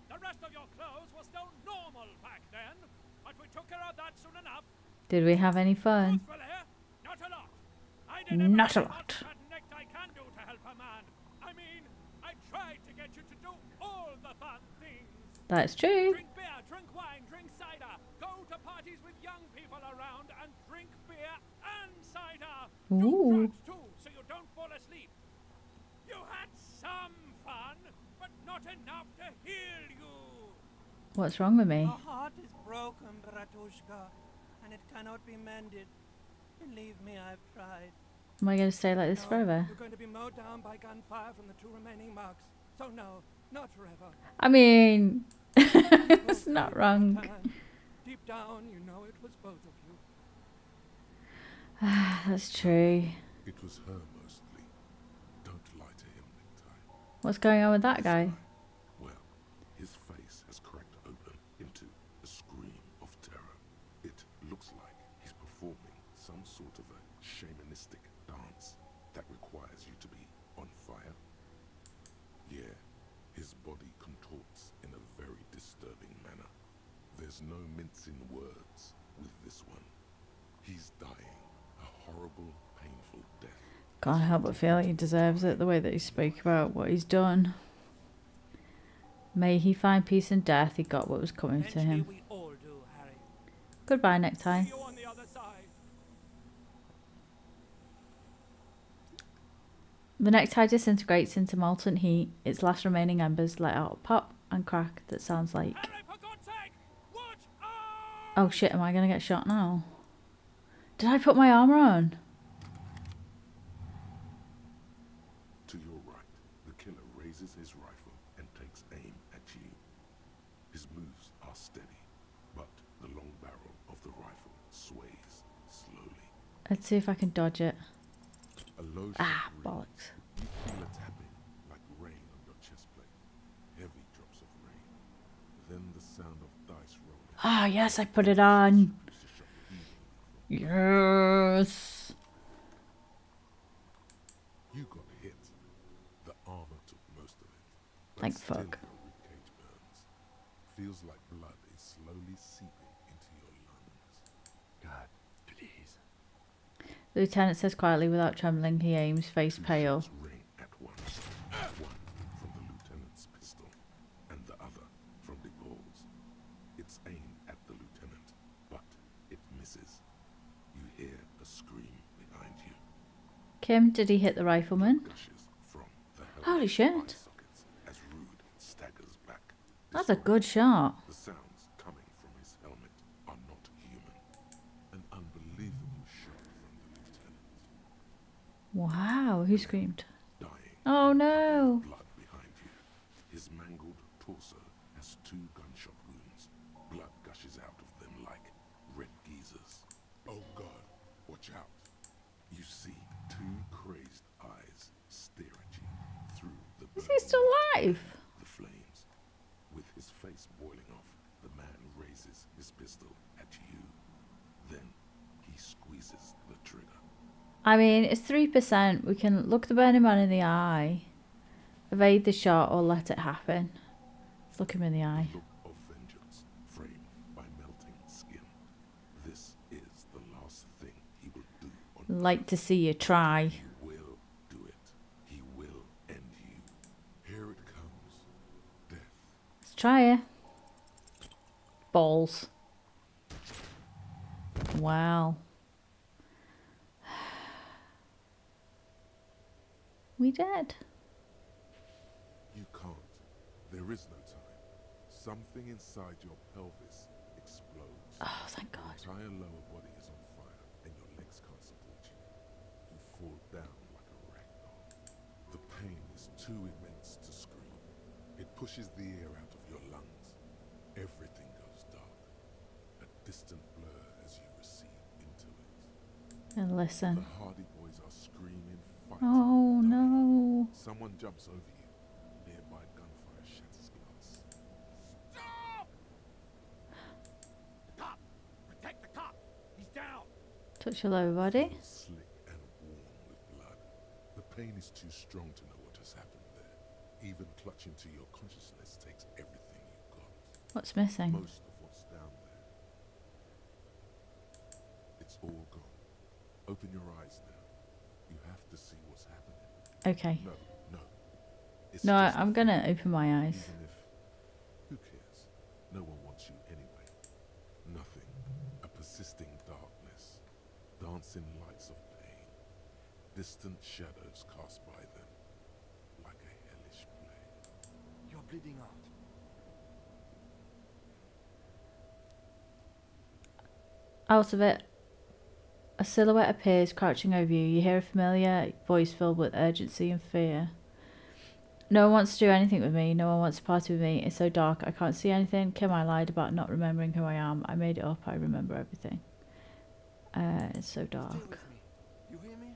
The rest of your clothes were still normal back then, but we took care of that soon enough. Did we have any fun? Truthfully, not a lot. I did everything Not a but lot. that necktie can do to help a man. I mean, I tried to get you to do all the fun things. That's true. Drink beer, drink wine, drink cider. Go to parties with young people around and drink beer and cider. Do Ooh. drugs too, so you don't fall asleep. You had some fun, but not enough to heal you. What's wrong with me? Your heart is broken, Bratushka, and it cannot be mended. Believe me, I've tried. Am I going to stay like this No, forever? you're going to be mowed down by gunfire from the 2 remaining Mercs. So no, not forever. I mean, it's not wrong. Deep down, you know it was both of you. That's true. It was her mostly. Don't lie to him, Necktie. What's going on with that guy? Well, his face has cracked open into a scream of terror. It looks like he's performing some sort of a shamanistic dance that requires you to be on fire. Yeah, his body contorts in a very disturbing manner. There's no mincing words with this one. He's dying a horrible, painful death. Can't help but feel like he deserves it, the way that he spoke about what he's done. May he find peace in death. He got what was coming to him. We all do, Harry. Goodbye, Necktie. See you on the other side. The necktie disintegrates into molten heat. Its last remaining embers let out a pop and crack that sounds like... Oh shit, am I going to get shot now? Did I put my armor on? To your right, the killer raises his rifle and takes aim at you. His moves are steady, but the long barrel of the rifle sways slowly. Let's see if I can dodge it. A low Ah, shot bollocks. you feel a tapping like rain on your chest plate. Heavy drops of rain. Then the sound of dice rolling. Ah, yes, I put it on. Yes. You got hit. The armor took most of it. But Thank still fuck. your ribcage burns. Feels like blood is slowly seeping into your lungs. God, please. The lieutenant says quietly without trembling. He aims, face pale. Ring at once. One from the lieutenant's pistol, and the other from the balls. It's aimed at the lieutenant, but it misses. You hear a scream behind you. Kim, did he hit the rifleman? Gushes from the Holy shit. eye sockets as Rude staggers back. That's a good shot. The sounds coming from his helmet are not human. An unbelievable shot from the lieutenant. Wow, who screamed? Dying. Oh no. Blood behind you. His mangled torso has 2 gunshot wounds. Blood gushes out of them like red geysers. Oh God, watch out. You see 2 crazed eyes stare at you through the Is he still alive? the flames. With his face boiling off, the man raises his pistol at you. Then he squeezes the trigger. I mean, it's 3%. We can look the burning man in the eye, evade the shot, or let it happen. Let's look him in the eye. Look of vengeance, framed by melting skin. This is the last thing he will do on Like to see you try. He will do it. He will end you. Here it comes. Death. Let's try it. Balls. Wow. We dead. You can't. There is no time. Something inside your pelvis explodes. Oh, thank God. Your entire lower body is on fire and your legs can't support you. You fall down like a rag doll. The pain is too immense to scream. It pushes the air out of your lungs. Everything goes dark. A distant blur as you recede into it. And listen. The Hardy Boys are screaming, fighting. Oh dying. no. Someone jumps over you. Nearby gunfire shatters glass. Stop! The cop! Protect the cop! He's down! Touch your lower body. Slick and warm with blood. The pain is too strong to know what has happened there. Even clutching to your consciousness takes everything you've got. What's missing? Most of what's down there. It's all gone. Open your eyes now. You have to see what's happening. Okay. No, no. It's No, just a I'm gonna feeling. open my eyes. Even if, who cares? No one wants you anyway. Nothing. A persisting darkness. Dancing lights of pain. Distant shadows cast by them. Like a hellish play. You're bleeding out. Out of it. A silhouette appears, crouching over you. You hear a familiar voice filled with urgency and fear. No one wants to do anything with me. No one wants to party with me. It's so dark. I can't see anything. Kim, I lied about not remembering who I am. I made it up. I remember everything. It's so dark. Stay with me. You hear me?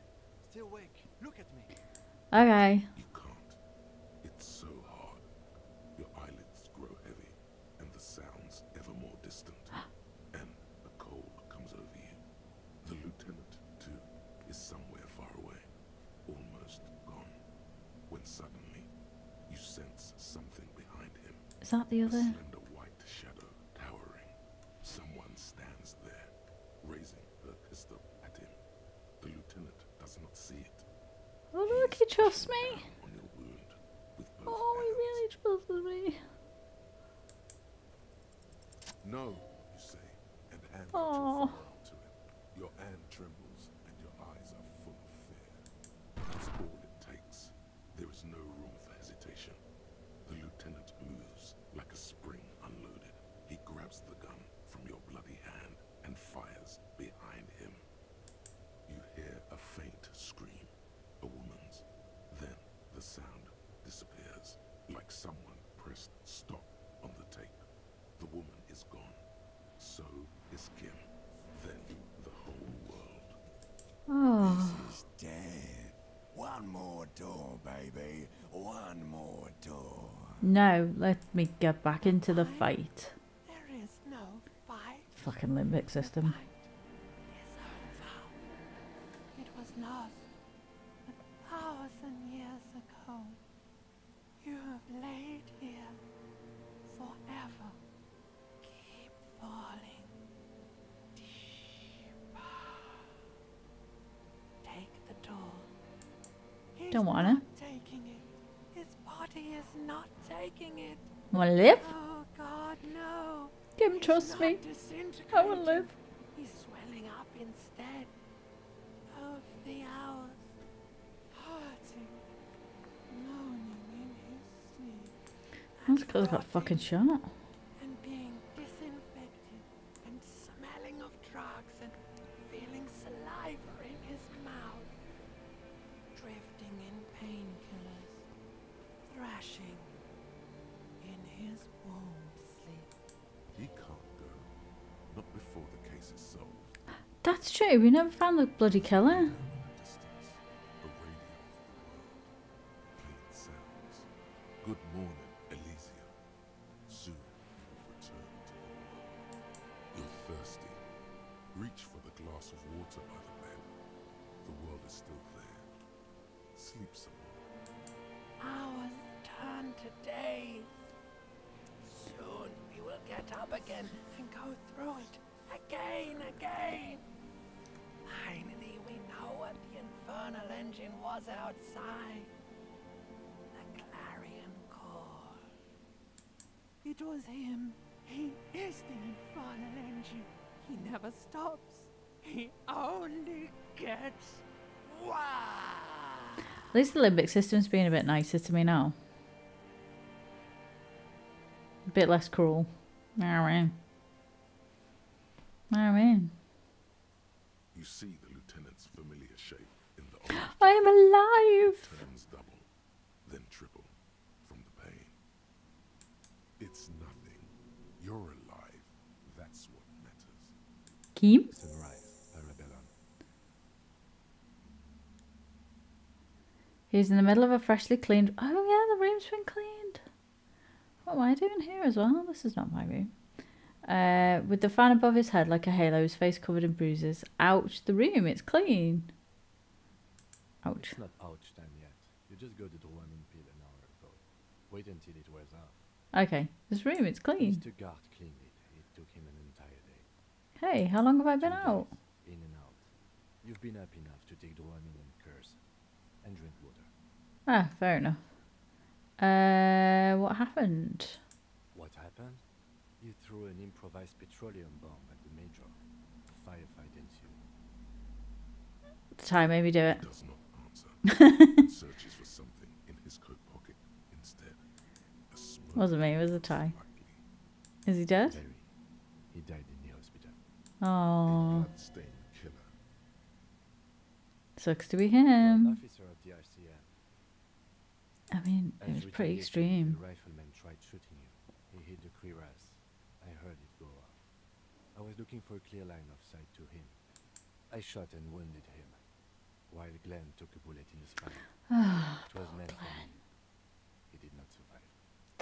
Stay awake. Look at me. Okay. You can't. It's so hard. Your eyelids grow heavy, and the sounds ever more distant. And a cold comes over you. The lieutenant, too, is somewhere far away, almost gone. When suddenly, you sense something behind him. Is that the A other? slender white shadow towering. Someone stands there, raising her pistol at him. The lieutenant does not see it. Oh look, he trusts me. On your wound with both Oh, he hands. really trusts me. No, you say, and hand Aw. out your firearm to him. Your hand trembles, and your eyes are full of fear. That's all it takes. There is no room for hesitation. The lieutenant moves like a spring unloaded. He grabs the gun from your bloody hand and fires behind him. You hear a faint scream, a woman's. Then the sound disappears, like someone pressed stop on the tape. The woman is gone. So is Kim. Then the whole world. Oh. This is death. One more door, baby. One more door. No, let me get back into the fight. There is no fight. Fucking limbic system. It's over. It was lost 1,000 years ago. You have laid here forever. Keep falling deeper. Take the door. He's Don't wanna. not taking it. His body is not taking it. Wanna live? Oh God, no. Kim, He's trust not me. I wanna disintegrating. live. He's swelling up instead. Of the hours. Hurting. Moaning in his sleep. That's because I got fucking shot. And being disinfected. And smelling of drugs. And feeling saliva in his mouth. Drifting in painkillers. Thrashing. In his womb sleep. He can't go. Not before the case is solved. That's true. We never found the bloody killer. In the distance, a radio of the world. Playing sounds. Good morning, Elysium. Soon you will return to the world. You're thirsty. Reach for the glass of water by the bed. The world is still there. Sleep some more. Hours turn to days. Soon we will get up again and go through it again. Finally, we know what the infernal engine was outside. The clarion call. It was him. He is the infernal engine. He never stops. He only gets wild. At least the limbic system's being a bit nicer to me now. A bit less cruel. Know what I mean? Know what I mean? You see the lieutenant's familiar shape in the orange. I am alive! Turns double, then triple from the pain. It's nothing. You're alive. That's what matters. Kim? Sunrise, Arabella. He's in the middle of a freshly cleaned... Oh yeah, the room's been cleaned. What am I doing here as well? This is not my room. With the fan above his head like a halo, his face covered in bruises. Ouch, the room, it's clean. Ouch. It's not ouch time yet. You just got the Drouamin pill an hour ago. Wait until it wears off. Okay, this room, it's clean. Mr. Gart cleaned it. It took him an entire day. Hey, how long have I been 2 out? days, in and out. You've been up enough to take Drouamin and curse. And drink water. Ah, fair enough. What happened? What happened? You threw an improvised petroleum bomb at the major. A firefight ensued. The time made me do it. Does not answer. Searches for something in his coat pocket instead. A smoke Wasn't me, it was a tie. slightly. Is he dead? Larry. He died in the hospital. Oh. Blood-stained killer. Sucks to be An him. officer at the RCM. I mean, it was pretty extreme. The rifleman tried shooting you. He hit the cuirass. I heard it go off. I was looking for a clear line of sight to him. I shot and wounded him, while Glenn took a bullet in the spine. It was meant for me. He did not survive.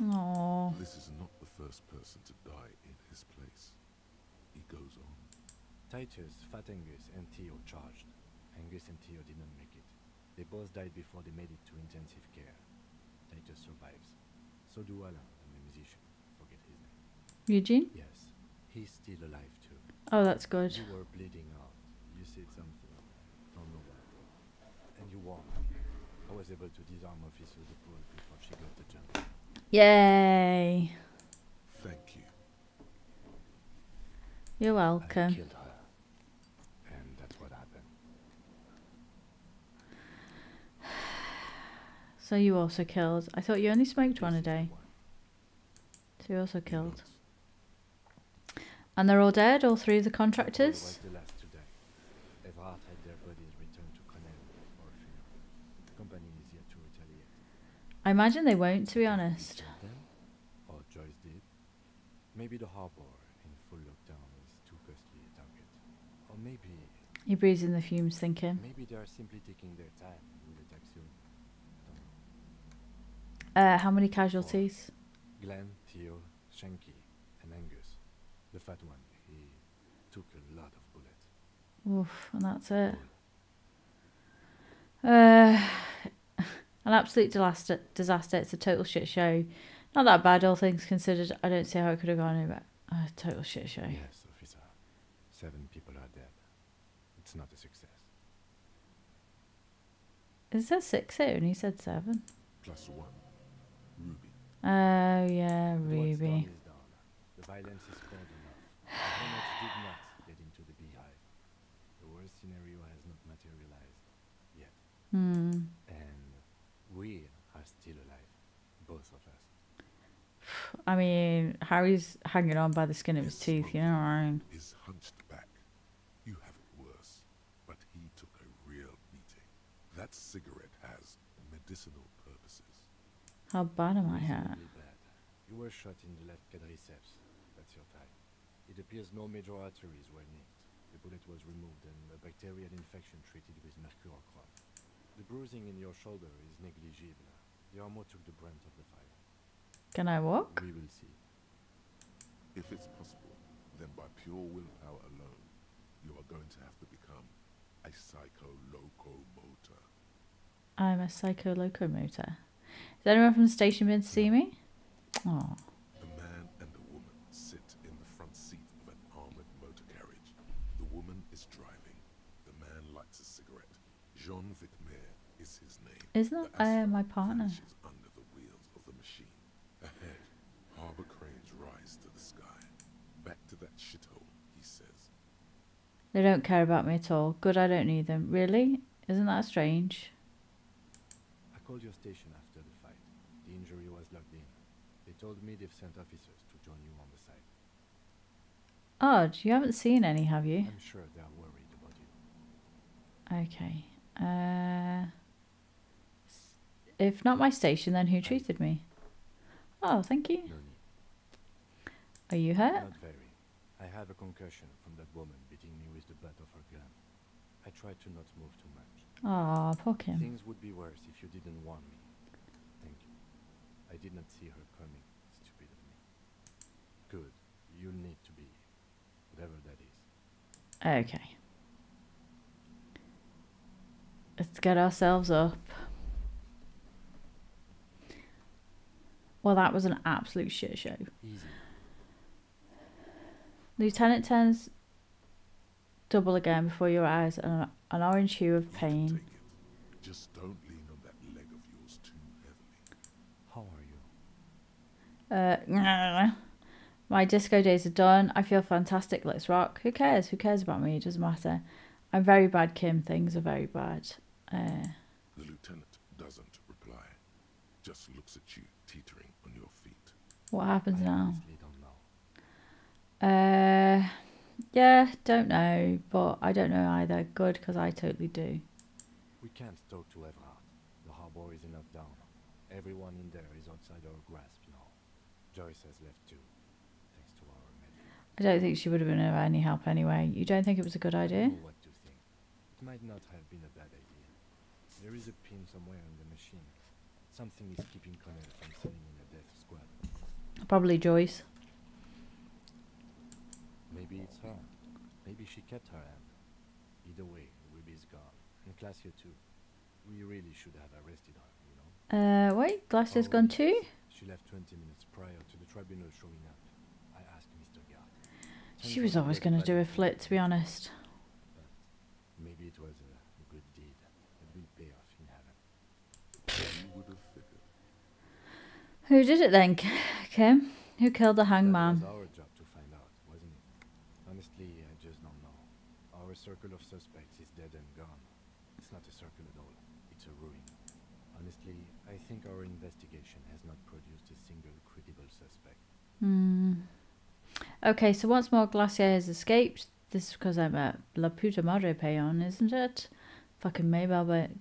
Oh. This is not the first person to die in his place. He goes on. Titus, Fat Angus, and Theo charged. Angus and Theo did not make it. They both died before they made it to intensive care. Titus survives. So do Alain, the musician. Forget his name. Eugene? Yes, he's still alive too. Oh, that's good. You were bleeding out. You said something. Don't know what. And you warned me. I was able to disarm Officer de Paul before she got the jump. Yay. Thank you. You're welcome. I killed her. And that's what happened. So you also killed. I thought you only smoked one a day. So you also killed. And they're all dead, all three of the contractors? Was the last to die. Everard had their bodies returned to Connell for a funeral. The company is yet to retaliate. I imagine they won't, to be honest. Killed them? Or Joyce did? Maybe the harbor in full lockdown is too costly a target. Or maybe... He breathes in the fumes thinking. Maybe they are simply taking their time and will attack soon. Don't know. How many casualties? Glenn, Theo, Shanky, and Angus. The fat one, he took a lot of bullets. Oof, and that's it. An absolute disaster. It's a total shit show. Not that bad, all things considered. I don't see how it could have gone over. A total shit show. Yes, officer. 7 people are dead. It's not a success. Is there 6 here? And he said 7. +1. Ruby. Oh, yeah, What's Ruby. done is done. The violence is cold enough. The Hornets did not get into the beehive. The worst scenario has not materialized yet. Hmm. And we are still alive. Both of us. I mean, Harry's hanging on by the skin of his teeth, you know what I mean? Is hunched back. You have it worse, but he took a real beating. That cigarette has medicinal purposes. How bad am I here? Reasonably bad. You were shot in the left quadriceps. That's your type. It appears no major arteries were nicked. The bullet was removed and a bacterial infection treated with mercurochrome. The bruising in your shoulder is negligible. The armor took the brunt of the fire. Can I walk? We will see. If it's possible, then by pure willpower alone, you are going to have to become a psycho-locomotor. I'm a psycho locomotor. Is anyone from the station been to see me? Oh. The man and the woman sit in the front seat of an armored motor carriage. The woman is driving. The man lights a cigarette. Jean Vicmer is his name. Isn't that my partner? Vanishes under the wheels of the machine. Ahead, harbor cranes rise to the sky. Back to that shithole, he says. They don't care about me at all. Good, I don't need them. Really? Isn't that strange? I called your station after the fight. The injury was locked in. They told me they've sent officers to join you on the site. Odd, you haven't seen any, have you? I'm sure they're worried about you. Okay. If not my station, then who treated me? Oh, thank you. No need. Are you hurt? Not very. I have a concussion from that woman beating me with the butt of her gun. I tried to not move too much. Oh, poor Kim. Things would be worse if you didn't warn me. Thank you. I did not see her coming. Stupid of me. Good. You'll need to be. Whatever that is. Okay. Let's get ourselves up. Well, that was an absolute shit show. Easy. Lieutenant turns double again before your eyes, and an orange hue of pain. Take it. Just don't lean on that leg of yours too heavily. How are you? My disco days are done. I feel fantastic. Let's rock. Who cares? Who cares about me? It doesn't matter. I'm very bad, Kim. Things are very bad. The lieutenant doesn't reply. Just looks at you, teetering on your feet. What happens I now? honestly don't know. Yeah, don't know, but I don't know either. Good, because I totally do. We can't talk to Everhard. The harbor is in lockdown. Everyone in there is outside our grasp now. Joyce has left too, thanks to our medic. I don't think she would have been of any help anyway. You don't think it was a good I idea? don't know what to think. It might not have been a bad idea. There is a pin somewhere in the machine. Something is keeping Connell from sending in a death squad. Probably Joyce. Maybe it's her. Maybe she kept her hand. Either way, Ruby's gone. And Glacier too. We really should have arrested her, you know? Wait, Glacier's gone too? She left 20 minutes prior to the tribunal showing up. I asked Mr. Gard. She was always going to do a flit, to be honest. But maybe it was a good deed. It will pay off in heaven. You would have figured. Who did it then, Kim? Who killed the hangman? That was our job to find out, wasn't it? Honestly, I just don't know. Our circle of suspects is dead and gone. It's not a circle at all. It's a ruin. Honestly, I think our investigation has not produced a single credible suspect. Okay, so once more Glacier has escaped. This is because I'm at La Puta Madre Payon, isn't it? Fucking Mabel, but...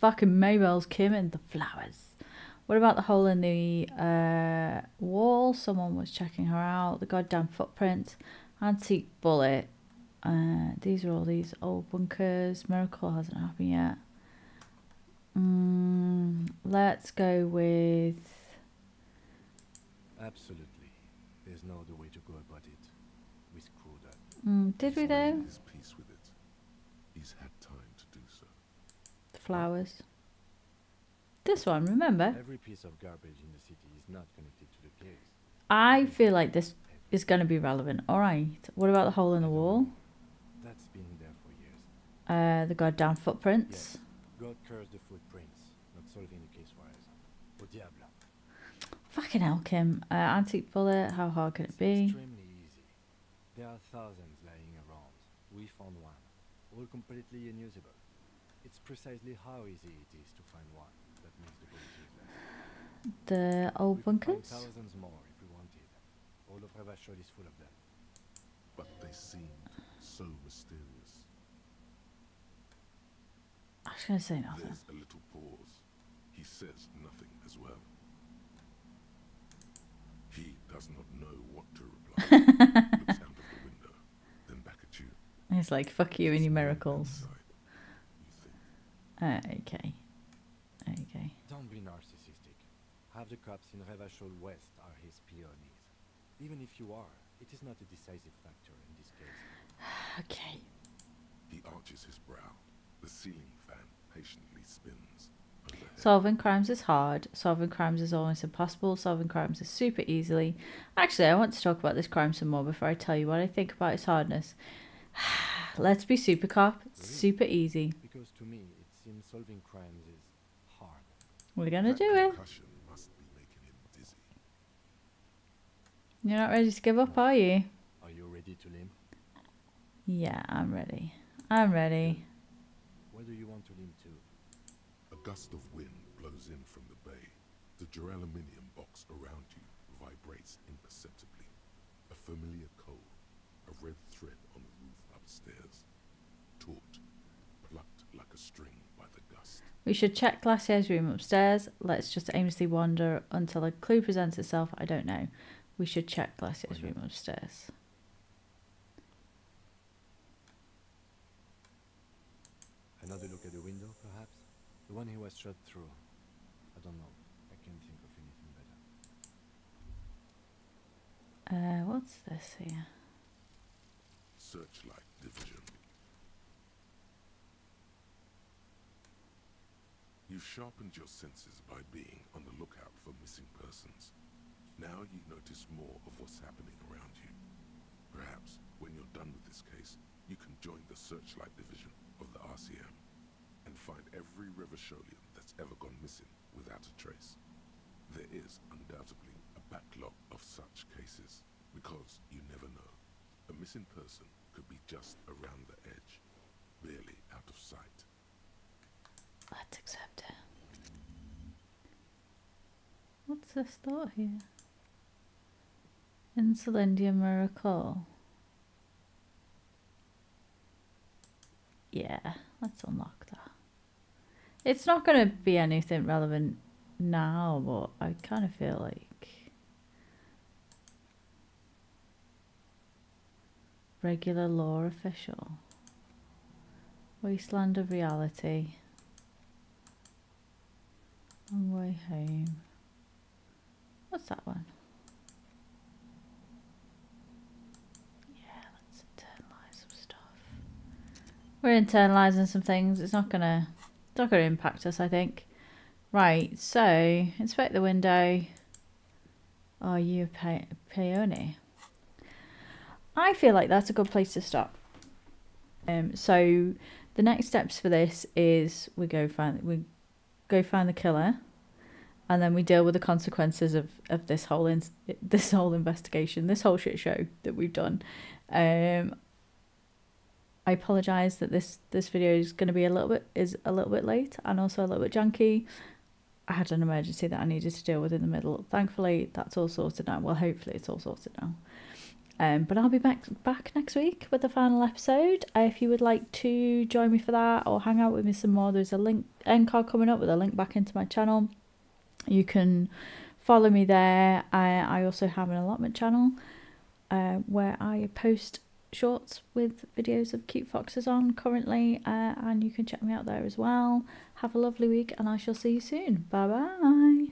Fucking Mabel's Kim and the flowers. What about the hole in the wall? Someone was checking her out. The goddamn footprints. Antique bullet. These are all these old bunkers. Miracle hasn't happened yet. Let's go with... Absolutely. There's no other way to go about it. We screwed up. Did we He's though? made his peace with it. He's had time to do so. The flowers. This one, remember? Every piece of garbage in the city is not connected to the case. I feel like this is going to be relevant. Alright. What about the hole in the wall? That's been there for years. The goddamn footprints. Yes. God cursed the footprints. Not solving the case for us. Au diable. Fucking hell, Kim. Antique bullet. How hard can it be? Extremely easy. There are thousands lying around. We found one. All completely unusable. It's precisely how easy it is to find one that makes the bullet useless. The old We could find bunkers? thousands more if we wanted. All of Rachell is full of them. But they seemed so mysterious. I was going to say nothing. There's a little pause. He says nothing as well. He does not know what to reply. Looks out of the window, then back at you. It's like, fuck you and your miracles. Inside, you think. Okay. Okay. Don't be narcissistic. Half the cops in Revachol West are his peonies. Even if you are, it is not a decisive factor in this case. Okay. He arches his brow. The ceiling fan patiently spins overhead. Solving crimes is hard. Solving crimes is almost impossible. Solving crimes is super easily. Actually, I want to talk about this crime some more before I tell you what I think about its hardness. Let's be super cop. It's super easy. Because to me, it seems solving crimes is hard. We're gonna That do it. concussion must be making him dizzy. You're not ready to give up, are you? Are you ready to limp? Yeah, I'm ready. I'm ready. Where do you want to limp to? A gust of wind blows in from the bay. The duraluminum box around you vibrates imperceptibly. A familiar coal, a red thread on the roof upstairs. Taut, plucked like a string by the gust. We should check Glacier's room upstairs. Let's just aimlessly wander until a clue presents itself. I don't know. We should check Glacier's room upstairs. Another look at the window, perhaps? The one he was shot through. I don't know. I can't think of anything better. What's this here? Searchlight division. You've sharpened your senses by being on the lookout for missing persons. Now you notice more of what's happening around you. Perhaps, when you're done with this case, you can join the Searchlight division of the RCM and find every Revacholian that's ever gone missing without a trace. There is undoubtedly a backlog of such cases, because you never know. A missing person could be just around the edge, barely out of sight. Let's accept it. What's this thought here? Insulindia miracle. Yeah, let's unlock that. It's not going to be anything relevant now, but I kind of feel like regular law official. Wasteland of reality. Long way home. What's that one? Yeah, let's internalize some stuff. We're internalizing some things. It's not gonna impact us, I think. Right, so inspect the window. Are you a peony? I feel like that's a good place to stop. So the next steps for this is we go find the killer, and then we deal with the consequences of this whole investigation, this whole shit show that we've done. I apologize that this video is going to be a little bit late and also a little bit janky. I had an emergency that I needed to deal with in the middle. Thankfully, that's all sorted now. Well, hopefully it's all sorted now. But I'll be back next week with the final episode. If you would like to join me for that or hang out with me some more, there's a end card coming up with a link back into my channel. You can follow me there. I also have an allotment channel where I post shorts with videos of cute foxes on currently, and you can check me out there as well. Have a lovely week, and I shall see you soon. Bye bye.